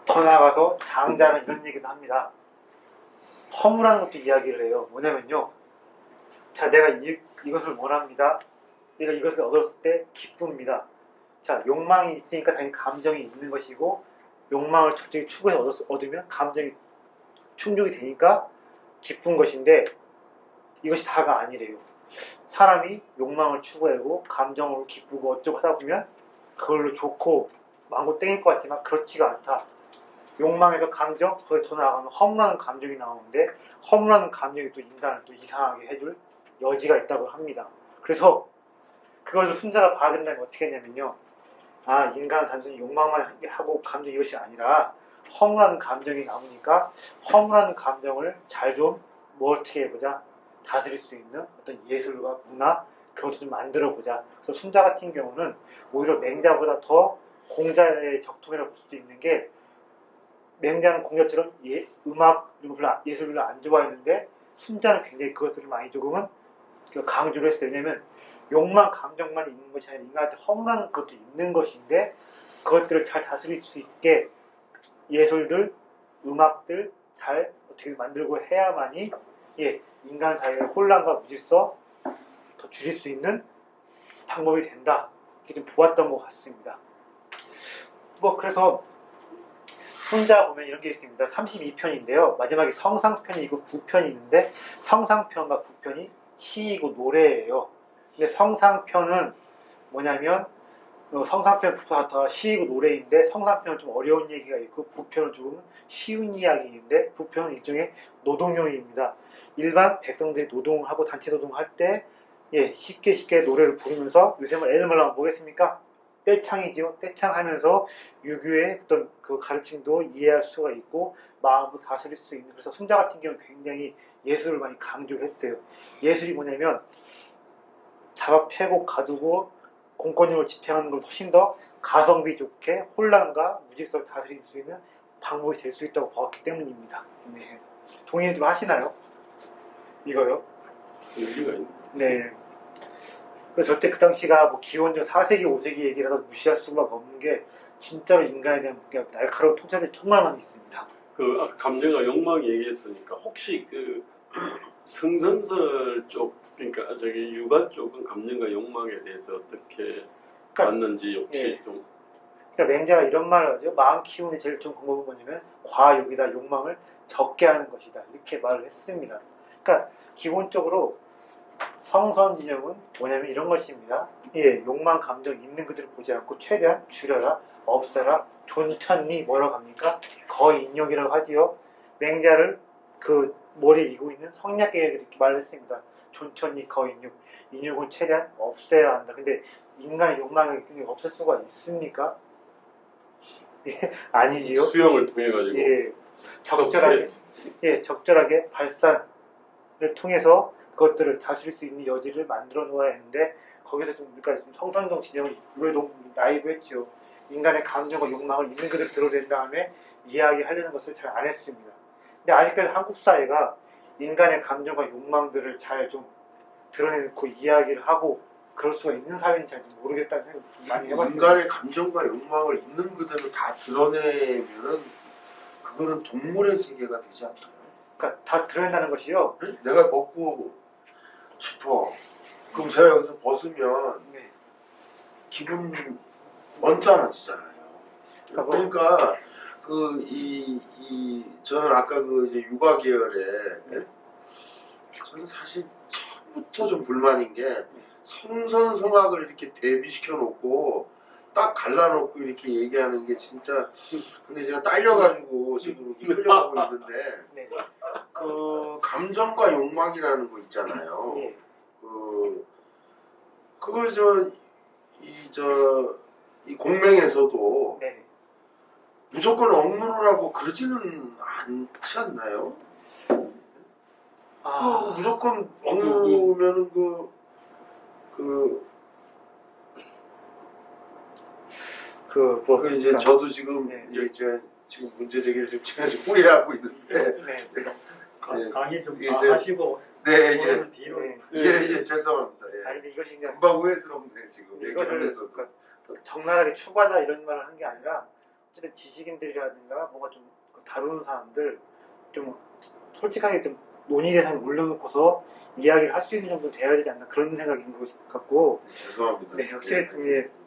더 나아가서 장자는 이런 얘기도 합니다. 허무라는 것도 이야기를 해요. 뭐냐면요. 자, 내가 이것을 원합니다. 내가 이것을 얻었을 때 기쁩니다. 자, 욕망이 있으니까 당연히 감정이 있는 것이고 욕망을 적절히 추구해서 얻으면 감정이 충족이 되니까 기쁜 것인데 이것이 다가 아니래요. 사람이 욕망을 추구하고 감정으로 기쁘고 어쩌고 하다 보면 그걸로 좋고 마음껏 땡길 것 같지만 그렇지가 않다. 욕망에서 감정, 거기에 더 나아가면 허무라는 감정이 나오는데 허무라는 감정이 또 인간을 또 이상하게 해줄 여지가 있다고 합니다. 그래서 그것을 순자가 봐야 된다면 어떻게 했냐면요. 인간은 단순히 욕망만 하고 감정 이것이 아니라 허무라는 감정이 나오니까 허무라는 감정을 잘 좀 어떻게 해보자. 다스릴 수 있는 어떤 예술과 문화 그것도 좀 만들어보자. 그래서 순자 같은 경우는 오히려 맹자보다 더 공자의 적통이라고 볼 수도 있는 게 맹자는 공자처럼 음악 이런 거 별로 예술을 안 좋아했는데 순자는 굉장히 그것들을 많이 조금은 강조를 했어요. 왜냐면 욕망, 감정만 있는 것이 아니라 인간한테 허무라는 것도 있는 것인데 그것들을 잘 다스릴 수 있게 예술들, 음악들 잘 어떻게 만들고 해야만이 인간 사회의 혼란과 무질서 더 줄일 수 있는 방법이 된다. 이렇게 좀 보았던 것 같습니다. 그래서 순자 보면 이런 게 있습니다. 32편인데요. 마지막에 성상편이 있고 구편이 있는데 성상편과 구편이 시이고 노래예요. 근데 성상편은 뭐냐면 성상편, 구편 다 시이고 노래인데 성상편은 좀 어려운 얘기가 있고 구편은 조금 쉬운 이야기인데 구편은 일종의 노동요입니다. 일반 백성들이 노동하고 단체 노동할 때 쉽게 노래를 부르면서 요새 애들 말로 하면 뭐겠습니까? 떼창이죠. 떼창하면서 유교의 어떤 그 가르침도 이해할 수가 있고 마음도 다스릴 수 있는. 그래서 순자 같은 경우는 굉장히 예술을 많이 강조했어요. 예술이 뭐냐면 잡아 패고 가두고 공권력을 집행하는 걸 훨씬 더 가성비 좋게 혼란과 무질서를 다스릴 수 있는 방법이 될 수 있다고 봤기 때문입니다. 네. 동의 좀 하시나요? 이거요? 의미가 있네. 네. 그래서 절대 그 당시가 기원전 4세기, 5세기 얘기라서 무시할 수가 없는 게 진짜로 인간에 대한 날카로운 통찰이 정말 많이 있습니다. 아까 감정과 욕망 얘기했으니까 혹시 성선설 쪽 그러니까 저기 육아 쪽은 감정과 욕망에 대해서 어떻게 그러니까, 봤는지 혹시 예. 좀 그러니까 맹자가 이런 말을 하죠. 마음 키우는 제일 좋은 방법은 뭐냐면 과욕이다. 욕망을 적게 하는 것이다. 이렇게 말을 했습니다. 그러니까 기본적으로 성선 진영은 뭐냐면 이런 것입니다. 예, 욕망 감정 있는 그대로 보지 않고 최대한 줄여라, 없애라, 존천리 뭐라고 합니까? 거인욕이라고 하지요. 맹자를 그 머리에 이고 있는 성략계가 이렇게 말을 했습니다. 존천리 거인욕, 인욕은 최대한 없애야 한다. 근데 인간의 욕망을 없앨 수가 있습니까? 예, 아니지요. 수영을 통해 가지고 예, 적절하게 발산을 통해서 그것들을 다스릴 수 있는 여지를 만들어 놓아야 하는데 거기서 좀 우리가 좀 성선동 진영을 왜 너무 나이브 했죠. 인간의 감정과 욕망을 있는 그대로 드러낸 다음에 이야기하려는 것을 잘 안 했습니다. 근데 아직까지 한국 사회가 인간의 감정과 욕망들을 잘 좀 드러내놓고 이야기를 하고 그럴 수가 있는 사회인지 잘 모르겠다는 생각 많이 해봤습니다. 인간의 감정과 욕망을 있는 그대로 다 드러내면은 그거는 동물의 세계가 되지 않나요? 그러니까 다 드러낸다는 것이요. 내가 먹고 싶어. 그럼 제가 여기서 벗으면 네. 기분 언짢아지잖아요. 그러니까 그러니까 저는 아까 그 이제 육아 계열에 저는 사실 처음부터 좀 불만인 게 성선성악을 이렇게 대비시켜 놓고 딱 갈라놓고 이렇게 얘기하는 게 진짜 근데 제가 딸려가지고 지금 흘려가고 있는데 네. 그 감정과 욕망이라는 거 있잖아요. 예. 그걸 이 공명에서도 네. 무조건 억누르라고 그러지는 않지 않나요? 무조건 억누르면은 이제 저도 지금 네. 이제 지금 문제 제기를 제가 지금 후회하고 있는데 네. 강의 좀 이제- 하시고 네 그러면 뒤로 네. 예 죄송합니다. 예. 아니 근데 이것이 그냥 금방 후회스럽네 지금 이것을 얘기하면서. 그러니까 적나라하게 추구하자 이런 말을 한 게 아니라 어쨌든 지식인들이라든가 뭔가 좀 다루는 사람들 좀 솔직하게 좀 논의 대상에 올려놓고서 이야기를 할 수 있는 정도 돼야 되지 않나 그런 생각인 것 같고 죄송합니다. 네 확실히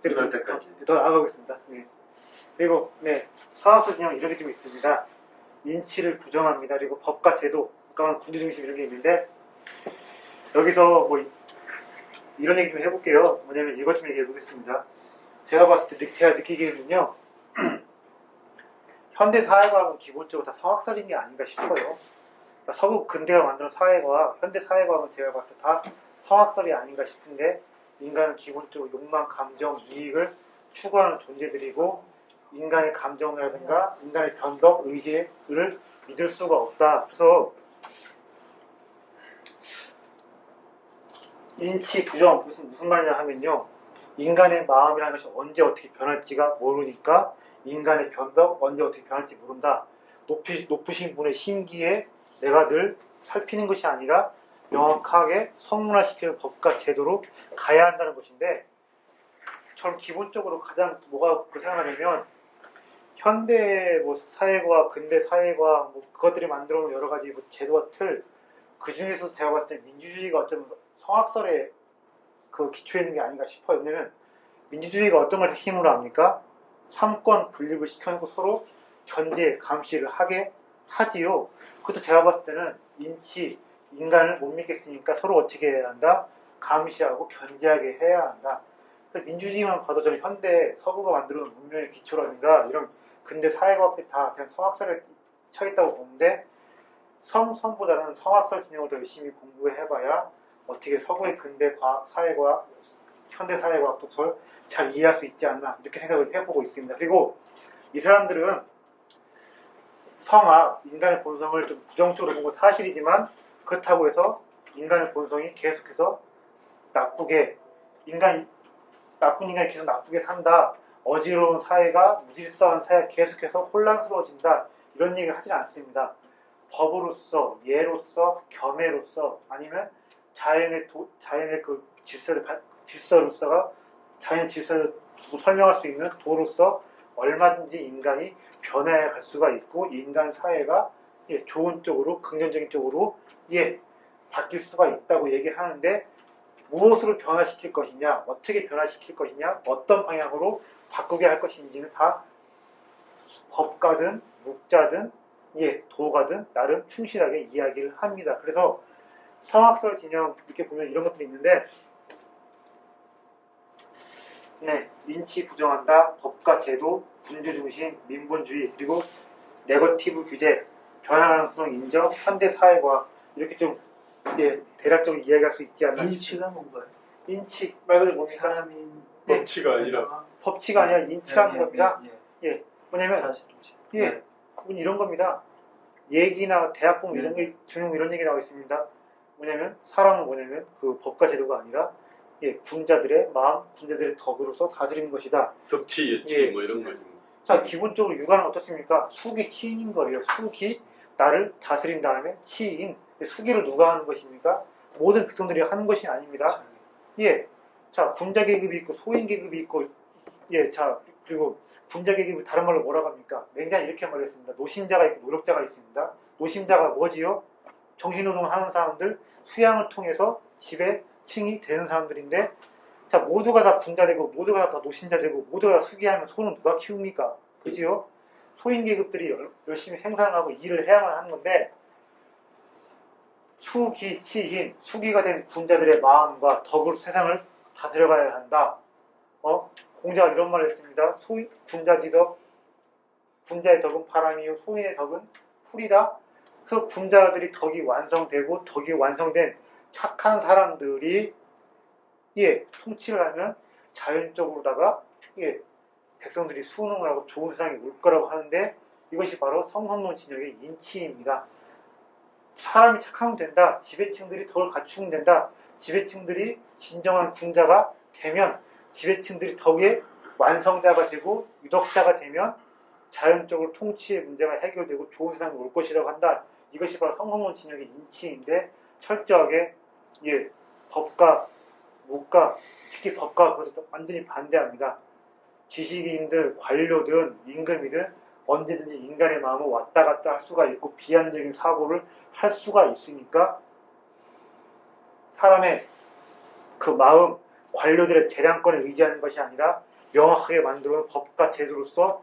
그럴 때까지. 더 나아가겠습니다. 네. 그리고 네 사학소 진영 이런 게 좀 있습니다. 인치를 부정합니다. 그리고 법과 제도, 아까 군주 중심 이런 게 있는데 여기서 뭐 이런 얘기 좀 해볼게요. 뭐냐면 이것 좀 얘기해 보겠습니다. 제가 봤을 때 제가 느끼기에는요 현대 사회과학은 기본적으로 다 성악설인 게 아닌가 싶어요. 그러니까 서구 근대가 만드는 사회과학, 현대 사회과학은 제가 봤을 때 다 성악설이 아닌가 싶은데 인간은 기본적으로 욕망, 감정, 이익을 추구하는 존재들이고 인간의 감정이라든가 인간의 변덕, 의지를 믿을 수가 없다. 그래서 인치 부정 무슨 말이냐 하면요 인간의 마음이라는 것이 언제 어떻게 변할지가 모르니까 인간의 변덕 언제 어떻게 변할지 모른다. 높으신 분의 심기에 내가 늘 살피는 것이 아니라 명확하게 성문화시키는 법과 제도로 가야 한다는 것인데 저는 기본적으로 가장 뭐가 그렇게 생각하냐면 현대 뭐 사회과학, 근대 사회과학 뭐 그것들이 만들어놓은 여러 가지 뭐 제도와 틀 그 중에서 제가 봤을 때 민주주의가 어쩌면 성악설에 그 기초에 있는 게 아닌가 싶어요. 왜냐면 민주주의가 어떤 걸 핵심으로 합니까? 삼권 분립을 시켜놓고 서로 견제, 감시를 하게 하지요. 그것도 제가 봤을 때는 인간을 못 믿겠으니까 서로 어떻게 해야 한다? 감시하고 견제하게 해야 한다. 그래서 민주주의만 봐도 저는 현대 서구가 만들어놓은 문명의 기초라든가 이런 근대 사회과학들이 다 그냥 성악설에 처있다고 보는데 성선보다는 성악설 진영을 더 열심히 공부해봐야 어떻게 서구의 근대 과학, 사회과학, 현대 사회과학도 저를 잘 이해할 수 있지 않나 이렇게 생각을 해보고 있습니다. 그리고 이 사람들은 성악, 인간의 본성을 좀 부정적으로 본 건 사실이지만 그렇다고 해서 인간의 본성이 계속해서 나쁜 인간이 계속 나쁘게 산다. 어지러운 사회가 무질서한 사회가 계속해서 혼란스러워진다. 이런 얘기를 하진 않습니다. 법으로서, 예로서, 겸해로서 아니면 자연의 그 질서로서가 자연의 질서를 설명할 수 있는 도로서 얼마든지 인간이 변해갈 수가 있고 인간 사회가 좋은 쪽으로 긍정적인 쪽으로 바뀔 수가 있다고 얘기하는데 무엇으로 변화시킬 것이냐, 어떻게 변화시킬 것이냐, 어떤 방향으로 바꾸게 할 것인지는 다 법가든 묵자든 도가든 나름 충실하게 이야기를 합니다. 그래서 성악설 진영 이렇게 보면 이런 것들이 있는데 인치 부정한다, 법과 제도, 군주 중심, 민본주의, 그리고 네거티브 규제, 변화 가능성 인정, 현대 사회과학 이렇게 좀 대략적으로 이야기할 수 있지 않나. 인치가 뭔가요? 인치 말 그대로 뭡니까? 사람이 법치가 아니라 법치가 아니라 인치라는 겁니다. 예. 뭐냐면 다시 그건 이런 겁니다. 얘기나 대학 보면 이런 게 중용 이런 얘기 나와 있습니다. 뭐냐면 사람은 뭐냐면 그 법과 제도가 아니라 군자들의 마음, 군자들의 덕으로서 다스리는 것이다. 덕치, 예치 뭐 이런 거죠. 자, 기본적으로 육아는 어떻습니까? 수기 치인인 거예요. 수기 나를 다스린 다음에 치인. 수기를 누가 하는 것입니까? 모든 백성들이 하는 것이 아닙니다. 자, 군자 계급이 있고 소인 계급이 있고 자, 그리고 군자 계급을 다른 말로 뭐라고 합니까? 맹자는 이렇게 말했습니다. 노신자가 있고 노력자가 있습니다. 노신자가 뭐지요? 정신노동을 하는 사람들, 수양을 통해서 집에 층이 되는 사람들인데, 자, 모두가 다 군자 되고 모두가 다 노신자 되고 모두가 다 수기하면 소는 누가 키웁니까? 그지요? 소인 계급들이 열심히 생산하고 일을 해야만 하는 건데, 수기, 치인, 수기가 된 군자들의 마음과 덕으로 세상을 다스려가야 한다. 공자가 이런 말을 했습니다. 군자지덕, 군자의 덕은 바람이요, 소인의 덕은 풀이다. 그래서 군자들이 덕이 완성되고 덕이 완성된 착한 사람들이 통치를 하면 자연적으로다가 백성들이 수능을 하고 좋은 세상이 올 거라고 하는데 이것이 바로 성성론 진영의 인치입니다. 사람이 착하면 된다. 지배층들이 덕을 갖추면 된다. 지배층들이 진정한 군자가 되면 지배층들이 덕의 완성자가 되고 유덕자가 되면 자연적으로 통치의 문제가 해결되고 좋은 세상이 올 것이라고 한다. 이것이 바로 성성론 진영의 인치인데 철저하게 법과 묵과 특히 법과 그것을 완전히 반대합니다. 지식인들, 관료든 임금이든 언제든지 인간의 마음을 왔다 갔다 할 수가 있고 비한적인 사고를 할 수가 있으니까 사람의 그 마음, 관료들의 재량권에 의지하는 것이 아니라 명확하게 만들어놓은 법과 제도로서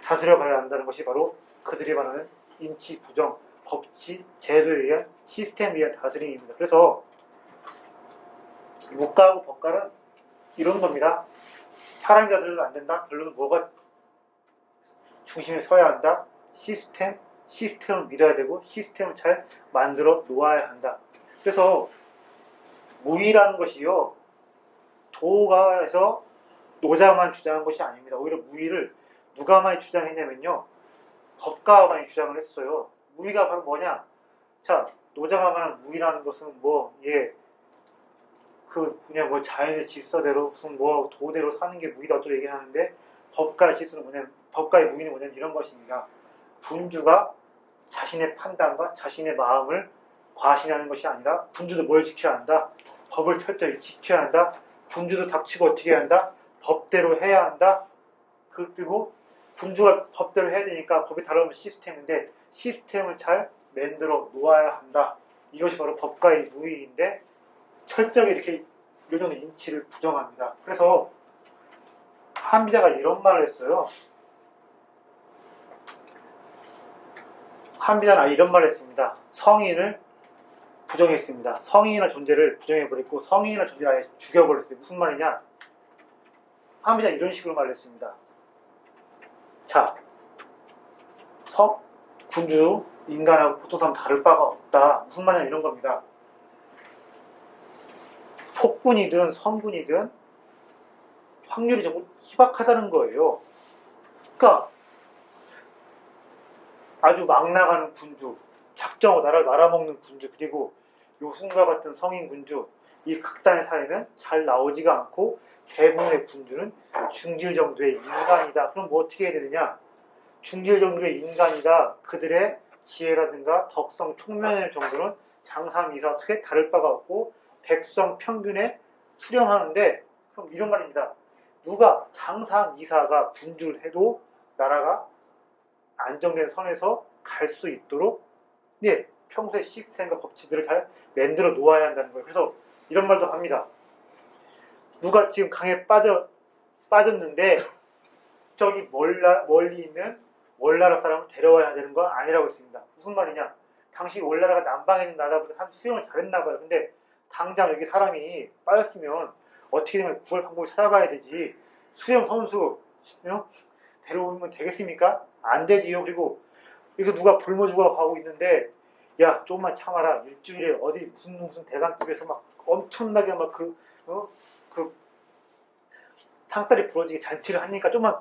다스려가야 한다는 것이 바로 그들이 말하는 인치, 부정, 법치, 제도에 의한 시스템에 의한 다스림입니다. 그래서 묵가하고 법가는 이런 겁니다. 사람이 다스려도 안 된다. 결론은 뭐가 중심에 서야 한다. 시스템을 믿어야 되고 시스템을 잘 만들어 놓아야 한다. 그래서 무의라는 것이요, 도가에서 노자만 주장한 것이 아닙니다. 오히려 무의를 누가 많이 주장했냐면요, 법가가 많이 주장을 했어요. 무의가 바로 뭐냐? 자, 노자가 말하는 무의라는 것은 그냥 자연의 질서대로 무슨 도대로 사는 게 무의다 어쩌고 얘기하는데, 법가의 질서는 뭐냐면, 법가의 무의는 뭐냐면 이런 것입니다. 군주가 자신의 판단과 자신의 마음을 과신하는 것이 아니라 군주도 뭘 지켜야 한다? 법을 철저히 지켜야 한다. 군주도 닥치고 어떻게 해야 한다? 법대로 해야 한다. 그리고 군주가 법대로 해야 되니까 법이 다르면 시스템인데 시스템을 잘 만들어 놓아야 한다. 이것이 바로 법가의 무의인데 철저하게 이렇게 이 정도 인치를 부정합니다. 그래서 한비자가 이런 말을 했어요. 한비자는 이런 말을 했습니다. 성인을 부정했습니다. 성인이라는 존재를 부정해버렸고 성인이라는 존재를 아예 죽여버렸어요. 무슨 말이냐? 한비자가 이런 식으로 말을 했습니다. 자, 군주, 인간하고 보통 사람 다를 바가 없다. 무슨 말이냐 이런 겁니다. 속군이든 성군이든 확률이 조금 희박하다는 거예요. 그러니까 아주 막 나가는 군주, 작정하고 나라를 말아먹는 군주, 그리고 요순과 같은 성인 군주, 이 극단의 사례는 잘 나오지가 않고 대부분의 군주는 중질 정도의 인간이다. 그럼 뭐 어떻게 해야 되느냐? 중질 정도의 인간이다. 그들의 지혜라든가 덕성, 총명의 정도는 장사미사와 크게 다를 바가 없고 백성 평균에 수렴하는데, 그럼 이런 말입니다. 누가 장사미사가 군주를 해도 나라가 안정된 선에서 갈 수 있도록 평소에 시스템과 법칙들을 잘 만들어 놓아야 한다는 거예요. 그래서 이런 말도 합니다. 누가 지금 강에 빠졌는데 저기 멀리 있는 월나라 사람을 데려와야 되는 거 아니라고 했습니다. 무슨 말이냐? 당시 월나라가 남방에 있는 나라보다 한 수영을 잘했나 봐요. 근데 당장 여기 사람이 빠졌으면 어떻게 든 구할 방법을 찾아봐야 되지. 수영 선수 데려오면 되겠습니까? 안 되지요. 그리고 이거 누가 굶어주고 하고 있는데 야 조금만 참아라. 일주일에 어디 무슨 대감집에서 막 엄청나게 막 그 상다리 부러지게 잔치를 하니까 좀만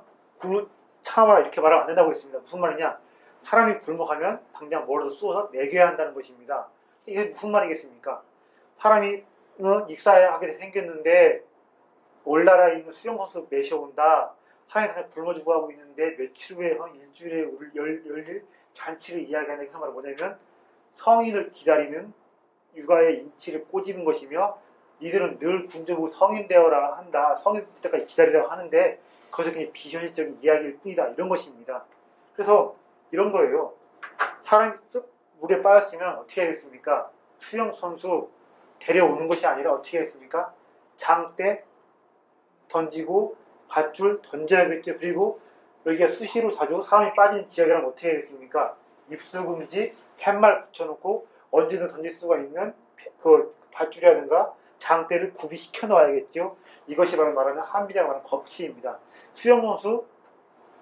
참아라 이렇게 말하면 안 된다고 했습니다. 무슨 말이냐? 사람이 굶어가면 당장 뭐라도 쑤어서 먹여야 한다는 것입니다. 이게 무슨 말이겠습니까? 사람이 익사하게 생겼는데 올나라에 있는 수영선수 매셔온다. 사람이 굶어 죽어가고 있는데 며칠 후에 일주일에 열릴 잔치를 이야기하는 그 말은 뭐냐면 성인을 기다리는 육아의 인치를 꼬집은 것이며 니들은 늘 군주보고 성인 되어라 한다. 성인 될 때까지 기다리라고 하는데 그것은 그냥 비현실적인 이야기일 뿐이다. 이런 것입니다. 그래서 이런 거예요. 사람이 물에 빠졌으면 어떻게 하겠습니까? 수영선수 데려오는 것이 아니라 어떻게 하겠습니까? 장대 던지고 밧줄 던져야겠죠. 그리고 여기가 수시로 자주 사람이 빠지는 지역이라면 어떻게 하겠습니까? 입수금지 팻말 붙여놓고 언제든 던질 수가 있는 그 밧줄이라든가 장대를 구비시켜 놓아야겠죠. 이것이 바로 말하는 한비자가 말하는 법칙입니다. 수영선수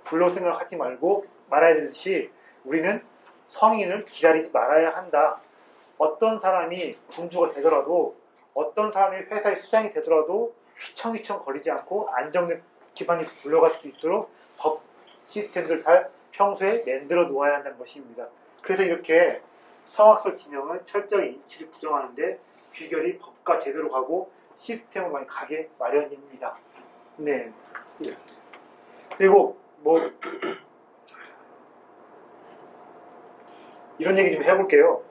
불로 생각하지 말고 말아야 되듯이 우리는 성인을 기다리지 말아야 한다. 어떤 사람이 군주가 되더라도 어떤 사람이 회사의 수장이 되더라도 휘청휘청 거리지 않고 안정된 기반이 굴러갈 수 있도록 법 시스템들을 잘 평소에 만들어 놓아야 한다는 것입니다. 그래서 이렇게 성악설 진영은 철저히 인치를 부정하는데 귀결이 법과 제대로 가고 시스템으로 많이 가게 마련입니다. 네. 그리고 뭐 이런 얘기 좀 해볼게요.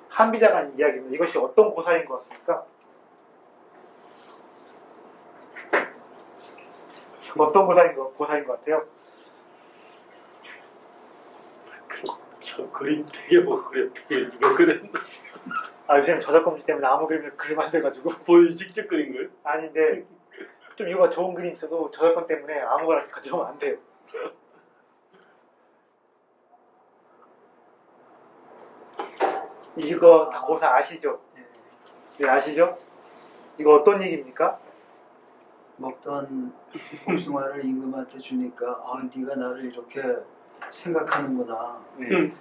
한비자가 한 이야기입니다. 이것이 어떤 고사인 것 같습니까? 어떤 고사인 것 같아요? 저 그림 되게 못 그렸대. 이거 그랬나? 요새는 저작권지 때문에 아무 그림을 그리면 안 돼가지고. 직접 그린 거예요? 아닌데, 좀 이거가 좋은 그림 있어도 저작권 때문에 아무거나 가져오면 안 돼요. 이거 다 고사 아시죠? 네, 아시죠? 이거 어떤 얘기입니까? 먹던 복숭아를 임금한테 주니까 네가 나를 이렇게 생각하는구나. 네.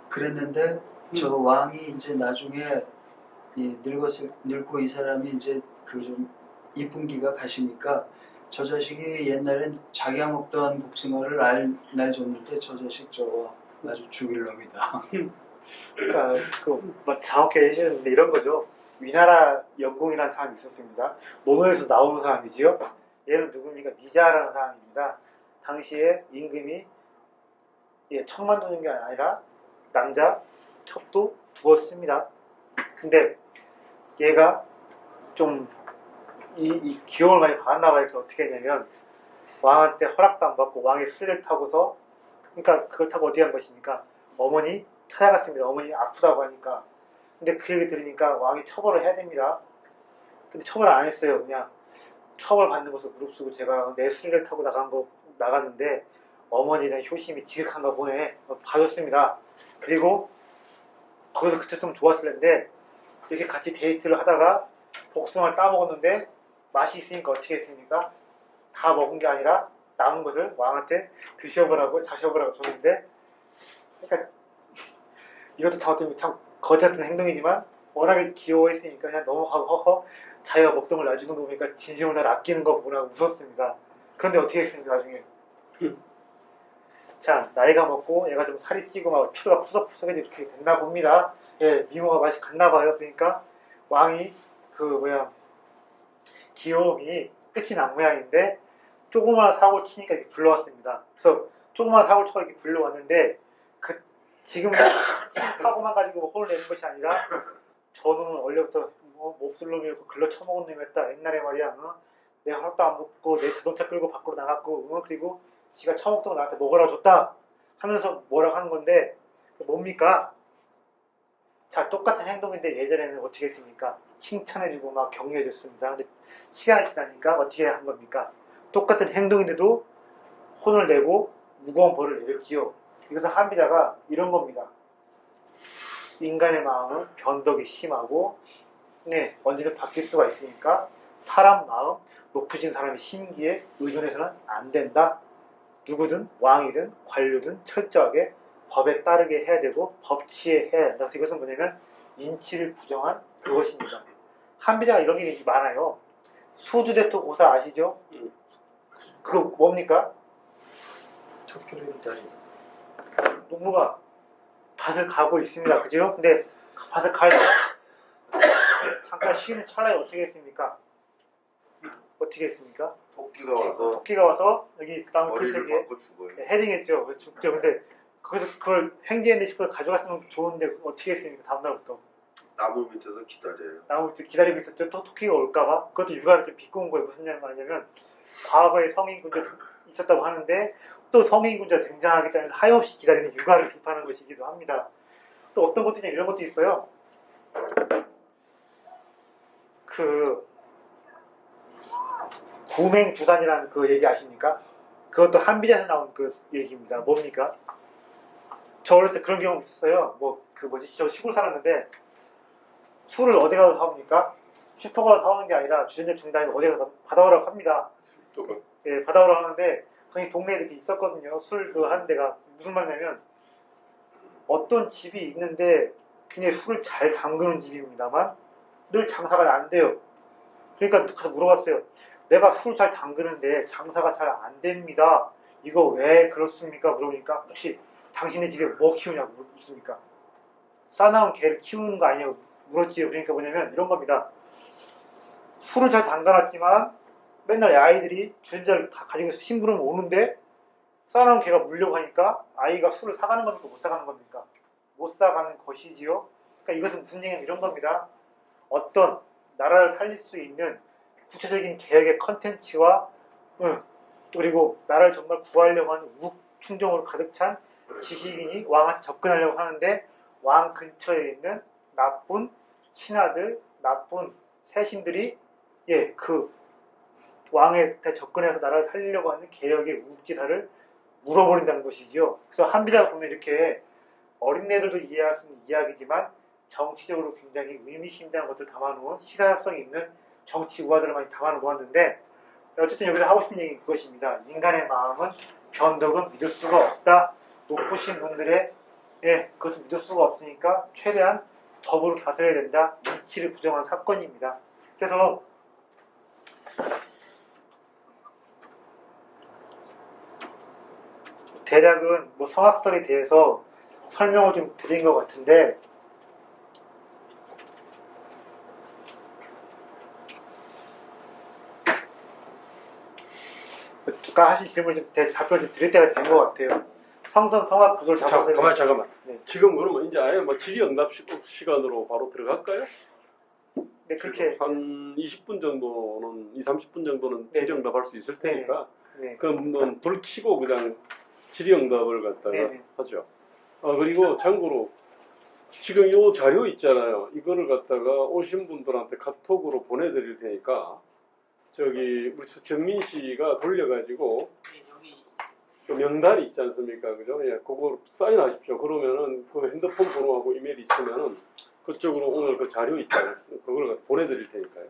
그랬는데 저 왕이 이제 나중에 늙고 이 사람이 이제 그 좀 이쁜 기가 가시니까 저 자식이 옛날엔 자기가 먹던 복숭아를 날 줬는데 저 자식 저거 아주 죽일 놈이다. 그러니까 뭐 정확히 해주셨는데 이런 거죠. 위나라 영공이라는 사람이 있었습니다. 논어에서 나오는 사람이지요. 얘는 누굽니까? 미자라는 사람입니다. 당시에 임금이 척만 두는 게 아니라 남자 척도 두었습니다. 근데 얘가 좀 이 기억을 많이 받았나 봐요. 그래서 어떻게 했냐면 왕한테 허락도 안 받고 왕의 수레를 타고서 그러니까 그걸 타고 어디 간 것입니까? 어머니 찾아갔습니다. 어머니 아프다고 하니까. 근데 그 얘기 들으니까 왕이 처벌을 해야 됩니다. 근데 처벌을 안 했어요. 그냥 처벌 받는 것을 무릅쓰고 제가 내 수레를 타고 나갔는데 어머니는 효심이 지극한가 보네. 봐줬습니다. 그리고 거기서 그쳤으면 좋았을 텐데 이렇게 같이 데이트를 하다가 복숭아를 따먹었는데 맛이 있으니까 어떻게 했습니까? 다 먹은 게 아니라 남은 것을 왕한테 드셔보라고 자셔보라고 줬는데 그러니까 이것도 참 거지 같은 행동이지만 워낙에 귀여워했으니까 그냥 넘어가고 허허 자기가 먹던 걸 놔주는 거 보니까 진심으로 날 아끼는 거 보나 웃었습니다. 그런데 어떻게 했습니까 나중에? 자 나이가 먹고 얘가 좀 살이 찌고 막 피부가 푸석푸석해져 이렇게 됐나 봅니다. 미모가 맛이 갔나 봐요. 그러니까 왕이 귀여움이 끝이 난 모양인데 조그마한 사고를 치니까 이렇게 불러왔습니다. 그래서 조그마한 사고를 쳐서 이렇게 불러왔는데 지금 사고만 가지고 혼을 내는 것이 아니라 저놈은 원래부터 몹쓸 놈이었고 글러 처먹은 놈이었다. 옛날에 말이야 내 허락도 안 먹고 내 자동차 끌고 밖으로 나갔고 그리고 지가 처먹던 거 나한테 먹으라고 줬다 하면서 뭐라고 하는 건데 뭡니까? 자, 똑같은 행동인데 예전에는 어떻게 했습니까? 칭찬해주고 막 격려해줬습니다. 근데 시간이 지나니까 어떻게 한 겁니까? 똑같은 행동인데도 혼을 내고 무거운 벌을 내렸지요. 이것은 한비자가 이런 겁니다. 인간의 마음은 변덕이 심하고 네, 언제든 바뀔 수가 있으니까 사람 마음, 높으신 사람의 심기에 의존해서는 안 된다. 누구든 왕이든 관료든 철저하게 법에 따르게 해야 되고 법치에 해야 된다. 그래서 이것은 뭐냐면 인치를 부정한 그것입니다. 한비자가 이런 게 많아요. 수두대토 고사 아시죠? 그거 뭡니까? 토끼를 기다리다. 농부가 밭을 가고 있습니다. 그죠? 근데 밭을 갈때 잠깐 쉬는 찰나에 어떻게 했습니까? 어떻게 했습니까? 토끼가 와서 토끼가 와서 여기 그 다음에 머리를 글자기에 받고 죽어요. 헤딩했죠. 그래서 죽죠. 근데 거기서 그걸 횡재했는데 싶어서 가져갔으면 좋은데 어떻게 했습니까? 다음날부터 나무 밑에서 기다려요. 나무 밑에 기다리고 있었죠. 또 토끼가 올까봐. 그것도 육아를 좀 비꼬은 거예요. 무슨 말이냐면 과거에 성인군자 있었다고 하는데 또 성인군자 등장하기 전에 하염없이 기다리는 육아를 비판하는 것이기도 합니다. 또 어떤 것도 이런 것도 있어요. 그 구맹두산이라는 그 얘기 아십니까? 그것도 한비자에서 나온 그 얘기입니다. 뭡니까? 저 어렸을 때 그런 경험 있었어요. 저 시골 살았는데 술을 어디 가서 사옵니까? 슈퍼 가서 사오는 게 아니라 주전자 중단에 어디 가서 받아오라고 합니다. 예, 받아오라고 하는데 거기 동네에 이렇게 있었거든요. 술 그 하는 데가 무슨 말이냐면 어떤 집이 있는데 굉장히 술을 잘 담그는 집입니다만 늘 장사가 안 돼요. 그러니까 가서 물어봤어요. 내가 술 잘 담그는데 장사가 잘 안 됩니다. 이거 왜 그렇습니까? 물어보니까 혹시 당신의 집에 뭐 키우냐고 묻습니까? 싸나운 개를 키우는 거 아니냐고 물었지요. 그러니까 뭐냐면 이런 겁니다. 술을 잘 담가놨지만 맨날 아이들이 주전자를 다 가지고 심부름 오는데 싸나운 개가 물려고 하니까 아이가 술을 사가는 겁니까? 못 사가는 겁니까? 못 사가는 것이지요. 그러니까 이것은 무슨 얘기냐면 이런 겁니다. 어떤 나라를 살릴 수 있는 구체적인 개혁의 컨텐츠와 그리고 나라를 정말 구하려고 하는 우국 충정으로 가득 찬 지식인이 왕한테 접근하려고 하는데 왕 근처에 있는 나쁜 신하들, 나쁜 세신들이 그 왕한테 접근해서 나라를 살리려고 하는 개혁의 우국지사를 물어버린다는 것이지요. 그래서 한비자가 보면 이렇게 어린애들도 이해할 수 있는 이야기지만 정치적으로 굉장히 의미심장한 것들을 담아놓은 시사성이 있는 정치 우화들을 많이 담아놓았는데 어쨌든 여기서 하고 싶은 얘기는 그것입니다. 인간의 마음은 변덕은 믿을 수가 없다. 높으신 분들의 그것을 믿을 수가 없으니까 최대한 법으로 다스려야 된다. 이치를 부정한 사건입니다. 그래서 대략은 성악설에 대해서 설명을 좀 드린 것 같은데 아까 하신 질문 좀 답변을 좀 드릴 때가 된 것 같아요. 성선 성악 구조를 잡아내는 잠깐만. 네. 지금 그러면 이제 아예 질의응답 시간으로 바로 들어갈까요? 네, 그렇게 한 20분 정도는 30분 정도는 네. 질의응답 할 수 있을 테니까 네. 그럼 불 켜고 그냥 질의응답을 갖다가 네. 하죠. 그리고 참고로 지금 이 자료 있잖아요. 이거를 갖다가 오신 분들한테 카톡으로 보내드릴 테니까 우리 경민 씨가 돌려가지고 그 명단 있지 않습니까? 그죠? 그거 사인하십시오. 그러면은 그 핸드폰 번호하고 이메일 있으면은 그쪽으로 오늘 그 자료 있잖아요. 그걸 갖다 보내드릴 테니까요.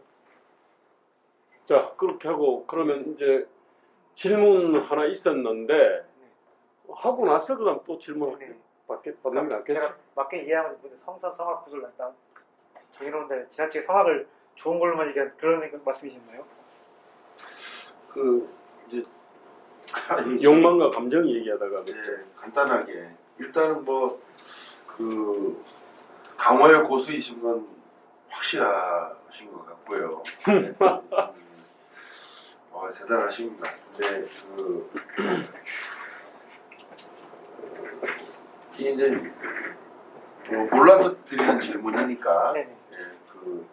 자, 그렇게 하고 그러면 이제 질문 하나 있었는데 하고 나서 그다음 또 질문 받는 게 낫겠죠? 제가 맞게 이해하면 성선 성악 구조를 갖다 정해놓은데 지나치게 성악을 좋은 걸로만 얘기한 그런 말씀이신가요? 이제 욕망과 감정 얘기하다가 네, 간단하게 일단은 강화의 고수이신 건 확실하신 것 같고요. 네. 대단하십니다. 근데 이게 이제 몰라서 드리는 질문이니까 좀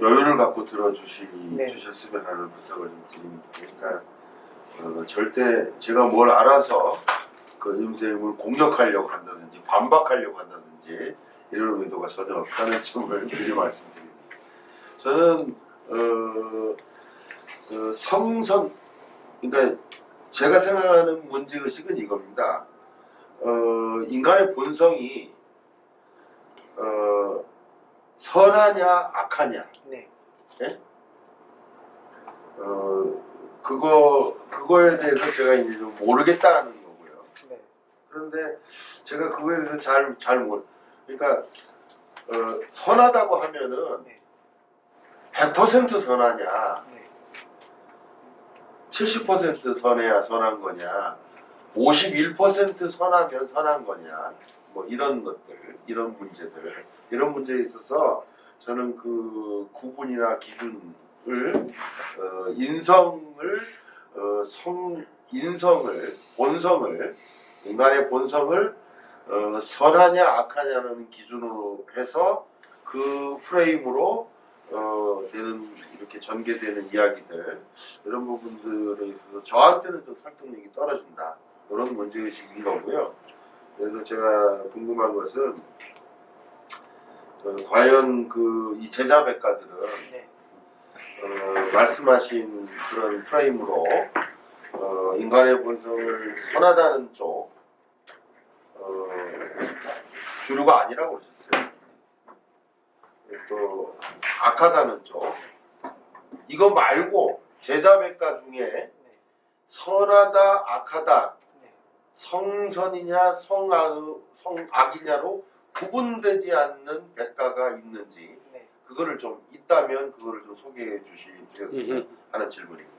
여유를 갖고 주셨으면 하는 부탁을 좀 드립니다. 그러니까 절대 제가 뭘 알아서 그 임쌤을 공격하려고 한다든지 반박하려고 한다든지 이런 의도가 전혀 없다는 점을 미리 말씀드립니다. 저는 그 성선, 그러니까 제가 생각하는 문제의식은 이겁니다. 인간의 본성이 선하냐 악하냐, 네. 그거에 대해서 제가 이제 좀 모르겠다는 거고요. 네. 그런데 제가 그거에 대해서 그러니까 선하다고 하면은 네. 100% 선하냐, 네. 70% 선해야 선한 거냐, 51% 선하면 선한 거냐, 뭐 이런 것들, 이런 문제들, 이런 문제에 있어서 저는 그 구분이나 기준을 본성을, 인간의 본성을 선하냐 악하냐는 기준으로 해서 그 프레임으로 이렇게 전개되는 이야기들, 이런 부분들에 있어서 저한테는 좀 설득력이 떨어진다, 이런 문제의식인 거고요. 그래서 제가 궁금한 것은 과연 이 제자백가들은 네. 말씀하신 그런 프레임으로 인간의 본성을 선하다는 쪽 주류가 아니라고 그러셨어요. 또 악하다는 쪽, 이거 말고 제자백가 중에 네. 선하다 악하다, 네. 성선이냐 성악이냐로 구분되지 않는 백가가 있는지, 네. 그거를 좀 있다면 그거를 좀 소개해 주셨으면 하는 질문입니다.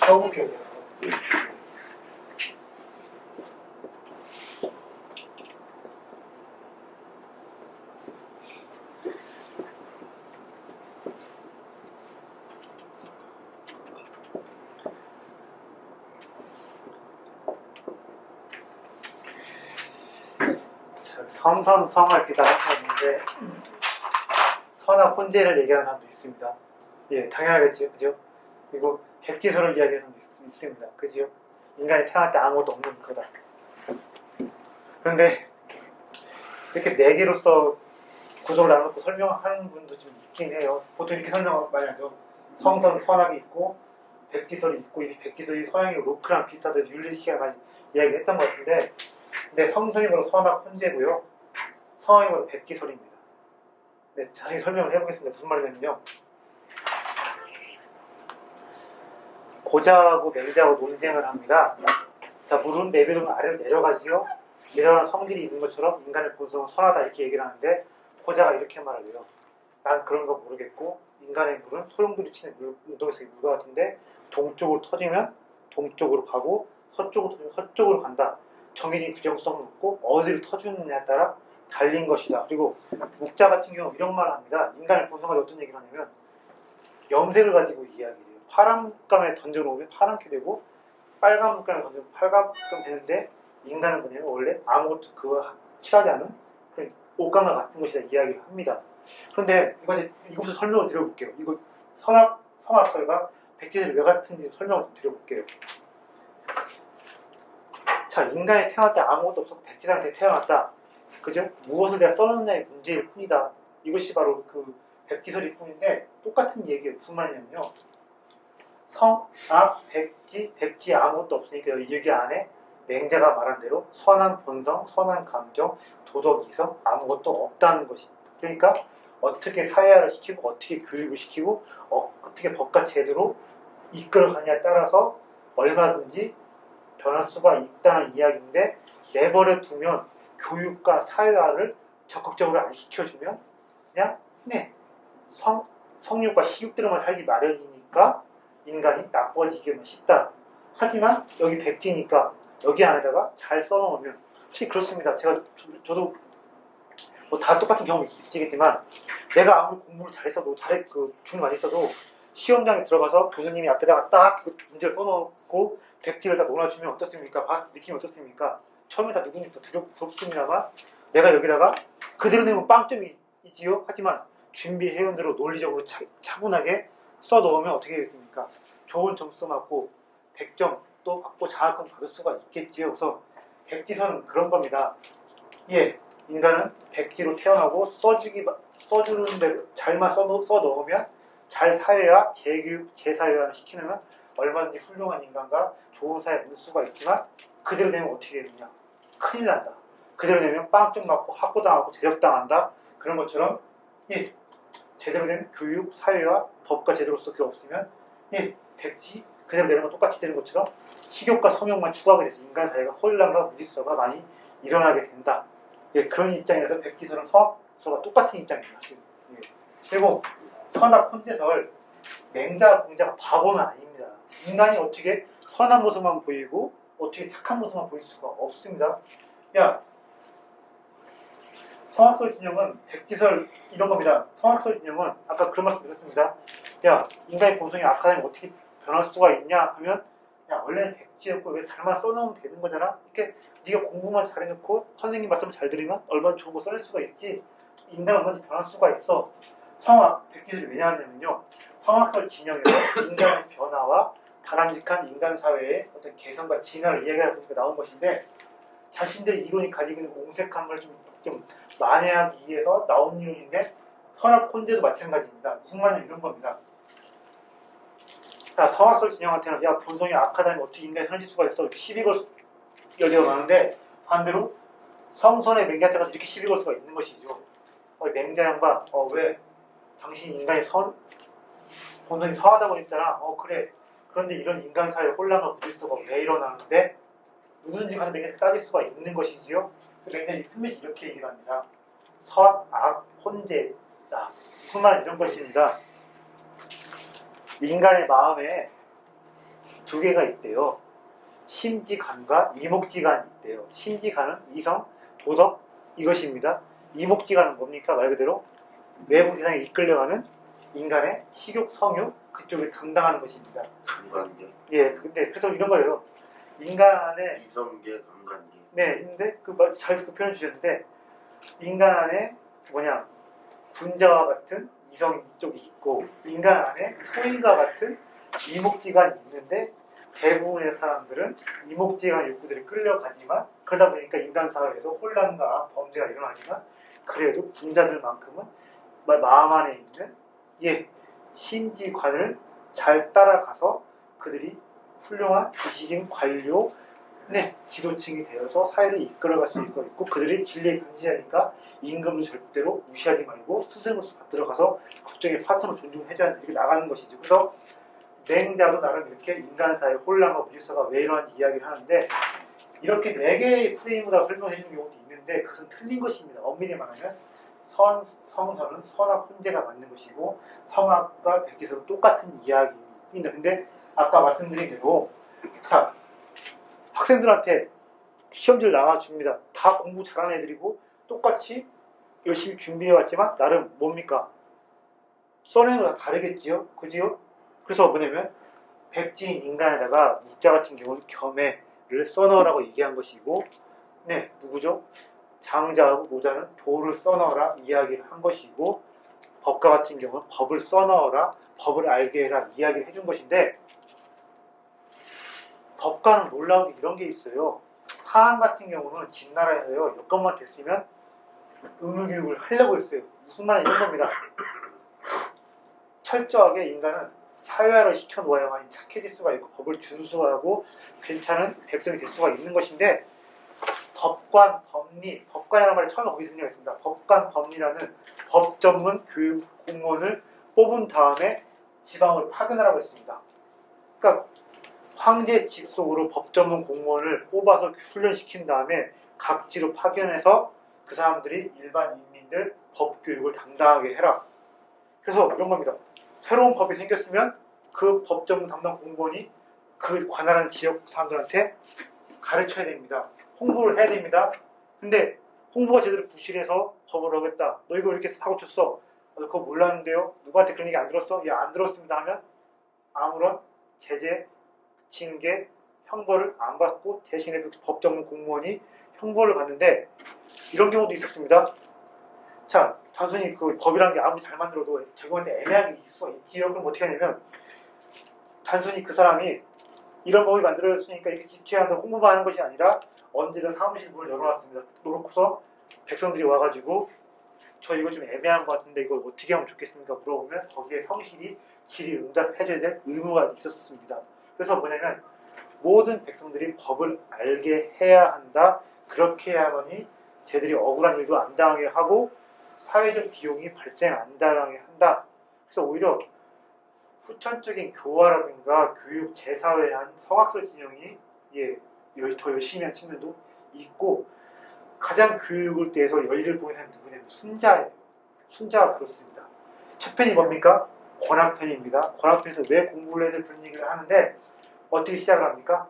서구교회. 성선성할 기다렸는데 선악 혼재를 얘기하는 사람도 있습니다. 예, 당연하겠죠, 그죠? 그리고 백지설을 이야기하는 사람도 있습니다, 그죠? 인간이 태어날 때 아무것도 없는 거다. 그런데 이렇게 네 개로서 구조를 나눠놓고 설명하는 분도 좀 있긴 해요. 보통 이렇게 설명 많이 하죠. 성선, 선악이 있고 백지설이 있고, 이 백지설이 서양의 로크랑 비슷하다고 율리시아가 이야기를 했던 것 같은데, 근데 성선이므로 선악 혼재고요, 성악이므로 백지설입니다. 네, 자세히 설명을 해보겠습니다. 무슨 말이냐면요, 고자하고 맹자하고 논쟁을 합니다. 자, 물은 내비로 아래로 내려가지요. 내려가는 성질이 있는 것처럼 인간의 본성은 선하다, 이렇게 얘기를 하는데, 고자가 이렇게 말을 해요. 난 그런 거 모르겠고, 인간의 물은 소용돌이 치는 운동 속의 물과 같은데, 동쪽으로 터지면 동쪽으로 가고, 서쪽으로 터지면 서쪽으로 간다. 정해진 규정성은 없고, 어디를 터주느냐에 따라 달린 것이다. 그리고 묵자 같은 경우 이런 말을 합니다. 인간의 본성은 어떤 얘기를 하냐면, 염색을 가지고 이야기를 해요. 파란 물감에 던져놓으면 파랗게 되고, 빨간 물감에 던져놓으면 빨갛게 되는데, 인간은 뭐냐면 원래 아무것도 그거 칠하지 않은 그런 옷감과 같은 것이다, 이야기를 합니다. 그런데 이것부터 설명을 드려볼게요. 이거 성악설과 백지설이 왜 같은지 설명을 좀 드려볼게요. 자, 인간이 태어날 때 아무것도 없었고 백지상태에 태어났다, 그죠? 무엇을 내가 써놓느냐의 문제일 뿐이다. 이것이 바로 그 백지설일 뿐인데, 똑같은 얘기예요. 무슨 말이냐면요, 성악, 백지 아무것도 없으니까 여기 안에 맹자가 말한 대로 선한 본성, 선한 감정, 도덕 이성 아무것도 없다는 것입니다. 그러니까 어떻게 사회화를 시키고, 어떻게 교육을 시키고, 어떻게 법과 제도로 이끌어가냐에 따라서 얼마든지 변할 수가 있다는 이야기인데, 내버려 두면, 교육과 사회화를 적극적으로 안 시켜주면 그냥 성욕과 식욕대로만 살기 마련이니까 인간이 나빠지기만 쉽다. 하지만 여기 백지니까 여기 안에다가 잘 써놓으면, 혹시 그렇습니다. 저도 뭐 다 똑같은 경험이 있으시겠지만, 내가 아무리 공부를 잘했어도 중 많이 써도 시험장에 들어가서 교수님이 앞에다가 딱 그 문제를 써놓고 백지를 다 놓아주면 어떻습니까? 봤을 때 느낌이 어떻습니까? 처음에 다 누구니 더 두렵습니다만, 내가 여기다가 그대로 내면 빵점이 있지요. 하지만 준비해온 대로 논리적으로 차분하게 써놓으면 어떻게 되겠습니까? 좋은 점수 맞고 100점도 받고 장학금 받을 수가 있겠지요. 그래서 백지설은 그런 겁니다. 예, 인간은 백지로 태어나고 써주는 대로 잘만 써 넣으면 잘 사회화, 재교육, 재사회화를 시키면 얼마든지 훌륭한 인간과 좋은 사회를 만들 수가 있지만 그대로 되면 어떻게 되느냐? 큰일 난다. 그대로 되면 빵점 맞고 학고당하고 제적당한다. 그런 것처럼 예, 제대로 된 교육, 사회와 법과 제도로서 그게 없으면 예, 백지 그대로 되는 건 똑같이 되는 것처럼 식욕과 성욕만 추구하게 돼서 인간 사회가 혼란과 무질서가 많이 일어나게 된다. 예, 그런 입장에서 백지설은 성악설과 똑같은 입장입니다. 예. 그리고 선악 혼재설 맹자 공자가 바보는 아닙니다. 인간이 어떻게 선한 모습만 보이고 어떻게 착한 모습만 보일 수가 없습니다. 야, 성악설 진영은 백지설 이런 겁니다. 성악설 진영은 아까 그런 말씀 드렸습니다. 야, 인간의 본성이 악하다면 어떻게 변할 수가 있냐 하면 야, 원래는 백지였고 왜 잘만 써놓으면 되는 거잖아. 이렇게 네가 공부만 잘해놓고 선생님 말씀 잘 들으면 얼마나 좋은 거 써낼 수가 있지. 인간은 얼마든지 변할 수가 있어. 백지설이 왜 나왔냐면요. 성악설 진영에서 인간의 변화와 바람직한 인간 사회의 어떤 개선과 진화를 이야기하다 보니까 나온 것인데 자신들의 이론이 가지고 있는 옹색함을 좀 만회하기 위해서 나온 이론인데 선악 혼재도 마찬가지입니다. 무슨 말이냐면 이런 겁니다. 자, 성악설 진영한테는 야, 본성이 악하다면 어떻게 인간이 살릴 수가 있어 이렇게 시비 걸 여지가 많은데 반대로 성선의 맹자한테 가서 이렇게 시비 걸 수가 있는 것이죠. 맹자 양반 왜 당신 인간이 본성이 선하다고 했잖아. 그래. 그런데 이런 인간 사회 혼란과 무질서가 왜 일어나는데 누구든지 가서 맹자한테 따질 수가 있는 것이지요. 맹자는 숨에서 이렇게 얘기를 합니다. 선, 악, 혼재다. 무슨 말은 이런 것입니다. 인간의 마음에 두 개가 있대요. 심지간과 이목지간이 있대요. 심지간은 이성, 도덕 이것입니다. 이목지간은 뭡니까? 말 그대로 외부 세상에 이끌려가는 인간의 식욕, 성욕 그쪽을 담당하는 것입니다. 감관계. 예, 근데 그래서 이런 거예요. 인간의 이성계, 감관계. 네, 근데 잘 표현 주셨는데 인간 안에 분자와 같은 이성 이쪽이 있고 인간 안에 소인과 같은 이목지간이 있는데 대부분의 사람들은 이목지간 욕구들이 끌려가지만 그러다 보니까 인간 사회에서 혼란과 범죄가 일어나지만 그래도 분자들만큼은 마음 안에 있는 심지관을 잘 따라가서 그들이 훌륭한 지식인 관료 지도층이 되어서 사회를 이끌어갈 수 있고 그들이 진리에 감시하니까 임금도 절대로 무시하지 말고 스승으로서 받들어가서 국정의 파트너 존중해줘야 한다 이렇게 나가는 것이죠. 그래서 맹자도 나름 이렇게 인간 사회의 혼란과 무질서가 왜 이러한지 이야기를 하는데 이렇게 4개의 프레임으로 설명해 주는 경우도 있는데 그것은 틀린 것입니다. 엄밀히 말하면 성선은 선악 혼재가 맞는 것이고 성악과 백지설은 똑같은 이야기입니다. 근데 아까 말씀드린 대로 자, 학생들한테 시험지를 나와줍니다. 다 공부 잘하는 애들이고 똑같이 열심히 준비해왔지만 나름 뭡니까? 써내는 거 다 다르겠지요? 그지요? 그래서 뭐냐면 백지인 인간에다가 묵자 같은 경우는 겸해를 써넣으라고 얘기한 것이고 누구죠? 장자하고 노자는 도를 써넣어라 이야기를 한 것이고 법가 같은 경우는 법을 써넣어라 법을 알게 해라 이야기를 해준 것인데 법가는 놀라운 게 이런 게 있어요. 사항 같은 경우는 진나라에서요 여건만 됐으면 의무교육을 하려고 했어요. 무슨 말이냐 이런 겁니다. 철저하게 인간은 사회화를 시켜놓아야만 착해질 수가 있고 법을 준수하고 괜찮은 백성이 될 수가 있는 것인데 법관, 법리, 법관이라는 말이 처음에 거기서 등장했습니다. 법관, 법리라는 법 전문 교육 공무원을 뽑은 다음에 지방으로 파견하라고 했습니다. 그러니까 황제 직속으로 법 전문 공무원을 뽑아서 훈련시킨 다음에 각지로 파견해서 그 사람들이 일반 인민들 법 교육을 담당하게 해라. 그래서 이런 겁니다. 새로운 법이 생겼으면 그 법 전문 담당 공무원이 그 관할하는 지역 사람들한테 가르쳐야 됩니다. 홍보를 해야 됩니다. 근데 홍보가 제대로 부실해서 법을 어겼다. 너 이거 이렇게 사고 쳤어. 너 그거 몰랐는데요. 누구한테 그런 얘기 안 들었어? 예, 안 들었습니다 하면 아무런 제재, 징계, 형벌을 안 받고 대신에 그 법 전문 공무원이 형벌을 받는데 이런 경우도 있었습니다. 자, 단순히 그 법이라는 게 아무리 잘 만들어도 적용하는데 애매하게 있을 수가 있지요. 그럼 어떻게 하냐면 단순히 그 사람이 이런 법이 만들어졌으니까 이렇게 지켜야 한다고 홍보만 하는 것이 아니라 언제든 사무실 문을 열어놨습니다. 놓고서 백성들이 와가지고 저 이거 좀 애매한 것 같은데 이거 어떻게 하면 좋겠습니까? 물어보면 거기에 성실히 질의 응답해줘야 될 의무가 있었습니다. 그래서 뭐냐면 모든 백성들이 법을 알게 해야 한다. 그렇게 해야만이 쟤들이 억울한 일도 안 당하게 하고 사회적 비용이 발생 안 당하게 한다. 그래서 오히려 후천적인 교화라든가 교육 재사회한 성학설 진영이 더 열심히 한 측면도 있고 가장 교육을 대해서 열의를 보이는 사람이 누구냐면 순자예요. 순자가 그렇습니다. 첫 편이 뭡니까? 권학편입니다. 권학편에서 왜 공부를 해야 될 그런 얘기를 하는데 어떻게 시작을 합니까?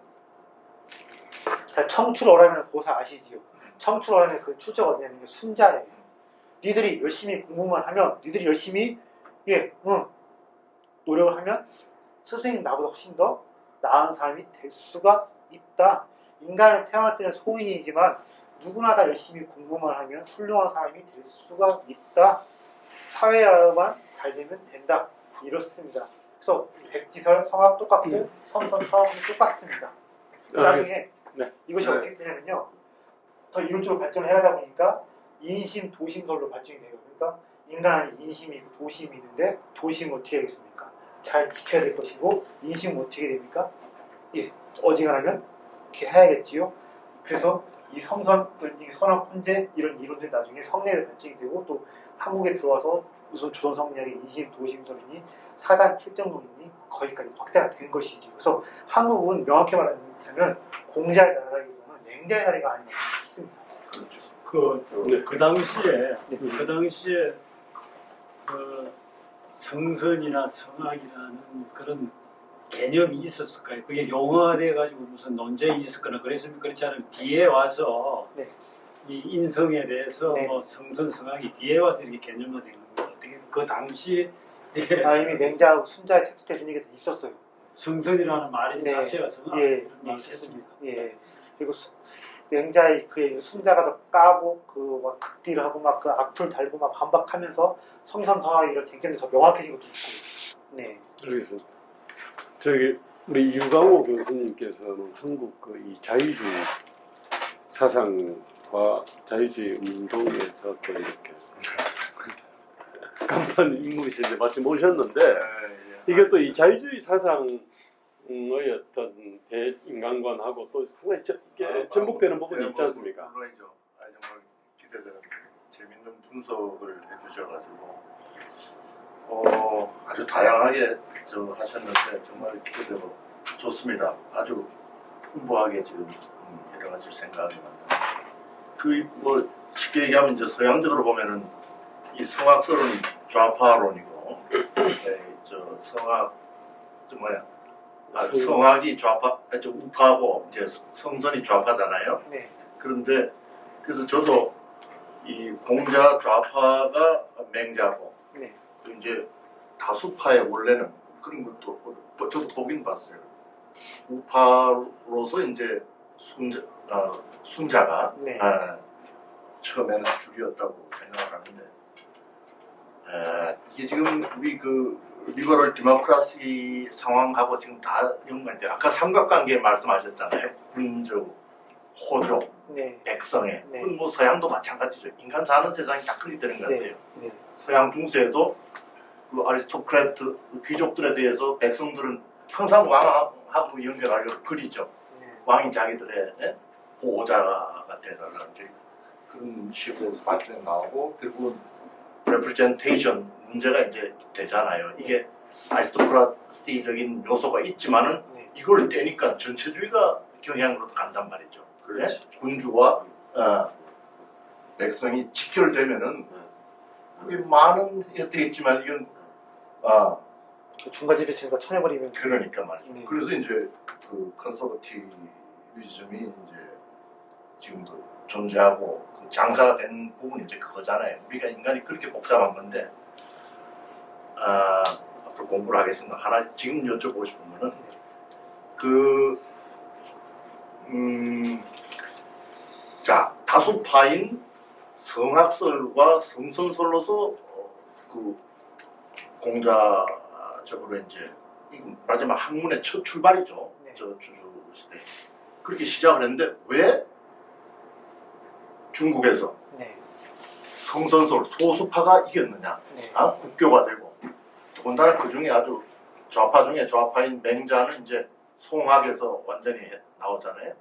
자, 청출어라면 고사 아시지요? 청출어라면 그 출처가 어디냐면 순자예요. 니들이 열심히 공부만 하면 니들이 열심히 노력을 하면 선생님 나보다 훨씬 더 나은 사람이 될 수가 있다. 인간을 태어날 때는 소인이지만 누구나 다 열심히 공부만 하면 훌륭한 사람이 될 수가 있다. 사회화만 잘 되면 된다. 이렇습니다. 그래서 백지설, 성악 똑같고 성선, 성악은 똑같습니다. 나중에 네. 이것이 네. 어떻게 되냐면요. 더 이론적으로 발전을 해가다 보니까 인심, 도심설로 발전이 돼요. 그러니까 인간은 인심이 있고 도심이 있는데 도심은 어떻게 하겠습니까? 잘 지켜야 될 것이고 인심은 어떻게 됩니까? 어지간하면 이렇게 해야겠지요. 그래서 이 성선, 선악, 훈제 이런 이론들이 나중에 성례에 발전이 되고 또 한국에 들어와서 우선 조선 성리학의 인심, 도심설이니 사단, 칠정론이니 거기까지 확대가 된 것이지. 그래서 한국은 명확히 말하자면 공자의 나라이기보다는 맹자의 나라가 아닌가 싶습니다. 그 당시에 그 성선이나 성악이라는 그런 개념이 있었을까요? 그게 용어화돼 가지고 무슨 논쟁이 있었거나 그랬으면 그렇지 않으면 뒤에 와서 네. 이 인성에 대해서 네. 뭐 성선 성악이 뒤에 와서 이렇게 개념화된 겁니다. 어떻게 그 당시 이미 맹자하고 순자의 텍스트에 그런 얘기가 있었어요. 성선이라는 말 네. 자체가 성악 예, 말 있었습니다. 했습니까? 예. 그리고 맹자의 그 순자가 더 까고 그 막 극딜을 하고 막 그 악플 달고 막 반박하면서 성선 성악 이런 쟁점이 더 명확해진 것도 있고. 네. 알겠습니다. 저기 우리 유강호 교수님께서는 한국 그 이 자유주의 사상과 자유주의 운동에서 또 이렇게 간판 인물이신데 마침 오셨는데 이게 또 이 자유주의 사상의 어떤 대인간관하고 또 상당히 이게 전복되는 부분이 있지 않습니까? 물론이죠. 정말 기대되는 재밌는 분석을 해주셔가지고 아주 다양하게 하셨는데 정말 기대되고 좋습니다. 아주 풍부하게 지금 여러 가지 생각이 납니다. 뭐 쉽게 얘기하면 이제 서양적으로 보면은 이 성악설은 좌파론이고, 성악 성악이 우파고 이제 성선이 좌파잖아요. 네. 그런데 그래서 저도 이 공자 좌파가 맹자고 네. 이제 다수파의 원래는 그런 것도 저도 보긴 봤어요. 우파로서 이제 순자가 네. 처음에는 주류였다고 생각을 하는데 이게 지금 우리 그 리버럴 디모크라시 상황하고 지금 다 연관이 돼요. 아까 삼각관계 말씀하셨잖아요. 군적, 호족, 네. 백성의. 네. 그건 뭐 서양도 마찬가지죠. 인간 사는 세상이 딱 그렇게 되는 것 같아요. 네. 네. 서양 중세에도 그 아리스토크라트 귀족들에 대해서 백성들은 항상 왕하고 연결하려고 그리죠. 네. 왕이 자기들의 보호자가 되달라는 그런 식으로 발전이 나오고 그리고 레프레젠테이션 문제가 이제 되잖아요. 이게 아리스토크라시적인 요소가 있지만은 네. 이걸 떼니까 전체주의가 경향으로 간단 말이죠. 그렇지. 네? 군주와 백성이 직결되면은 그게 많은 되겠지만 이건 그 중간집에 제가 쳐내버리면 그러니까 말이죠. 네. 그래서 이제 그 컨서버티비즘이 이제 지금도 존재하고 그 장사가 된 부분이 이제 그거잖아요. 우리가 인간이 그렇게 복잡한 건데 앞으로 공부를 하겠습니다. 하나 지금 여쭤보고 싶은 거는 자 다수파인 성학설과 성선설로서 그 공자적으로 이제 말하자면 학문의 첫 출발이죠. 네. 저 주주 시대 그렇게 시작을 했는데 왜 중국에서 네. 성선설 소수파가 이겼느냐? 네. 국교가 되고 더군다나 그 중에 아주 좌파 중에 좌파인 맹자는 이제 송학에서 완전히 나오잖아요.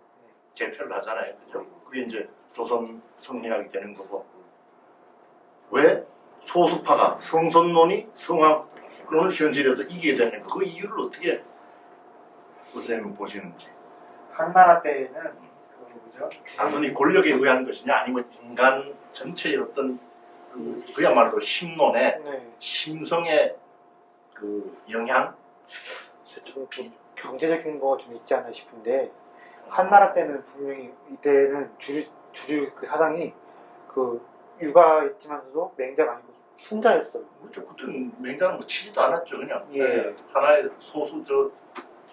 재편을 하잖아요, 그죠? 그게 이제 조선 성리학이 되는 거고 왜 소수파가 성선론이 성학론을 현실에서 이기게 되는 그 이유를 어떻게 선생님 보시는지? 한나라 때는 그 뭐죠? 단순히 권력에 의한 것이냐 아니면 인간 전체의 어떤 그야말로 심론의 네. 심성의 그 영향? 좀 경제적인 거 좀 있지 않나 싶은데 한나라 때는 분명히 이때는 주류 그 사상이 그 육아였지만서도 맹자가 아니고 순자였어요. 그렇죠. 그때는 맹자는 뭐 치지도 않았죠. 그냥 예. 하나의 소수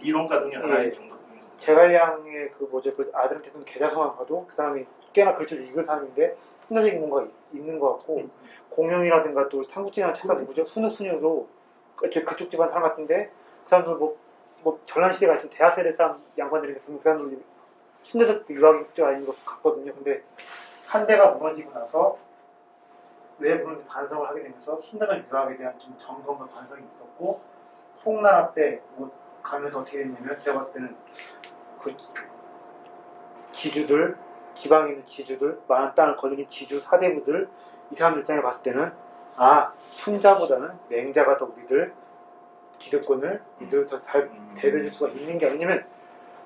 이론가 중에 하나의 예. 정도. 제갈량의 그 뭐죠 그 아들한테는 계좌성을 봐도 그 사람이 꽤나 글씨를 읽은 사람인데 순자적인 뭔가 있는 것 같고 공영이라든가 또 삼국지나 책사 누구죠 순우순유도 그쪽 집안 사람 같은데 그 사람들 뭐 전란 시대가 있으면 대학 세대 사람 양반들인데 그 사람들이 순대적 유학이 아닌 것 같거든요. 근데 한대가 무너지고 나서 왜 그런지 반성을 하게 되면서 순대적 유학에 대한 좀 점검과 반성이 있었고 송나라 때 뭐 가면서 어떻게 됐냐면 제가 봤을 때는 그 지주들 지방에 있는 지주들 많은 땅을 거느린 지주 사대부들 이 사람들 입장에 봤을 때는 순자보다는 맹자가 더 우리들 기득권을 이들 더 잘 대변할 수가 있는 게 아니냐면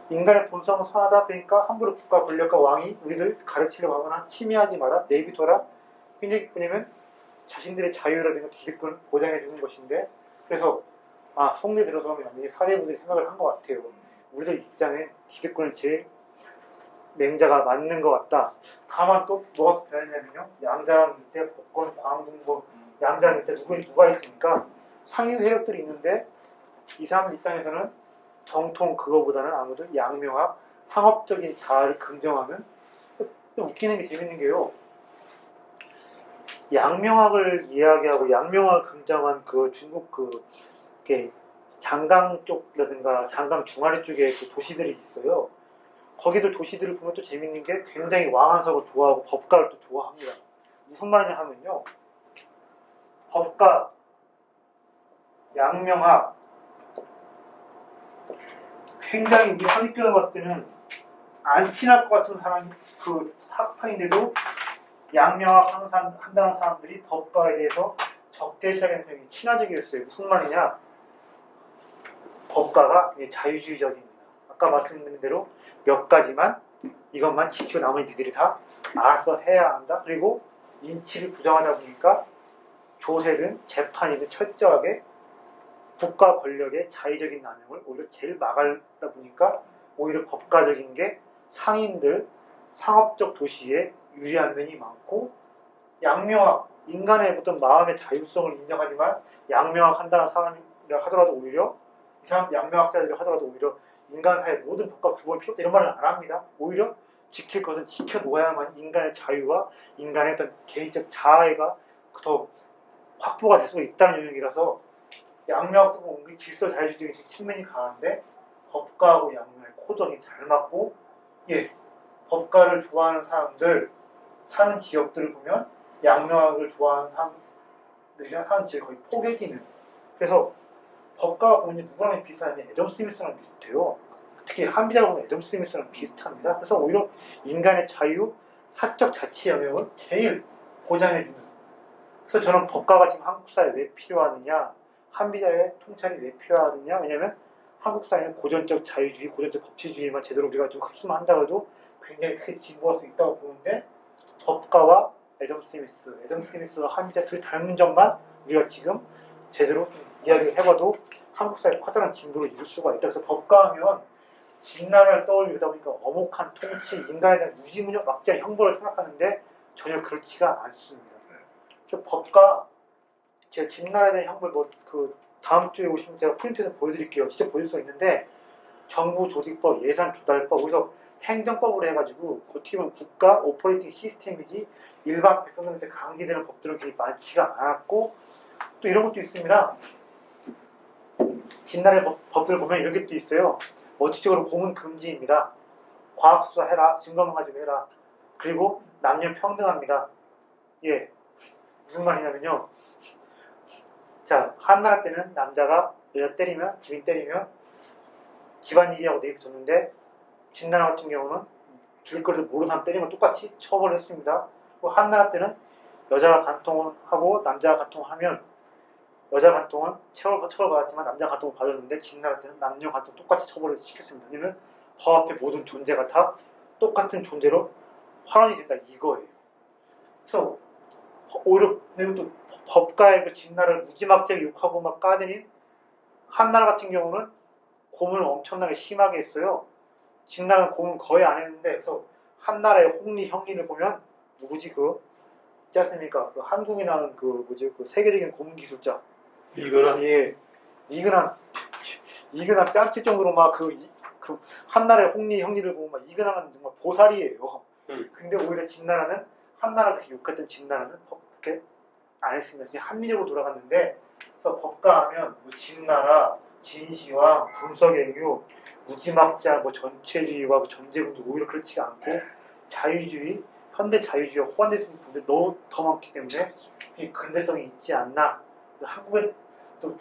인간의 본성은 선하다 보니까 함부로 국가 권력과 왕이 우리들 가르치려고 하거나 침해하지 마라 내비둬라 굉장히 뭐냐면 자신들의 자유라든가 기득권을 보장해 주는 것인데 그래서 속내 들어서면 완전히 사대부들이 생각을 한 것 같아요. 우리들 입장에 기득권은 제일 맹자가 맞는 것 같다. 다만 또 뭐가 또 변했냐면요. 양자랑 밑에 복권, 광군, 양자랑 밑에 누가 있으니까 상인 세력들이 있는데 이 사람 입장에서는 정통 그거보다는 아무래도 양명학, 상업적인 자아를 긍정하는 또 웃기는 게 재밌는 게요. 양명학을 이야기하고 양명학을 긍정한 그 중국 장강 쪽이라든가 장강 중아리 쪽에 그 도시들이 있어요. 거기들 도시들을 보면 또 재밌는 게 굉장히 왕한석을 좋아하고 법가를 또 좋아합니다. 무슨 말이냐 하면요. 법가, 양명학 굉장히 우리 한국교회 봤을 때는 안 친할 것 같은 사람이 그 학파인데도 양명학 항상 한다는 사람들이 법가에 대해서 적대시하게 굉장히 친화적이었어요. 무슨 말이냐? 법가가 자유주의적입니다. 아까 말씀드린 대로 몇 가지만 이것만 지키고 나머지 니들이 다 알아서 해야 한다. 그리고 인치를 부정하다 보니까 조세든 재판이든 철저하게 국가 권력의 자의적인 남용을 오히려 제일 막았다 보니까 오히려 법가적인 게 상인들, 상업적 도시에 유리한 면이 많고 양명학, 인간의 어떤 마음의 자율성을 인정하지만 양명학 한다는 사람이라 하더라도 오히려 이 사람 양명학자들이 하더라도 오히려 인간 사회 모든 법과 규범이 필요 없다 이런 말을 안 합니다. 오히려 지킬 것은 지켜놓아야만 인간의 자유와 인간의 어떤 개인적 자아가 더 확보가 될 수가 있다는 영역이라서 양명학도 뭔가 질서 자유주의적인 측면이 강한데 법가하고 양명의 코드가 잘 맞고 법가를 좋아하는 사람들 사는 지역들을 보면 양명학을 좋아하는 사람들이랑 사는 지역이 거의 포개지는 그래서 법가가 보면 누구랑 비슷하냐면 애덤 스미스랑 비슷해요. 특히 한비자가 보면 애덤 스미스랑 비슷합니다. 그래서 오히려 인간의 자유, 사적 자치 영역을 제일 보장해주는 그래서 저는 법가가 지금 한국 사회에 왜 필요하느냐 한비자의 통찰이 왜 필요하느냐 왜냐하면 한국 사회는 고전적 자유주의, 고전적 법치주의만 제대로 우리가 좀 흡수만 한다고 해도 굉장히 크게 진보할 수 있다고 보는데 법가와 애덤 스미스와 한비자 둘이 닮은 점만 우리가 지금 제대로 이야기를 해봐도 한국 사회에 커다란 진보를 이룰 수가 있다. 그래서 법가하면 진나라를 떠올리다 보니까 엄혹한 통치, 인간에 대한 무지무지한 막대한 형벌을 생각하는데 전혀 그렇지가 않습니다. 그래서 법가 제가 진나라에 대한 형벌 다음 주에 오시면 제가 프린트해서 보여드릴게요. 직접 보여줄 수 있는데 정부 조직법, 예산 조달법, 거기서 행정법으로 해가지고 어떻게 보면 국가 오퍼레이팅 시스템이지 일반 백성들한테 강제되는 법들은 그렇게 많지가 않았고 또 이런 것도 있습니다. 진나라의 법들 보면 이런 게 또 있어요. 원칙적으로 고문 금지입니다. 과학수사 해라. 증거만 가지고 해라. 그리고 남녀 평등합니다. 예. 무슨 말이냐면요. 자, 한나라 때는 남자가 여자 때리면, 주인 때리면 집안일이라고 내비뒀는데 진나라 같은 경우는 길거리에서 모르는 사람 때리면 똑같이 처벌을 했습니다. 한나라 때는 여자가 간통을 하고 남자가 간통을 하면 여자 간통은 처벌받았지만 남자 간통을 받았는데 진나라 때는 남녀 간통 똑같이 처벌을 시켰습니다. 왜냐면 법 앞에 모든 존재가 다 똑같은 존재로 환원이 된다 이거예요. 그래서 오히려 또 법가의 그 진나라를 무지막지하게 욕하고 막 까대니 한나라 같은 경우는 고문을 엄청나게 심하게 했어요. 진나라는 고문 거의 안 했는데 그래서 한나라의 홍리 형리를 보면 누구지 있지 않습니까? 그 한국에 나온 그 세계적인 고문 기술자 이거는 예 이근한 뺨칠 정도로 막 그 한나라의 홍리 형리를 보면 막 이근한 정말 보살이에요. 근데 오히려 진나라는 한나라 그 욕했던 진나라는 그렇게 안 했습니다. 그냥 합리적으로 돌아갔는데 그래서 법가하면 뭐 진나라, 진시황, 분석행유, 무지막지한 뭐 전체주의와 뭐 전제군도 오히려 그렇지가 않고 자유주의, 현대 자유주의와 호환되는 분들이 너무 더 많기 때문에 이 근대성이 있지 않나. 한국에 또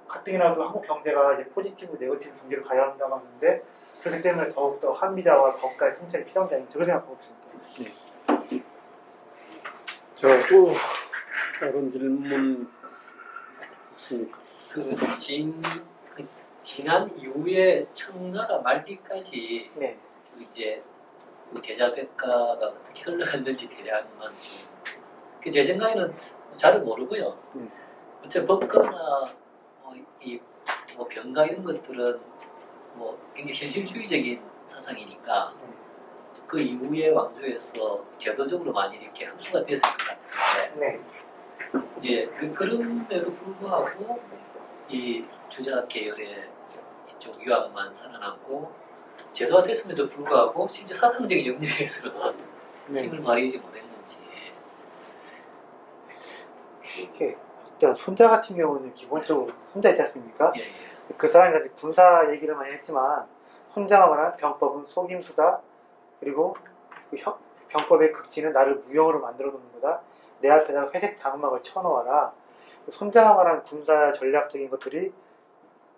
가뜩이나도 한국 경제가 이제 포지티브, 네거티브 경제로 가야 한다고 하는데 그렇기 때문에 더욱더 한미자와 법가의 통찰이 필요한 게 아닌가 그렇게 생각하고 있습니다. 자, 또 다른 질문 있습니까? 지난 이후에 청나라 말기까지 네. 쭉 이제 그 제자백가가 어떻게 흘러갔는지 대략만 제 생각에는 잘 모르고요. 어차피 법가나 뭐 병가 이런 것들은 뭐 굉장히 현실주의적인 사상이니까 그 이후에 왕조에서 제도적으로 많이 이렇게 흡수가 됐을 것 같은데 이제 그런데도 불구하고 이 주자 계열의 이쪽 유학만 살아남고 제도화 됐음에도 불구하고 실제 사상적인 영역에서는 힘을 발휘하지 못했는지. 이렇게 일단 손자 같은 경우는 기본적으로 손자 있지 않습니까? 예, 예. 그 사람이 군사 얘기를 많이 했지만 손자가 말한 병법은 속임수다. 그리고 그 병법의 극치는 나를 무용으로 만들어 놓는 거다. 내 앞에다가 회색 장막을 쳐놓아라. 손자가 말한 군사 전략적인 것들이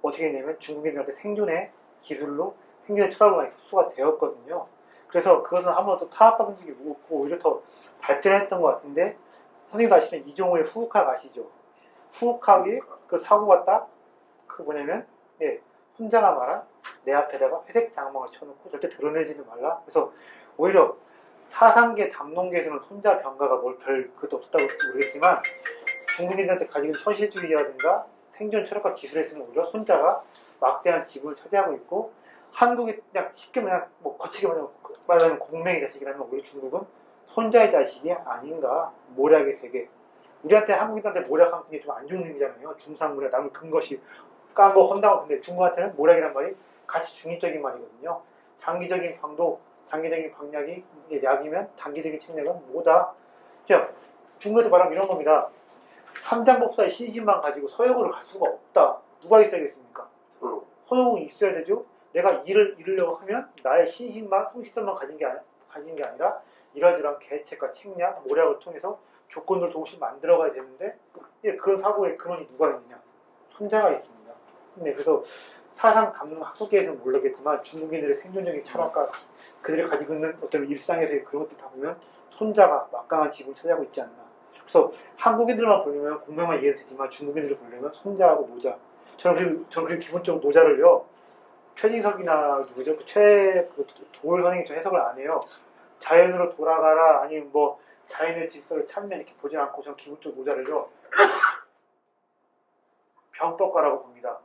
어떻게 되냐면 중국인들한테 생존의 기술로 생존의 철학으로 많이 흡수가 되었거든요. 그래서 그것은 아무도 또 타협받은 적이 없고 오히려 더 발전했던 것 같은데 선생님도 아시면 이종호의 후흑학 아시죠? 후흑학이 그 사고가 딱 그 뭐냐면 혼자가 말한 내 앞에다가 회색 장막을 쳐놓고 절대 드러내지는 말라. 그래서 오히려 사상계 담론계에서는 손자 병가가 뭘 별 그것도 없었다고 모르겠지만 중국인들한테 가지고 있는 현실주의라든가 생존 철학과 기술에 있으면 오히려 손자가 막대한 지분을 차지하고 있고 한국이 그냥 쉽게 그냥 뭐 거치게 말하면 공맹의 자식이라면 오히려 중국은 손자의 자식이 아닌가. 모략의 세계. 우리한테 한국인한테 모략한 게 좀 안 좋은 의미잖아요. 중상모략 남을 근 것이 깐 거 헌다고. 근데 중국한테는 모략이란 말이 같이 중립적인 말이거든요. 장기적인 강도, 장기적인 방약이 약이면 단기적인 침략은 뭐다. 중국에서 말하면 이런 겁니다. 삼장법사의 신심만 가지고 서역으로 갈 수가 없다. 누가 있어야겠습니까? 서역은 있어야 되죠. 내가 일을 이루려고 하면 나의 신심만, 성실성만 가진 게 아니라 이러저러한 계책과 책략, 모략을 통해서 조건들을 조금씩 만들어가야 되는데 그런 사고의 근원이 누가 있느냐? 손자가 있습니다. 그래서 사상 담론 학술계에서는 모르겠지만 중국인들의 생존적인 철학과 그들이 가지고 있는 어떤 일상에서의 그런 것들 다 보면 손자가 막강한 지분을 차지하고 있지 않나. 그래서 한국인들만 보려면 공명만 이해도 되지만 중국인들을 보려면 손자하고 노자. 저는 그리고 기본적으로 노자를요. 최진석이나 누구죠? 도울 선생님이 저 해석을 안 해요. 자연으로 돌아가라 아니면 뭐 자연의 질서를 찾는 이렇게 보지 않고 저는 기본적으로 노자를요. 병법가라고 봅니다.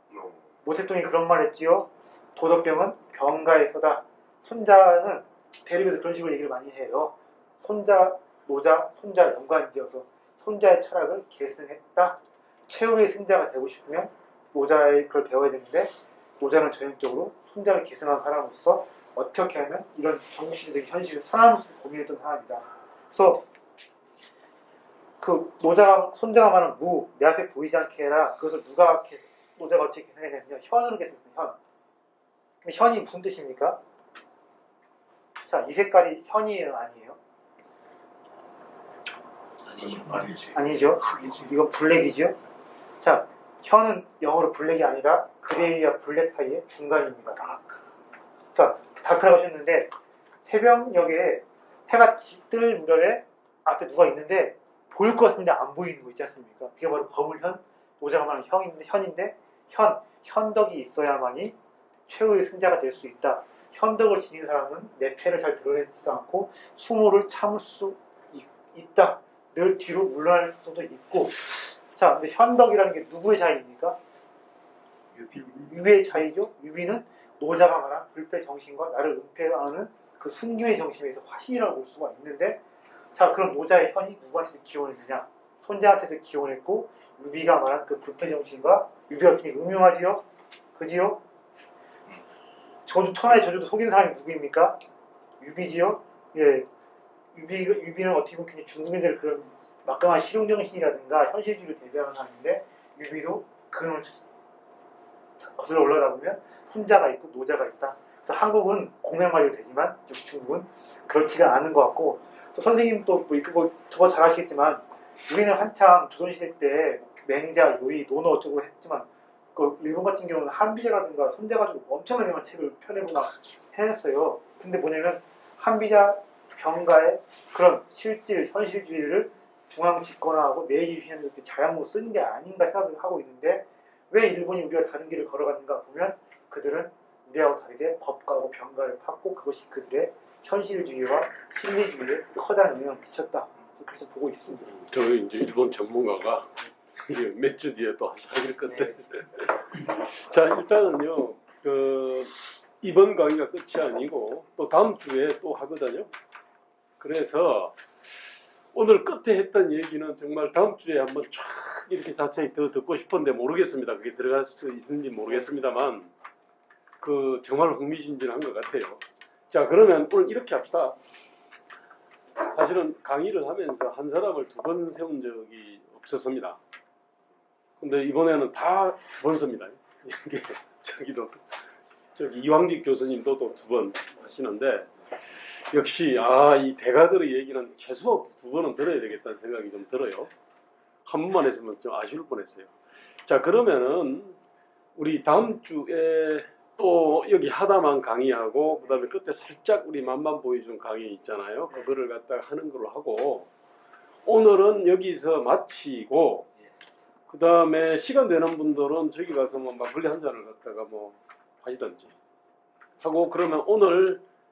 모택동이 그런 말 했지요. 도덕병은 병가에서다. 손자는 대륙에서 그런 식으로 얘기를 많이 해요. 손자, 노자, 손자 연관지어서 손자의 철학을 계승했다. 최후의 승자가 되고 싶으면 노자의 그걸 배워야 되는데 노자는 전형적으로 손자를 계승한 사람으로서 어떻게 하면 이런 정치적인 현실을 살아남을 고민했던 사람이다. 그래서 그 손자가 말하는 무, 내 앞에 보이지 않게 해라. 그것을 노자가 어떻게 계승했냐면 현으로 계승했어요. 현. 현이 무슨 뜻입니까? 자, 이 색깔이 현이에요, 아니에요? 아니죠. 아니지. 아니죠. 흑이지. 이건 블랙이죠. 자, 현은 영어로 블랙이 아니라 그레이와 블랙 사이의 중간입니다. 다크. 그러니까 다크라고 하셨는데 새벽녘에 해가 뜰 무렵에 앞에 누가 있는데 보일 것 같은데 안 보이는 거 있지 않습니까? 그게 바로 거울현, 노자가 말하는 현인데 현덕이 있어야만이 최후의 승자가 될 수 있다. 현덕을 지닌 사람은 내 패를 잘 드러내지도 않고 수모를 참을 수 있다. 늘 뒤로 물러날 수도 있고. 자, 근데 현덕이라는 게 누구의 자의입니까? 유비의 자의죠. 유비는 노자가 말한 불패 정신과 나를 은폐하는 그 순교의 정신에서 화신이라고 볼 수가 있는데, 자, 그럼 노자의 현이 누구한테 기원했느냐? 손자한테도 기원했고, 유비가 말한 그 불패 정신과 유비가 굉장히 음흉하지요? 그지요? 천하의 저주도 속이는 사람이 누구입니까? 유비지요? 예. 유비는 어떻게 보면 굉장히 중국인들의 그런 막강한 실용정신이라든가 현실주의를 대변하는 사람인데, 유비도 그놈을 거슬러 올라가다 보면 훈자가 있고 노자가 있다. 그래서 한국은 공명가지고 되지만 중국은 그렇지가 않은 것 같고, 또 선생님도 저거 잘 아시겠지만 우리는 한참 조선시대 때 맹자, 요의, 논어 어쩌고 했지만 그 일본 같은 경우는 한비자라든가 손자 가지고 엄청나게 많은 책을 펴내고 막 해냈어요. 근데 뭐냐면 한비자 병가의 그런 실질, 현실주의를 중앙 집권화하고 메이지 유신을 이렇게 자양으로 쓴 게 아닌가 생각을 하고 있는데, 왜 일본이 우리가 다른 길을 걸어갔는가 보면 그들은 우리하고 다르게 법가하고 병가를 팠고 그것이 그들의 현실주의와 실리주의에 커다란 영향을 미쳤다. 그래서 보고 있습니다. 저 이제 일본 전문가가 이제 몇 주 뒤에 또 하실 건데. 자, 일단은요, 이번 강의가 끝이 아니고 또 다음 주에 또 하거든요. 그래서 오늘 끝에 했던 얘기는 정말 다음 주에 한번 쫙 이렇게 자세히 더 듣고 싶은데 모르겠습니다. 그게 들어갈 수 있는지 모르겠습니다만 정말 흥미진진한 것 같아요. 자, 그러면 오늘 이렇게 합시다. 사실은 강의를 하면서 한 사람을 2번 세운 적이 없었습니다. 근데 이번에는 다 2번 섭니다. 이게 저기 이왕직 교수님도 또 2번 하시는데, 역시 이 대가들의 얘기는 최소 2번은 들어야 되겠다는 생각이 좀 들어요. 한 번만 했으면 좀 아쉬울 뻔했어요. 자, 그러면은 우리 다음 주에 또 여기 하다만 강의하고 그다음에 그때 살짝 우리 맛만 보여준 강의 있잖아요. 그거를 갖다가 하는 걸로 하고, 오늘은 여기서 마치고 그다음에 시간 되는 분들은 저기 가서 뭐 막걸리 한 잔을 갖다가 뭐 하시든지 하고, 그러면 오늘